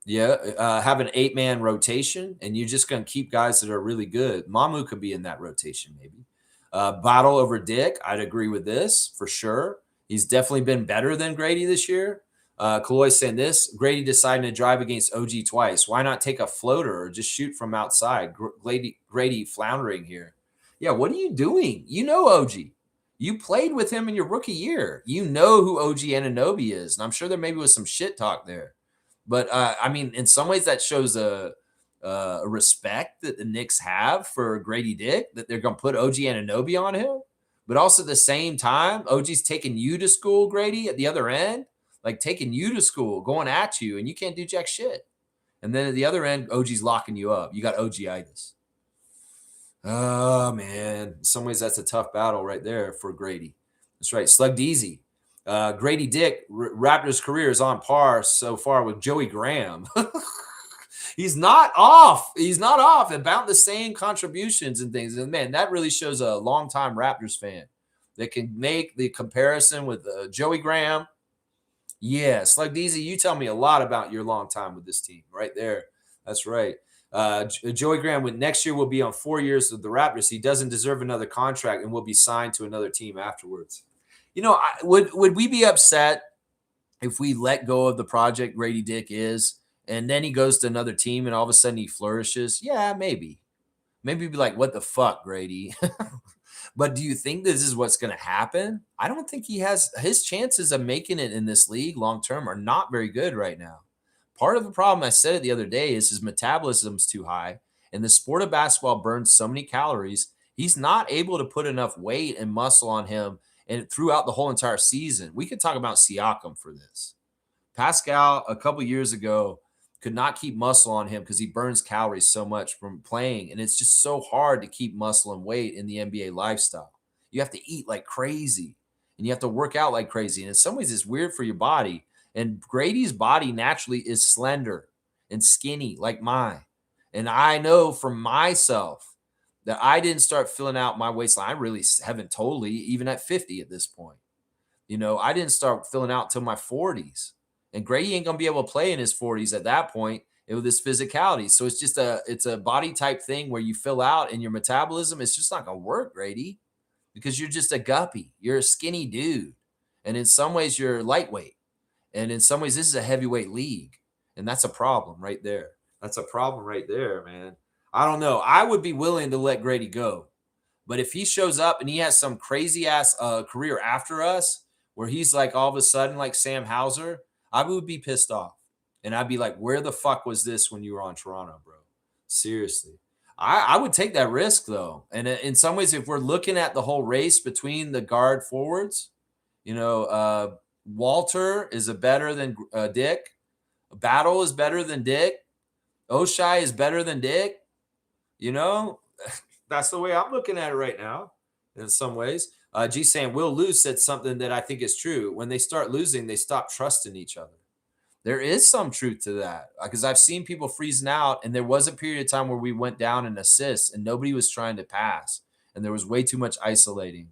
Yeah, have an 8-man rotation, and you're just going to keep guys that are really good. Mamu could be in that rotation, maybe. Battle over Dick, I'd agree with this for sure. He's definitely been better than Grady this year. Kaloy saying this, Grady deciding to drive against OG twice. Why not take a floater or just shoot from outside? Grady floundering here. Yeah, what are you doing? OG. You played with him in your rookie year. You know who OG Anunoby is. And I'm sure there maybe was some shit talk there. But, in some ways that shows a respect that the Knicks have for Grady Dick, that they're going to put OG Anunoby on him. But also at the same time, OG's taking you to school, Grady, at the other end, like taking you to school, going at you, and you can't do jack shit. And then at the other end, OG's locking you up. You got OG-itis. Oh, man. In some ways, that's a tough battle right there for Grady. That's right. Slugged easy. Grady Dick, Raptors' career is on par so far with Joey Graham. He's not off. He's not off. About the same contributions and things. And, man, that really shows a longtime Raptors fan that can make the comparison with Joey Graham. Yeah, Slugged easy. You tell me a lot about your long time with this team right there. That's right. Joey Graham, next year will be on 4 years with the Raptors. He doesn't deserve another contract and will be signed to another team afterwards. Would we be upset if we let go of the project Grady Dick is, and then he goes to another team and all of a sudden he flourishes? Yeah, maybe. Maybe be like, what the fuck, Grady? But do you think this is what's going to happen? I don't think he has. His chances of making it in this league long-term are not very good right now. Part of the problem, I said it the other day, is his metabolism's too high, and the sport of basketball burns so many calories, he's not able to put enough weight and muscle on him and throughout the whole entire season. We could talk about Siakam for this. Pascal, a couple years ago, could not keep muscle on him because he burns calories so much from playing, and it's just so hard to keep muscle and weight in the NBA lifestyle. You have to eat like crazy, and you have to work out like crazy, and in some ways, it's weird for your body. And Grady's body naturally is slender and skinny like mine. And I know for myself that I didn't start filling out my waistline. I really haven't totally, even at 50 at this point. I didn't start filling out till my 40s. And Grady ain't going to be able to play in his 40s at that point with his physicality. So it's a body type thing where you fill out and your metabolism, it's just not going to work, Grady, because you're just a guppy. You're a skinny dude. And in some ways, you're lightweight. And in some ways, this is a heavyweight league. And that's a problem right there. That's a problem right there, man. I don't know. I would be willing to let Grady go. But if he shows up and he has some crazy-ass career after us where he's like all of a sudden like Sam Hauser, I would be pissed off. And I'd be like, where the fuck was this when you were on Toronto, bro? Seriously. I would take that risk, though. And in some ways, if we're looking at the whole race between the guard forwards, Walter is better than Dick. Battle is better than Dick. Oshai is better than Dick. That's the way I'm looking at it right now in some ways. G saying Will Lose said something that I think is true. When they start losing, they stop trusting each other. There is some truth to that because I've seen people freezing out, and there was a period of time where we went down in assists and nobody was trying to pass, and there was way too much isolating.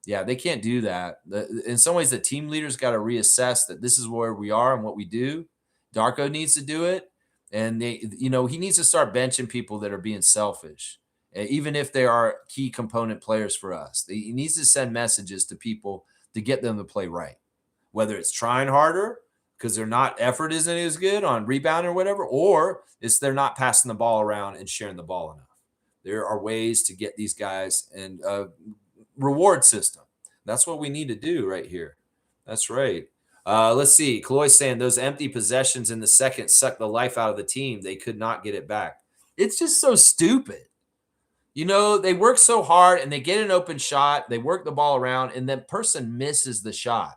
Yeah, they can't do that. In some ways, the team leaders got to reassess that this is where we are and what we do. Darko needs to do it, And he needs to start benching people that are being selfish, even if they are key component players for us. He needs to send messages to people to get them to play right, whether it's trying harder because their not effort isn't as good on rebound or whatever, or it's they're not passing the ball around and sharing the ball enough. There are ways to get these guys and reward system. That's what we need to do right here. That's right. Let's see. Kaloy's saying those empty possessions in the second sucked the life out of the team. They could not get it back. It's just so stupid. They work so hard and they get an open shot. They work the ball around and that person misses the shot.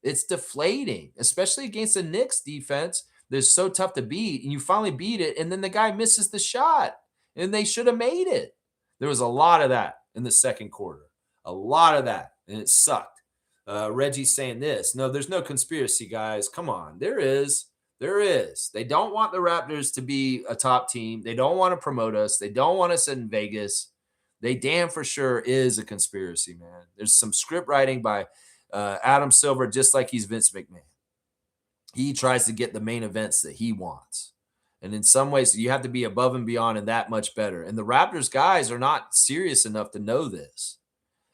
It's deflating, especially against the Knicks defense. They're so tough to beat, and you finally beat it, and then the guy misses the shot, and they should have made it. There was a lot of that in the second quarter, a lot of that, and it sucked. Reggie's saying this. No, there's no conspiracy, guys. Come on. There is. There is. They don't want the Raptors to be a top team. They don't want to promote us. They don't want us in Vegas. They damn for sure is a conspiracy, man. There's some script writing by Adam Silver, just like he's Vince McMahon. He tries to get the main events that he wants. And in some ways, you have to be above and beyond and that much better. And the Raptors guys are not serious enough to know this.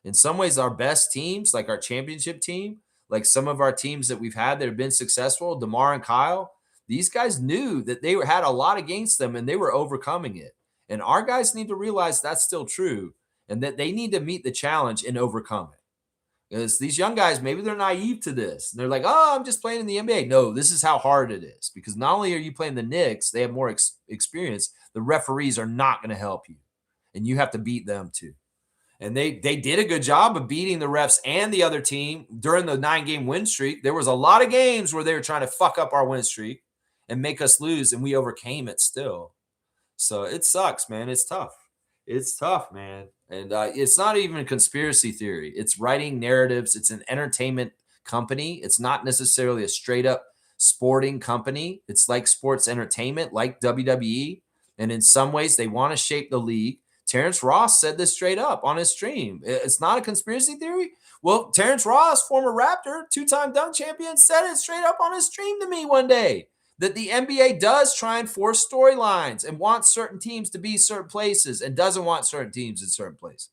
In some ways, our best teams, like our championship team, like some of our teams that we've had that have been successful, DeMar and Kyle, these guys knew that they had a lot against them and they were overcoming it. And our guys need to realize that's still true and that they need to meet the challenge and overcome it. Because these young guys, maybe they're naive to this. They're like, oh, I'm just playing in the NBA. No, this is how hard it is. Because not only are you playing the Knicks, they have more experience. The referees are not going to help you. And you have to beat them too. And they did a good job of beating the refs and the other team during the 9-game win streak. There was a lot of games where they were trying to fuck up our win streak and make us lose, and we overcame it still. So it sucks, man. It's tough. It's tough, man. And it's not even a conspiracy theory. It's writing narratives. It's an entertainment company. It's not necessarily a straight up sporting company. It's like sports entertainment, like WWE. And in some ways, they want to shape the league. Terrence Ross said this straight up on his stream. It's not a conspiracy theory. Well, Terrence Ross, former Raptor, 2-time dunk champion, said it straight up on his stream to me one day. That the NBA does try and force storylines and wants certain teams to be certain places and doesn't want certain teams in certain places.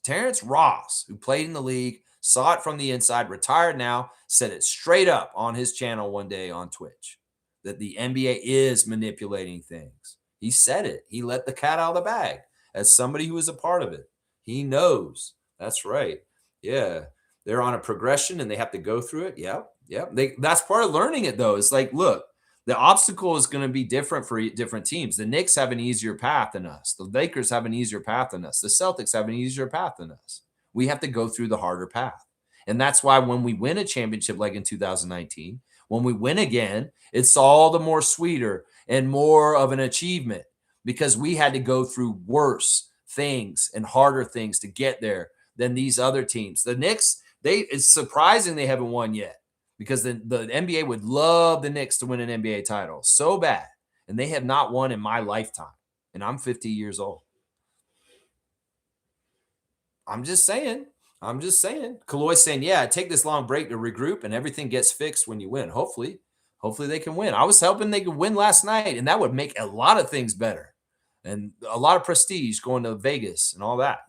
Terrence Ross, who played in the league, saw it from the inside, retired now, said it straight up on his channel one day on Twitch that the NBA is manipulating things. He said it. He let the cat out of the bag as somebody who was a part of it. He knows. That's right. Yeah. They're on a progression and they have to go through it. Yep. Yep. That's part of learning it, though. It's like, look, the obstacle is going to be different for different teams. The Knicks have an easier path than us. The Lakers have an easier path than us. The Celtics have an easier path than us. We have to go through the harder path. And that's why when we win a championship like in 2019, when we win again, it's all the more sweeter and more of an achievement because we had to go through worse things and harder things to get there than these other teams. The Knicks, it's surprising they haven't won yet because the NBA would love the Knicks to win an NBA title so bad. And they have not won in my lifetime. And I'm 50 years old. I'm just saying. Kaloy's saying, yeah, take this long break to regroup and everything gets fixed when you win. Hopefully they can win. I was hoping they could win last night, and that would make a lot of things better and a lot of prestige going to Vegas and all that,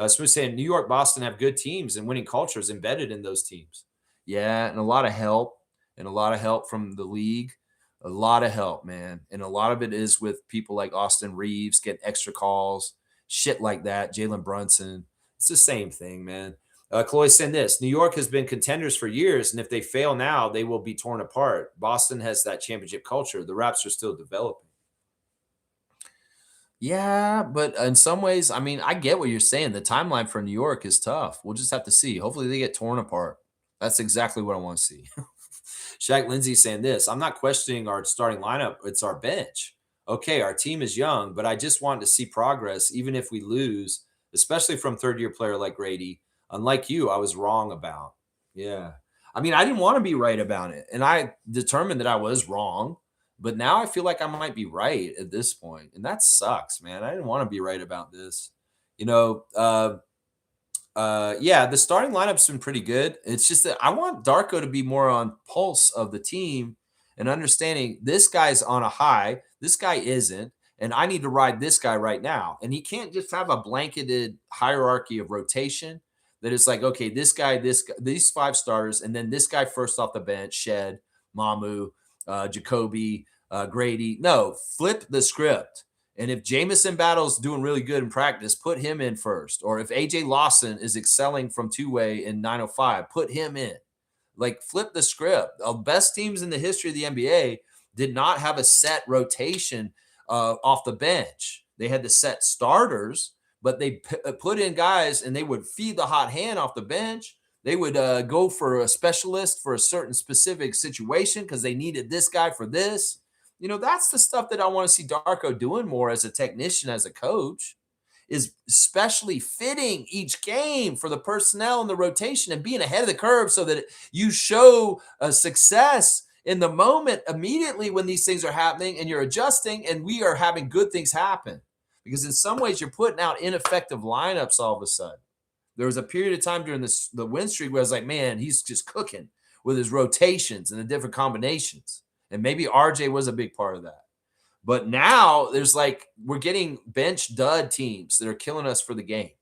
Smooth saying New York, Boston have good teams and winning cultures embedded in those teams. Yeah, and a lot of help from the league. A lot of help, man. And a lot of it is with people like Austin Reeves getting extra calls, shit like that, Jalen Brunson. It's the same thing, man. Chloe saying this. New York has been contenders for years, and if they fail now, they will be torn apart. Boston has that championship culture. The Raps are still developing. Yeah, but in some ways, I mean, I get what you're saying. The timeline for New York is tough. We'll just have to see. Hopefully they get torn apart. That's exactly what I want to see. Shaq Lindsay saying this. I'm not questioning our starting lineup. It's our bench. Okay, our team is young, but I just want to see progress, even if we lose, especially from third-year player like Grady. Unlike you, I was wrong about. Yeah. I mean, I didn't want to be right about it, and I determined that I was wrong, but now I feel like I might be right at this point, and that sucks, man. I didn't want to be right about this. Yeah, the starting lineup's been pretty good. It's just that I want Darko to be more on pulse of the team and understanding this guy's on a high, this guy isn't, and I need to ride this guy right now. And he can't just have a blanketed hierarchy of rotation that is like, okay, this guy, these 5 starters, and then this guy first off the bench, Shed, Mamu, Jacoby, Grady. No, flip the script. And if Jamison Battle's doing really good in practice, put him in first. Or if AJ Lawson is excelling from two-way in 905, put him in. Like, flip the script. The best teams in the history of the NBA did not have a set rotation off the bench. They had the set starters, but they put in guys and they would feed the hot hand off the bench. They would go for a specialist for a certain specific situation because they needed this guy for this. That's the stuff that I want to see Darko doing more as a technician, as a coach, is especially fitting each game for the personnel and the rotation and being ahead of the curve so that you show a success in the moment immediately when these things are happening and you're adjusting and we are having good things happen. Because in some ways you're putting out ineffective lineups all of a sudden. There was a period of time during the win streak where I was like, man, he's just cooking with his rotations and the different combinations. And maybe RJ was a big part of that. But now there's we're getting bench dud teams that are killing us for the game.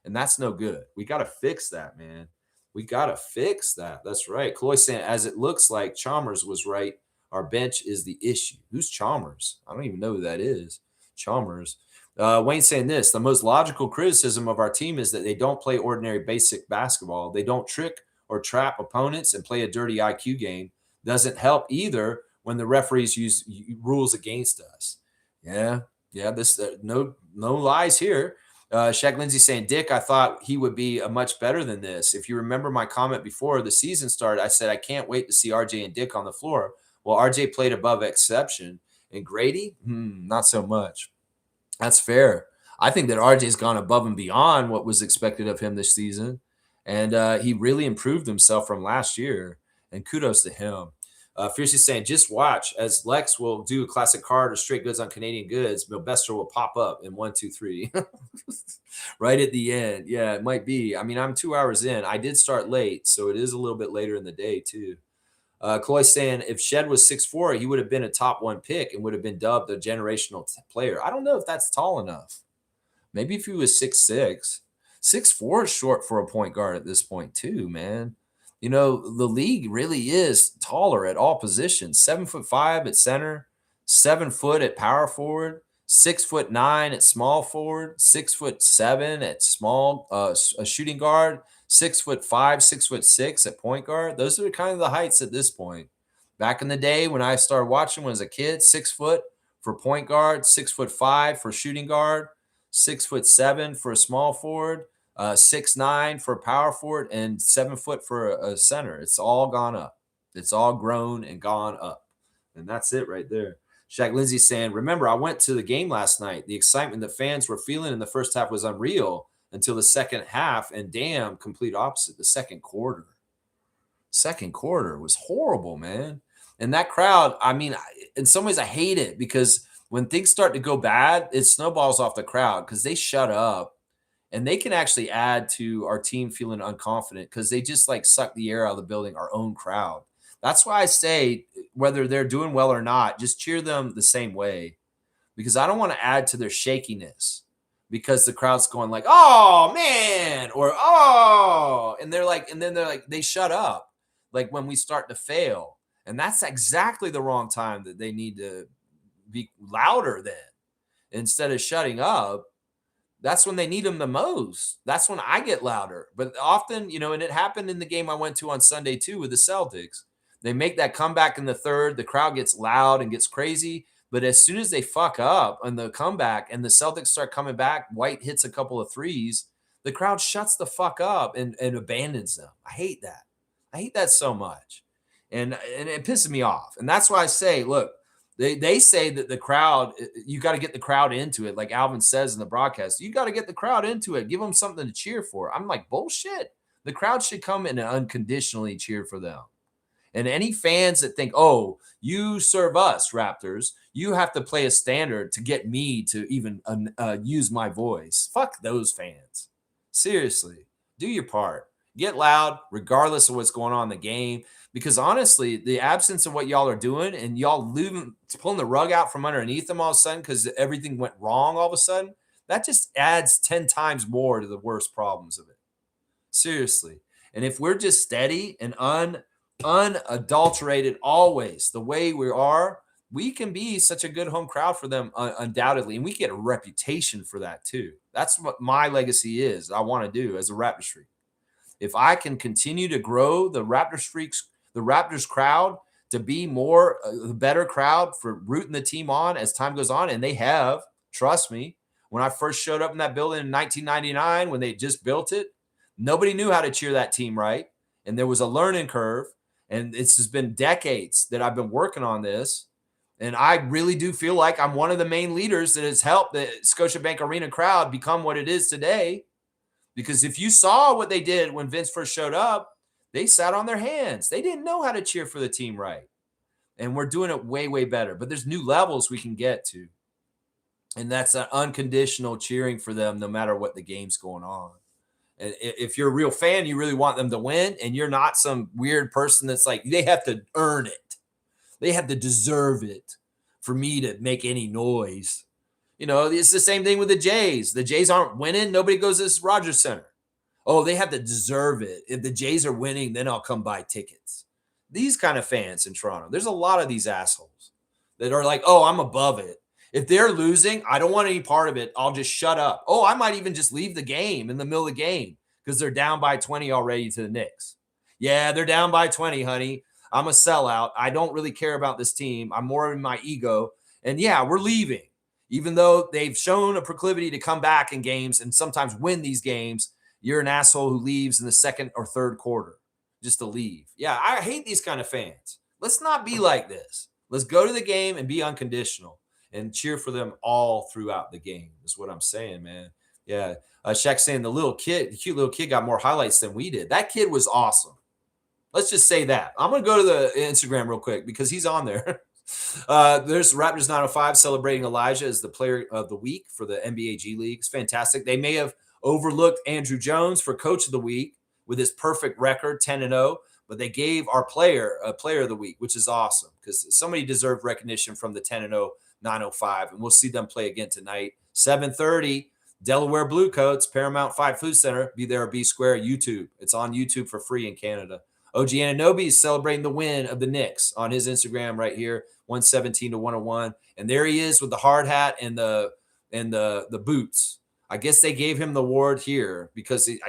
And that's no good. We got to fix that, man. We got to fix that. That's right. Chloe saying, as it looks like Chalmers was right, our bench is the issue. Who's Chalmers? I don't even know who that is. Chalmers. Wayne saying this, the most logical criticism of our team is that they don't play ordinary basic basketball. They don't trick or trap opponents and play a dirty IQ game. Doesn't help either when the referees use rules against us. Yeah. This no lies here. Shaq Lindsay saying, Dick, I thought he would be a much better than this. If you remember my comment before the season started, I said I can't wait to see RJ and Dick on the floor. Well, RJ played above exception, and Grady, not so much. That's fair. I think that RJ's gone above and beyond what was expected of him this season, and he really improved himself from last year. And kudos to him. Fiercely saying, just watch as Lex will do a classic card or straight goods on Canadian goods. Milbester will pop up in 1, 2, 3 right at the end. Yeah, it might be. I mean, I'm 2 hours in. I did start late, so it is a little bit later in the day, too. Chloe saying, if Shed was 6'4", he would have been a top 1 pick and would have been dubbed a generational player. I don't know if that's tall enough. Maybe if he was 6'6". 6'4" is short for a point guard at this point, too, man. The league really is taller at all positions. 7'5" at center, 7 foot at power forward, 6'9" at small forward, 6'7" at small a shooting guard, 6'5", 6'6" at point guard. Those are kind of the heights at this point. Back in the day when I started watching when I was a kid, 6 foot for point guard, 6'5" for shooting guard, 6'7" for a small forward. 6'9" for a power forward and 7 foot for a center. It's all gone up. It's all grown and gone up. And that's it right there. Shaq Lindsay saying, remember, I went to the game last night. The excitement that fans were feeling in the first half was unreal until the second half. And damn, complete opposite. The second quarter. Second quarter was horrible, man. And that crowd, I mean, in some ways I hate it because when things start to go bad, it snowballs off the crowd because they shut up. And they can actually add to our team feeling unconfident because they just suck the air out of the building, our own crowd. That's why I say whether they're doing well or not, just cheer them the same way because I don't want to add to their shakiness because the crowd's going oh, man, or oh, and they shut up when we start to fail. And that's exactly the wrong time that they need to be louder then instead of shutting up. That's when they need them the most. That's when I get louder. But often, and it happened in the game I went to on Sunday too with the Celtics. They make that comeback in the third. The crowd gets loud and gets crazy. But as soon as they fuck up on the comeback and the Celtics start coming back, White hits a couple of threes, the crowd shuts the fuck up and abandons them. I hate that. I hate that so much. And it pisses me off. And that's why I say, look, They say that the crowd, you got to get the crowd into it. Like Alvin says in the broadcast, you got to get the crowd into it. Give them something to cheer for. I'm like, bullshit. The crowd should come in and unconditionally cheer for them. And any fans that think, oh, you serve us, Raptors, you have to play a standard to get me to even use my voice. Fuck those fans. Seriously, do your part. Get loud, regardless of what's going on in the game. Because honestly, the absence of what y'all are doing and y'all leaving, pulling the rug out from underneath them all of a sudden because everything went wrong all of a sudden, that just adds 10 times more to the worst problems of it. Seriously. And if we're just steady and unadulterated always the way we are, we can be such a good home crowd for them, undoubtedly. And we get a reputation for that too. That's what my legacy is. I want to do as a Raptors freak. If I can continue to grow the Raptors crowd to be more the better crowd for rooting the team on as time goes on, and they have, trust me, when I first showed up in that building in 1999, when they just built it, nobody knew how to cheer that team right. And there was a learning curve. And this has been decades that I've been working on this. And I really do feel like I'm one of the main leaders that has helped the Scotiabank Arena crowd become what it is today. Because if you saw what they did when Vince first showed up, they sat on their hands. They didn't know how to cheer for the team right. And we're doing it way, way better. But there's new levels we can get to. And that's an unconditional cheering for them no matter what the game's going on. And if you're a real fan, you really want them to win, and you're not some weird person that's like, they have to earn it. They have to deserve it for me to make any noise. You know, it's the same thing with the Jays. The Jays aren't winning. Nobody goes to this Rogers Center. Oh, they have to deserve it. If the Jays are winning, then I'll come buy tickets. These kind of fans in Toronto, there's a lot of these assholes that are like, oh, I'm above it. If they're losing, I don't want any part of it. I'll just shut up. Oh, I might even just leave the game in the middle of the game because they're down by 20 already to the Knicks. Yeah, they're down by 20, honey. I'm a sellout. I don't really care about this team. I'm more in my ego. And yeah, we're leaving. Even though they've shown a proclivity to come back in games and sometimes win these games, you're an asshole who leaves in the second or third quarter just to leave. Yeah, I hate these kind of fans. Let's not be like this. Let's go to the game and be unconditional and cheer for them all throughout the game is what I'm saying, man. Yeah. Shaq's saying the cute little kid got more highlights than we did. That kid was awesome. Let's just say that. I'm going to go to the Instagram real quick because he's on there. There's Raptors 905 celebrating Elijah as the player of the week for the NBA G League. It's fantastic. They may have overlooked Andrew Jones for coach of the week with his perfect record, 10-0, but they gave our player a player of the week, which is awesome because somebody deserved recognition from the 10-0 905, and we'll see them play again tonight. 7:30, Delaware Bluecoats, Paramount 5 Food Center. Be there or be square, YouTube. It's on YouTube for free in Canada. OG Anunoby is celebrating the win of the Knicks on his Instagram right here, 117-101. And there he is with the hard hat and the boots. I guess they gave him the award here because he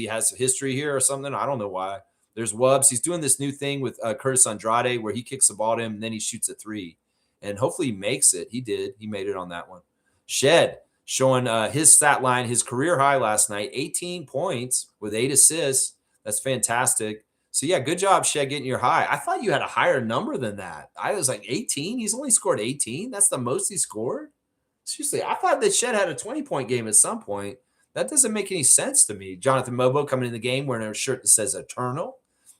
has history here or something. I don't know why. There's Wubbs. He's doing this new thing with Curtis Andrade where he kicks the ball to him and then he shoots a three. And hopefully he makes it. He did. He made it on that one. Shed showing his stat line, his career high last night, 18 points with 8 assists. That's fantastic. So, yeah, good job, Shed, getting your high. I thought you had a higher number than that. I was like 18. He's only scored 18. That's the most he scored? Seriously, I thought that Shed had a 20-point game at some point. That doesn't make any sense to me. Jonathan Mobo coming in the game wearing a shirt that says Eternal.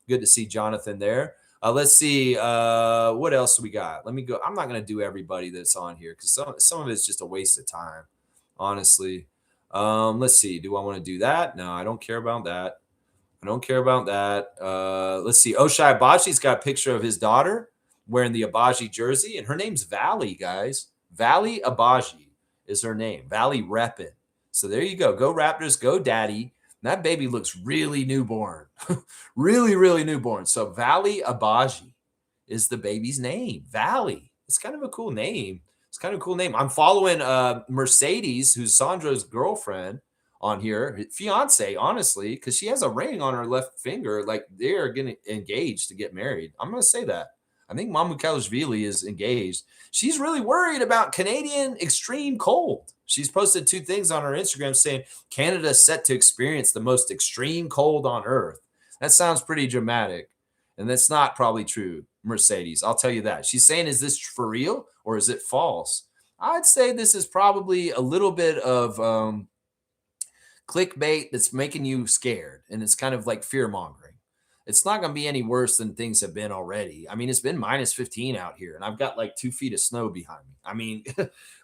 Good to see Jonathan there. Let's see. What else we got? Let me go. I'm not going to do everybody that's on here because some of it's just a waste of time, honestly. Let's see. Do I want to do that? No, I don't care about that. Let's see. Oshai Abaji's got a picture of his daughter wearing the Abaji jersey, and her name's Valley, guys. Valley Abaji is her name. Valley reppin'. So there you go. Go Raptors. Go Daddy. That baby looks really newborn, really, really newborn. So Valley Abaji is the baby's name. Valley. It's kind of a cool name. I'm following Mercedes, who's Sandra's girlfriend on here, fiance, honestly, because she has a ring on her left finger. Like they're getting engaged to get married. I'm going to say that. I think Mamukelashvili is engaged. She's really worried about Canadian extreme cold. She's posted 2 things on her Instagram saying Canada is set to experience the most extreme cold on Earth. That sounds pretty dramatic. And that's not probably true, Mercedes. I'll tell you that. She's saying, is this for real or is it false? I'd say this is probably a little bit of clickbait that's making you scared. And it's kind of like fear mongering. It's not going to be any worse than things have been already. I mean, it's been minus 15 out here, and I've got like 2 feet of snow behind me. I mean,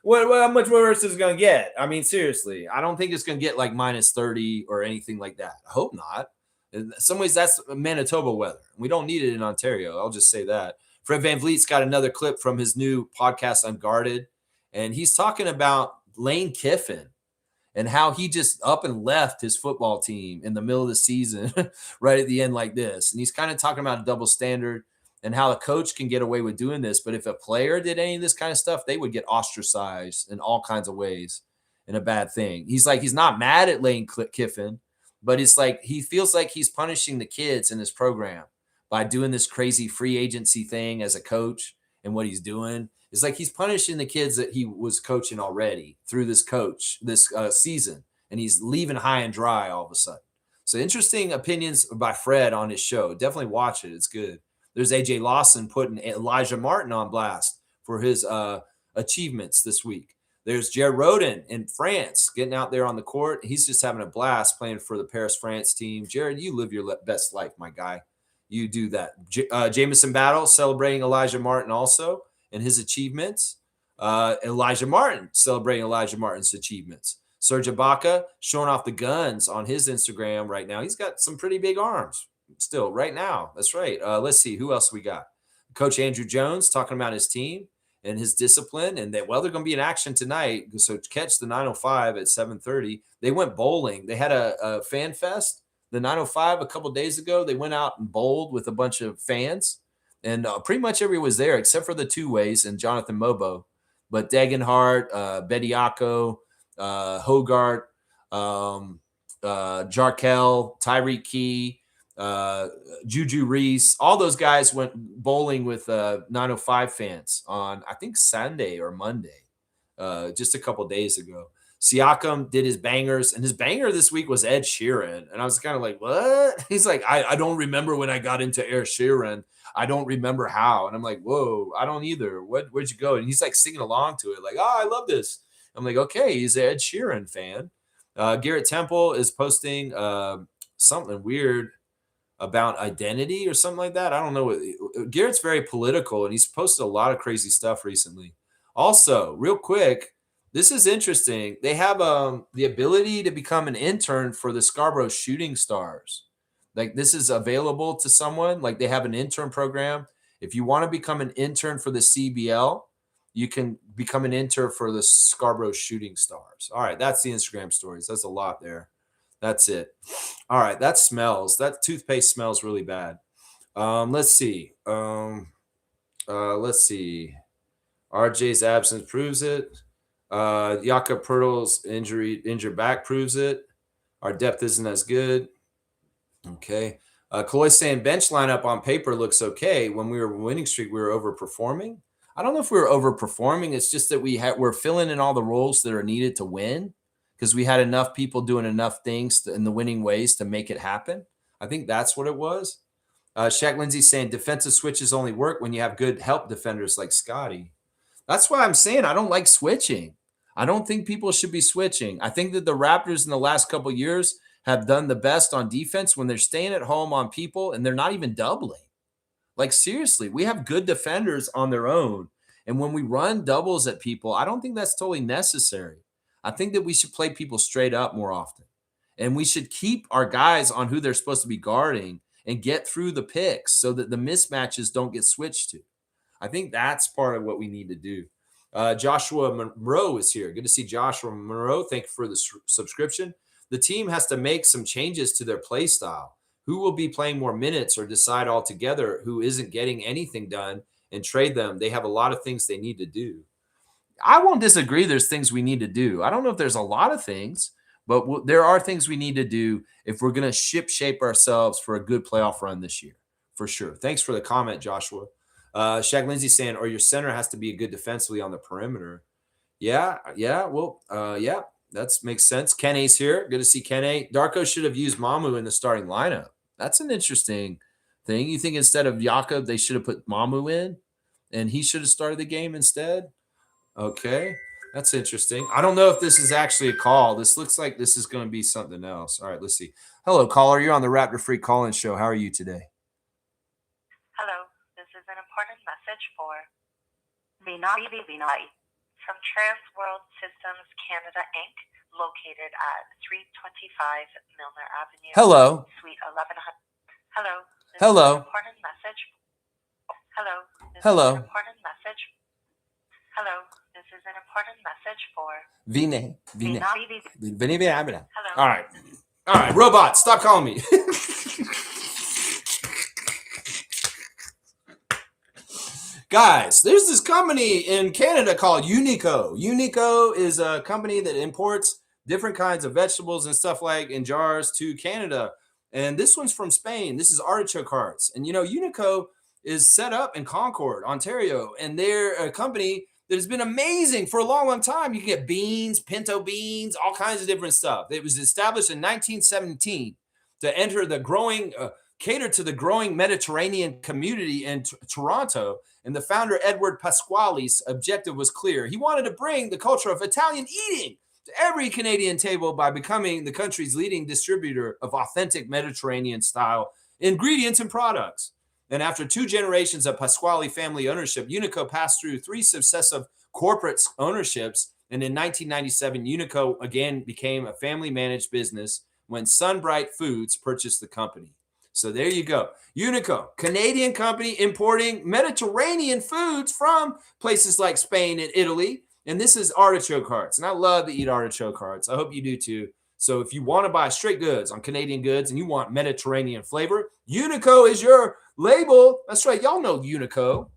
how much worse is it going to get? I mean, seriously, I don't think it's going to get like minus 30 or anything like that. I hope not. In some ways, that's Manitoba weather. We don't need it in Ontario. I'll just say that. Fred VanVleet's got another clip from his new podcast, Unguarded, and he's talking about Lane Kiffin and how he just up and left his football team in the middle of the season, right at the end like this. And he's kind of talking about a double standard and how a coach can get away with doing this. But if a player did any of this kind of stuff, they would get ostracized in all kinds of ways and a bad thing. He's like, he's not mad at Lane Kiffin, but it's like he feels like he's punishing the kids in his program by doing this crazy free agency thing as a coach. And what he's doing is like he's punishing the kids that he was coaching already through this season, and he's leaving high and dry all of a sudden. So interesting opinions by Fred on his show. Definitely watch it. It's good. There's AJ Lawson putting Elijah Martin on blast for his achievements this week. There's Jared Rodin in France getting out there on the court. He's just having a blast playing for the Paris, France team. Jared, you live your best life, my guy. You do that. Jamison Battle celebrating Elijah Martin also and his achievements. Elijah Martin celebrating Elijah Martin's achievements. Serge Ibaka showing off the guns on his Instagram right now. He's got some pretty big arms still right now. That's right. Let's see. Who else we got? Coach Andrew Jones talking about his team and his discipline. And they're going to be in action tonight. So catch the 905 at 7:30. They went bowling. They had a fan fest. The 905 a couple days ago, they went out and bowled with a bunch of fans, and pretty much everyone was there except for the two ways and Jonathan Mobo. But Degenhardt, Bediako, Hogart, Jarkel, Tyreek Key, Juju Reese, all those guys went bowling with 905 fans on, I think, Sunday or Monday, just a couple days ago. Siakam did his bangers, and his banger this week was Ed Sheeran. And I was kind of like, what? He's like, I don't remember when I got into Ed Sheeran. I don't remember how. And I'm like, whoa, I don't either. Where'd you go? And he's like singing along to it, like, oh, I love this. I'm like, okay, he's an Ed Sheeran fan. Garrett Temple is posting something weird about identity or something like that. I don't know. Garrett's very political, and he's posted a lot of crazy stuff recently. Also, real quick, this is interesting. They have the ability to become an intern for the Scarborough Shooting Stars. Like, this is available to someone. Like, they have an intern program. If you want to become an intern for the CBL, you can become an intern for the Scarborough Shooting Stars. All right, that's the Instagram stories. That's a lot there. That's it. All right, that smells. That toothpaste smells really bad. Let's see. Let's see. RJ's absence proves it. Jakob Pertl's injured back proves it. Our depth isn't as good. Okay. Kaloy saying bench lineup on paper looks okay. When we were winning streak, we were overperforming. I don't know if we were overperforming. It's just that we're filling in all the roles that are needed to win because we had enough people doing enough things in the winning ways to make it happen. I think that's what it was. Shaq Lindsay saying defensive switches only work when you have good help defenders like Scotty. That's why I'm saying I don't like switching. I don't think people should be switching. I think that the Raptors in the last couple of years have done the best on defense when they're staying at home on people and they're not even doubling. Like, seriously, we have good defenders on their own. And when we run doubles at people, I don't think that's totally necessary. I think that we should play people straight up more often. And we should keep our guys on who they're supposed to be guarding and get through the picks so that the mismatches don't get switched to. I think that's part of what we need to do. Joshua Monroe is here. Good to see Joshua Monroe. Thank you for the subscription. The team has to make some changes to their play style. Who will be playing more minutes or decide altogether who isn't getting anything done and trade them? They have a lot of things they need to do. I won't disagree. There's things we need to do. I don't know if there's a lot of things, but there are things we need to do if we're going to shape ourselves for a good playoff run this year, for sure. Thanks for the comment, Joshua. Shaq Lindsay saying, or your center has to be good defensively on the perimeter. Yeah, that makes sense. Ken A's here. Good to see Ken A. Darko should have used Mamu in the starting lineup. That's an interesting thing. You think instead of Jakob, they should have put Mamu in and he should have started the game instead? Okay, that's interesting. I don't know if this is actually a call. This looks like this is going to be something else. All right, let's see. Hello, caller. You're on the Raptor Free Call-In Show. How are you today? Hello. This is an important message for Vinay from Trans World Systems Canada, Inc., located at 325 Milner Avenue. Hello. Suite 1100. Hello. This Hello. is an important message. Hello. This Hello. is an important message. Hello. This is an important message for Vine. Hello. All right. All right, robot, stop calling me. Guys, there's this company in Canada called Unico. Unico is a company that imports different kinds of vegetables and stuff like in jars to Canada. And this one's from Spain. This is artichoke hearts. And Unico is set up in Concord, Ontario, and they're a company that has been amazing for a long, long time. You can get beans, pinto beans, all kinds of different stuff. It was established in 1917 to enter the growing, cater to the growing Mediterranean community in Toronto. And the founder, Edward Pasquale's objective was clear. He wanted to bring the culture of Italian eating to every Canadian table by becoming the country's leading distributor of authentic Mediterranean-style ingredients and products. And after 2 generations of Pasquale family ownership, Unico passed through 3 successive corporate ownerships. And in 1997, Unico again became a family-managed business when Sunbright Foods purchased the company. So there you go. Unico, Canadian company importing Mediterranean foods from places like Spain and Italy. And this is artichoke hearts. And I love to eat artichoke hearts. I hope you do too. So if you want to buy straight goods on Canadian goods and you want Mediterranean flavor, Unico is your label. That's right. Y'all know Unico.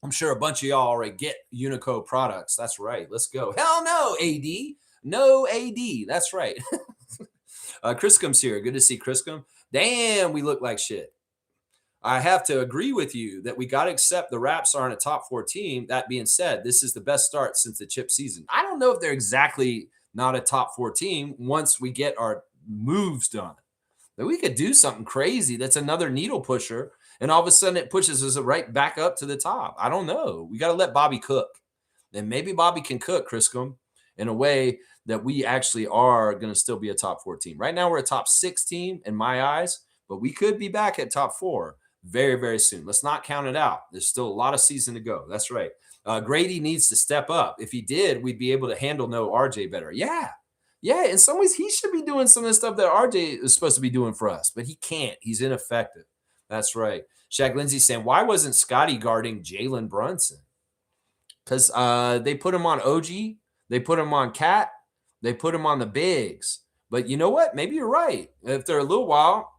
I'm sure a bunch of y'all already get Unico products. That's right. Let's go. Hell no, AD. No AD. That's right. Chriscom's here. Good to see Chriscom. Damn, we look like shit. I have to agree with you that we got to accept the Raps aren't a top 4 team. That being said, this is the best start since the chip season. I don't know if they're exactly not a top 4 team once we get our moves done. That we could do something crazy that's another needle pusher, and all of a sudden it pushes us right back up to the top. I don't know. We got to let Bobby cook. And maybe Bobby can cook, Chriscom, in a way that we actually are going to still be a top 4 team. Right now we're a top 6 team in my eyes, but we could be back at top 4 very, very soon. Let's not count it out. There's still a lot of season to go. That's right. Grady needs to step up. If he did, we'd be able to handle no RJ better. Yeah. Yeah. In some ways, he should be doing some of the stuff that RJ is supposed to be doing for us, but he can't. He's ineffective. That's right. Shaq Lindsay saying, why wasn't Scotty guarding Jalen Brunson? Because they put him on OG. They put him on Cat. They put him on the bigs. But you know what? Maybe you're right. If they're a little while,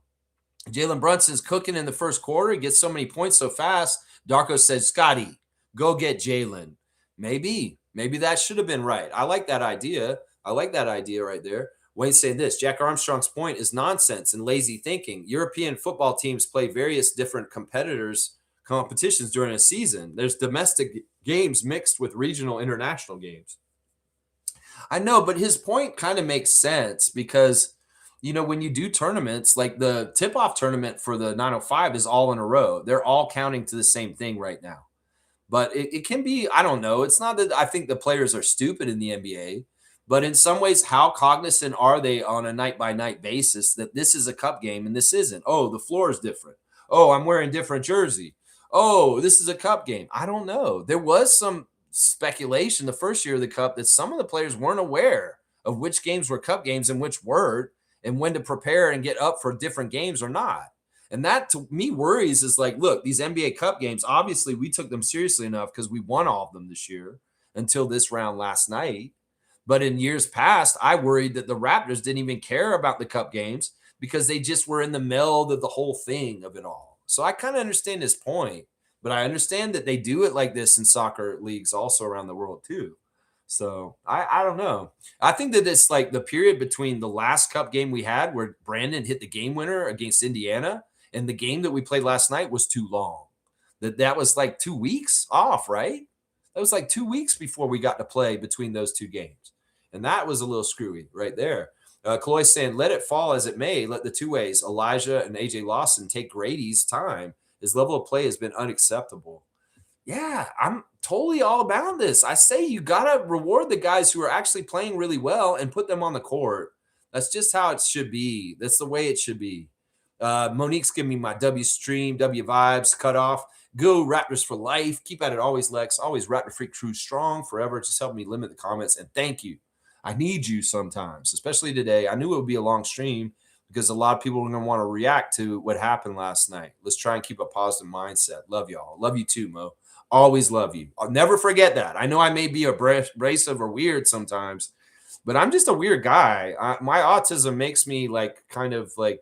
Jalen Brunson's cooking in the first quarter. He gets so many points so fast. Darko said, Scotty, go get Jalen. Maybe that should have been right. I like that idea. I like that idea right there. Wayne's saying this, Jack Armstrong's point is nonsense and lazy thinking. European football teams play various different competitions during a season. There's domestic games mixed with regional international games. I know, but his point kind of makes sense because, when you do tournaments, like the tip-off tournament for the 905 is all in a row. They're all counting to the same thing right now. But it can be, I don't know. It's not that I think the players are stupid in the NBA, but in some ways, how cognizant are they on a night-by-night basis that this is a cup game and this isn't? Oh, the floor is different. Oh, I'm wearing different jersey. Oh, this is a cup game. I don't know. There was some speculation the first year of the cup that some of the players weren't aware of which games were cup games and which weren't, and when to prepare and get up for different games or not. And that to me worries is like, look, these NBA Cup games, obviously we took them seriously enough because we won all of them this year until this round last night. But in years past, I worried that the Raptors didn't even care about the Cup games because they just were in the meld of the whole thing of it all. So I kind of understand his point, but I understand that they do it like this in soccer leagues also around the world too. So I don't know. I think that it's like the period between the last Cup game we had where Brandon hit the game winner against Indiana and the game that we played last night was too long. That was like 2 weeks off, right? That was like 2 weeks before we got to play between those 2 games. And that was a little screwy right there. Chloe's saying, let it fall as it may. Let the two ways, Elijah and AJ Lawson, take Grady's time. His level of play has been unacceptable. Yeah, I'm totally all about this. I say you got to reward the guys who are actually playing really well and put them on the court. That's just how it should be. That's the way it should be. Monique's giving me my W stream, W vibes, cut off. Go Raptors for life. Keep at it always, Lex. Always Raptor Freak Crew strong forever. Just help me limit the comments. And thank you. I need you sometimes, especially today. I knew it would be a long stream because a lot of people are going to want to react to what happened last night. Let's try and keep a positive mindset. Love y'all. Love you too, Mo. Always love you. I'll never forget that. I know I may be abrasive or weird sometimes, but I'm just a weird guy. My autism makes me like kind of like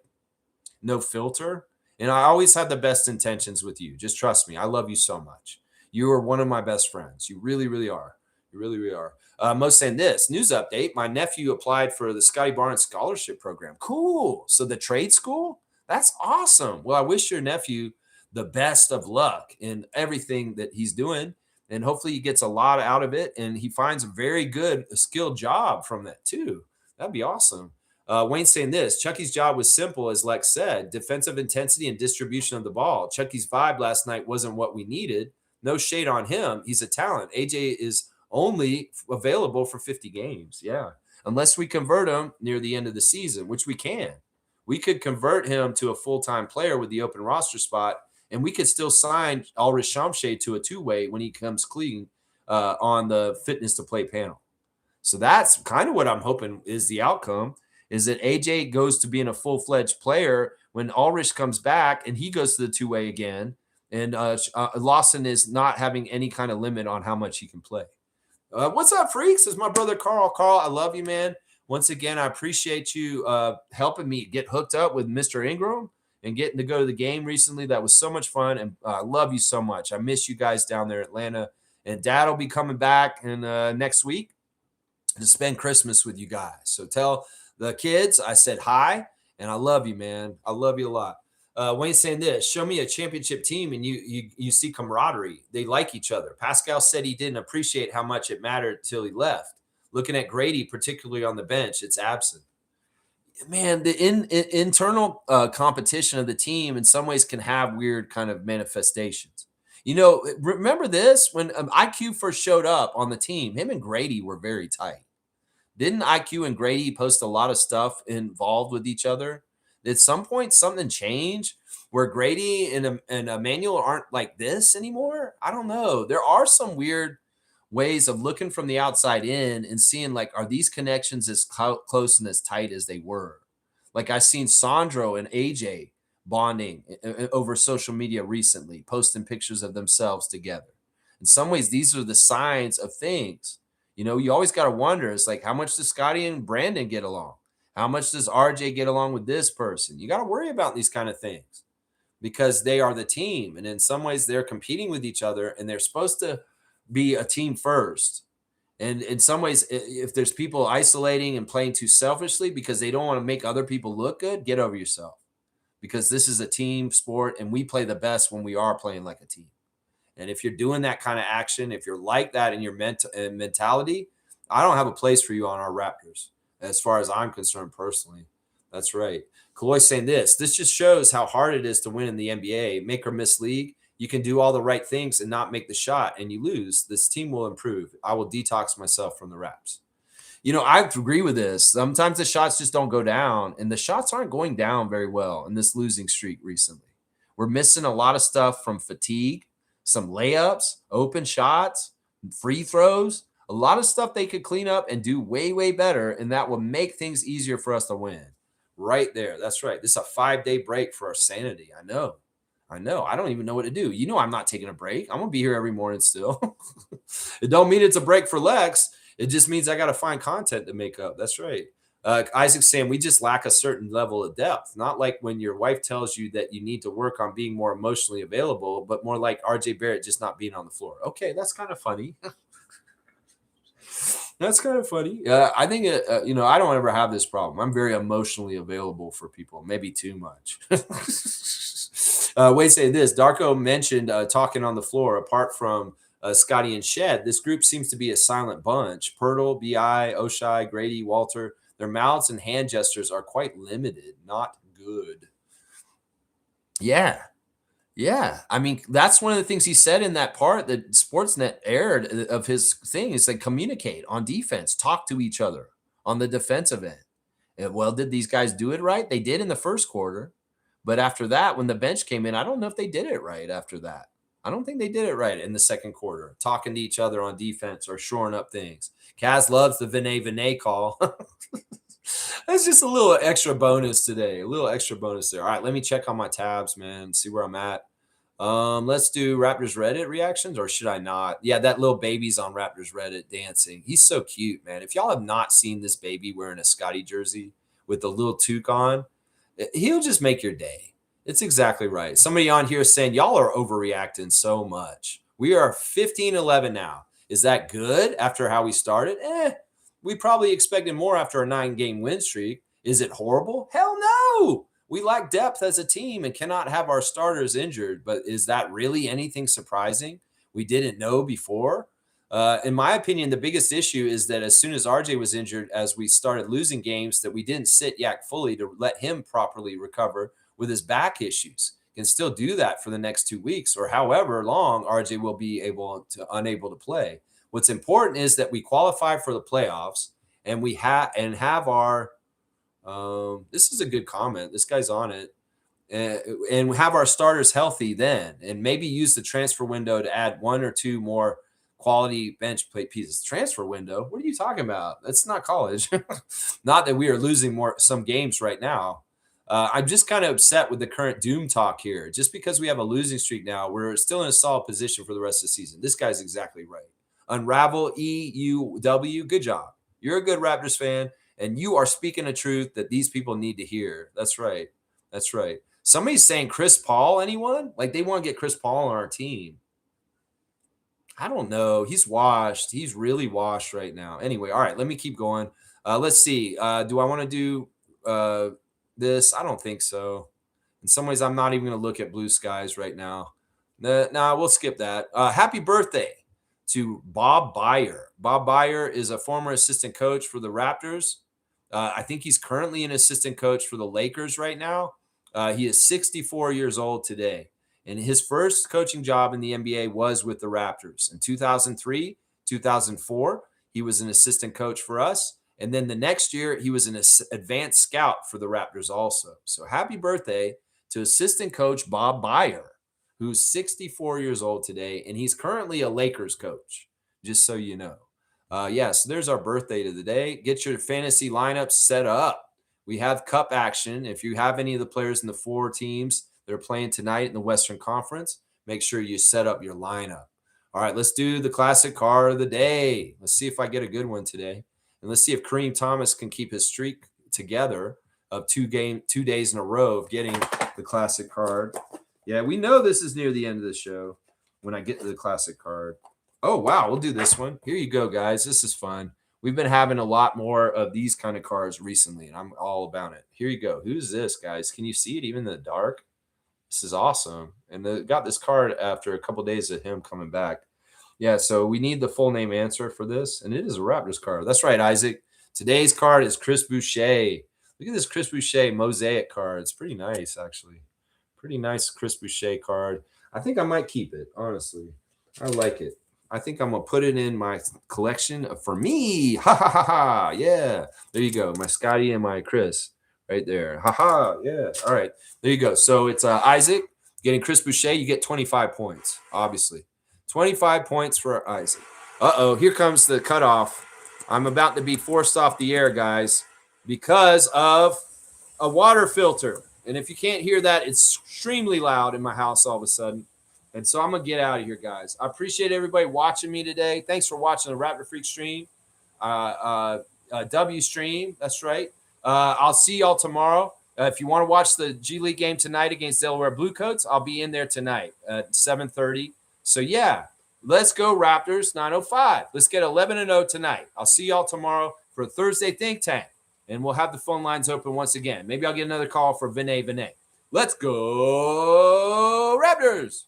no filter. And I always had the best intentions with you. Just trust me. I love you so much. You are one of my best friends. You really, really are. You really, really are. Most saying this news update. My nephew applied for the Scotty Barnes scholarship program. Cool. So the trade school? That's awesome. Well, I wish your nephew the best of luck in everything that he's doing. And hopefully he gets a lot out of it and he finds a very good, skilled job from that too. That'd be awesome. Wayne's saying this Chucky's job was simple, as Lex said defensive intensity and distribution of the ball. Chucky's vibe last night wasn't what we needed. No shade on him. He's a talent. AJ is only available for 50 games. Yeah. Unless we convert him near the end of the season, which we can. We could convert him to a full time player with the open roster spot, and we could still sign Ulrich Shamshay to a two-way when he comes clean on the fitness to play panel. So that's kind of what I'm hoping is the outcome is that AJ goes to being a full-fledged player when Ulrich comes back and he goes to the two-way again. And Lawson is not having any kind of limit on how much he can play. What's up, freaks? This is my brother Carl. Carl, I love you, man. Once again, I appreciate you helping me get hooked up with Mr. Ingram and getting to go to the game recently. That was so much fun, and I love you so much. I miss you guys down there in Atlanta. And Dad will be coming back in next week to spend Christmas with you guys. So tell the kids I said hi, and I love you, man. I love you a lot. Wayne's saying this, show me a championship team and you see camaraderie. They like each other. Pascal said he didn't appreciate how much it mattered till he left. Looking at Grady, particularly on the bench, it's absent. Man, the internal competition of the team in some ways can have weird kind of manifestations. You know, remember this? When IQ first showed up on the team, him and Grady were very tight. Didn't IQ and Grady post a lot of stuff involved with each other? At some point, something changed where Grady and Emmanuel aren't like this anymore? I don't know. There are some weird ways of looking from the outside in and seeing, like, are these connections as close and as tight as they were? Like, I've seen Sandro and AJ bonding over social media recently, posting pictures of themselves together. In some ways, these are the signs of things. You know, you always got to wonder, it's like, how much does Scotty and Brandon get along? How much does RJ get along with this person? You got to worry about these kind of things because they are the team. And in some ways, they're competing with each other and they're supposed to be a team first. And in some ways, if there's people isolating and playing too selfishly because they don't want to make other people look good, get over yourself. Because this is a team sport and we play the best when we are playing like a team. And if you're doing that kind of action, if you're like that in your mentality, I don't have a place for you on our Raptors, as far as I'm concerned personally. That's right. Kaloy's saying this just shows how hard it is to win in the NBA. Make or miss league. You can do all the right things and not make the shot, and you lose. This team will improve. I will detox myself from the Raps. You know, I agree with this. Sometimes the shots just don't go down, and the shots aren't going down very well in this losing streak recently. We're missing a lot of stuff from fatigue, some layups, open shots, free throws, a lot of stuff they could clean up and do way, way better, and that will make things easier for us to win. Right there. That's right. This is a 5-day break for our sanity. I know. I don't even know what to do. You know I'm not taking a break. I'm going to be here every morning still. It don't mean it's a break for Lex. It just means I got to find content to make up. That's right. Isaac's saying we just lack a certain level of depth. Not like when your wife tells you that you need to work on being more emotionally available, but more like RJ Barrett just not being on the floor. Okay, that's kind of funny. That's kind of funny. I think, you know, I don't ever have this problem. I'm very emotionally available for people, maybe too much. Wade say this. Darko mentioned talking on the floor. Apart from Scotty and Shed, this group seems to be a silent bunch. Pirtle, B.I., Oshai, Grady, Walter, their mouths and hand gestures are quite limited. Not good. Yeah. Yeah, I mean, that's one of the things he said in that part that Sportsnet aired of his thing is like communicate on defense, talk to each other on the defensive end. And, well, did these guys do it right? They did in the first quarter. But after that, when the bench came in, I don't know if they did it right after that. I don't think they did it right in the second quarter, talking to each other on defense or shoring up things. Kaz loves the Vinay call. That's just a little extra bonus today. A little extra bonus there. All right, let me check on my tabs, man. See where I'm at. Let's do Raptors Reddit reactions, or should I not? Yeah, that little baby's on Raptors Reddit dancing. He's so cute, man. If y'all have not seen this baby wearing a Scotty jersey with the little toque on, he'll just make your day. It's exactly right. Somebody on here is saying y'all are overreacting so much. We are 15-11 now. Is that good after how we started? We probably expected more after a 9-game win streak. Is it horrible? Hell no. We lack depth as a team and cannot have our starters injured. But is that really anything surprising? We didn't know before. In my opinion, the biggest issue is that as soon as RJ was injured, as we started losing games, that we didn't sit Yak fully to let him properly recover with his back issues. Can still do that for the next 2 weeks or however long RJ will be unable to play. What's important is that we qualify for the playoffs and we have our this is a good comment. This guy's on it. And have our starters healthy then, and maybe use the transfer window to add 1 or 2 more quality bench plate pieces. Transfer window? What are you talking about? That's not college. Not that we are losing some games right now. I'm just kind of upset with the current doom talk here. Just because we have a losing streak now, we're still in a solid position for the rest of the season. This guy's exactly right. Unravel EUW. Good job. You're a good Raptors fan, and you are speaking the truth that these people need to hear. That's right. That's right. Somebody's saying Chris Paul, anyone? Like they want to get Chris Paul on our team. I don't know. He's washed. He's really washed right now. Anyway, all right, let me keep going. Let's see. Do I want to do this? I don't think so. In some ways, I'm not even going to look at blue skies right now. Nah, we'll skip that. Happy birthday to Bob Byer. Bob Byer is a former assistant coach for the Raptors. I think he's currently an assistant coach for the Lakers right now. He is 64 years old today. And his first coaching job in the NBA was with the Raptors. In 2003, 2004, he was an assistant coach for us. And then the next year, he was an advanced scout for the Raptors also. So happy birthday to assistant coach Bob Byer, who's 64 years old today. And he's currently a Lakers coach, just so you know. So there's our birthday to the day. Get your fantasy lineups set up. We have cup action. If you have any of the players in the 4 teams that are playing tonight in the Western Conference, make sure you set up your lineup. All right, let's do the classic card of the day. Let's see if I get a good one today. And let's see if Kareem Thomas can keep his streak together of 2 days in a row of getting the classic card. Yeah, we know this is near the end of the show when I get to the classic card. Oh, wow, we'll do this one. Here you go, guys. This is fun. We've been having a lot more of these kind of cards recently, and I'm all about it. Here you go. Who's this, guys? Can you see it even in the dark? This is awesome. And they got this card after a couple of days of him coming back. Yeah, so we need the full name answer for this, and it is a Raptors card. That's right, Isaac. Today's card is Chris Boucher. Look at this Chris Boucher mosaic card. It's pretty nice, actually. Pretty nice Chris Boucher card. I think I might keep it, honestly. I like it. I think I'm going to put it in my collection for me. Ha, ha, ha, ha. Yeah. There you go. My Scotty and my Chris right there. Ha, ha. Yeah. All right. There you go. So it's Isaac getting Chris Boucher. You get 25 points, obviously. 25 points for Isaac. Uh-oh. Here comes the cutoff. I'm about to be forced off the air, guys, because of a water filter. And if you can't hear that, it's extremely loud in my house all of a sudden. And so I'm going to get out of here, guys. I appreciate everybody watching me today. Thanks for watching the Raptor Freak stream. W stream. That's right. I'll see y'all tomorrow. If you want to watch the G League game tonight against Delaware Bluecoats, I'll be in there tonight at 7:30. So, yeah, let's go Raptors 905. Let's get 11-0 tonight. I'll see y'all tomorrow for a Thursday Think Tank. And we'll have the phone lines open once again. Maybe I'll get another call for Vinay. Let's go Raptors.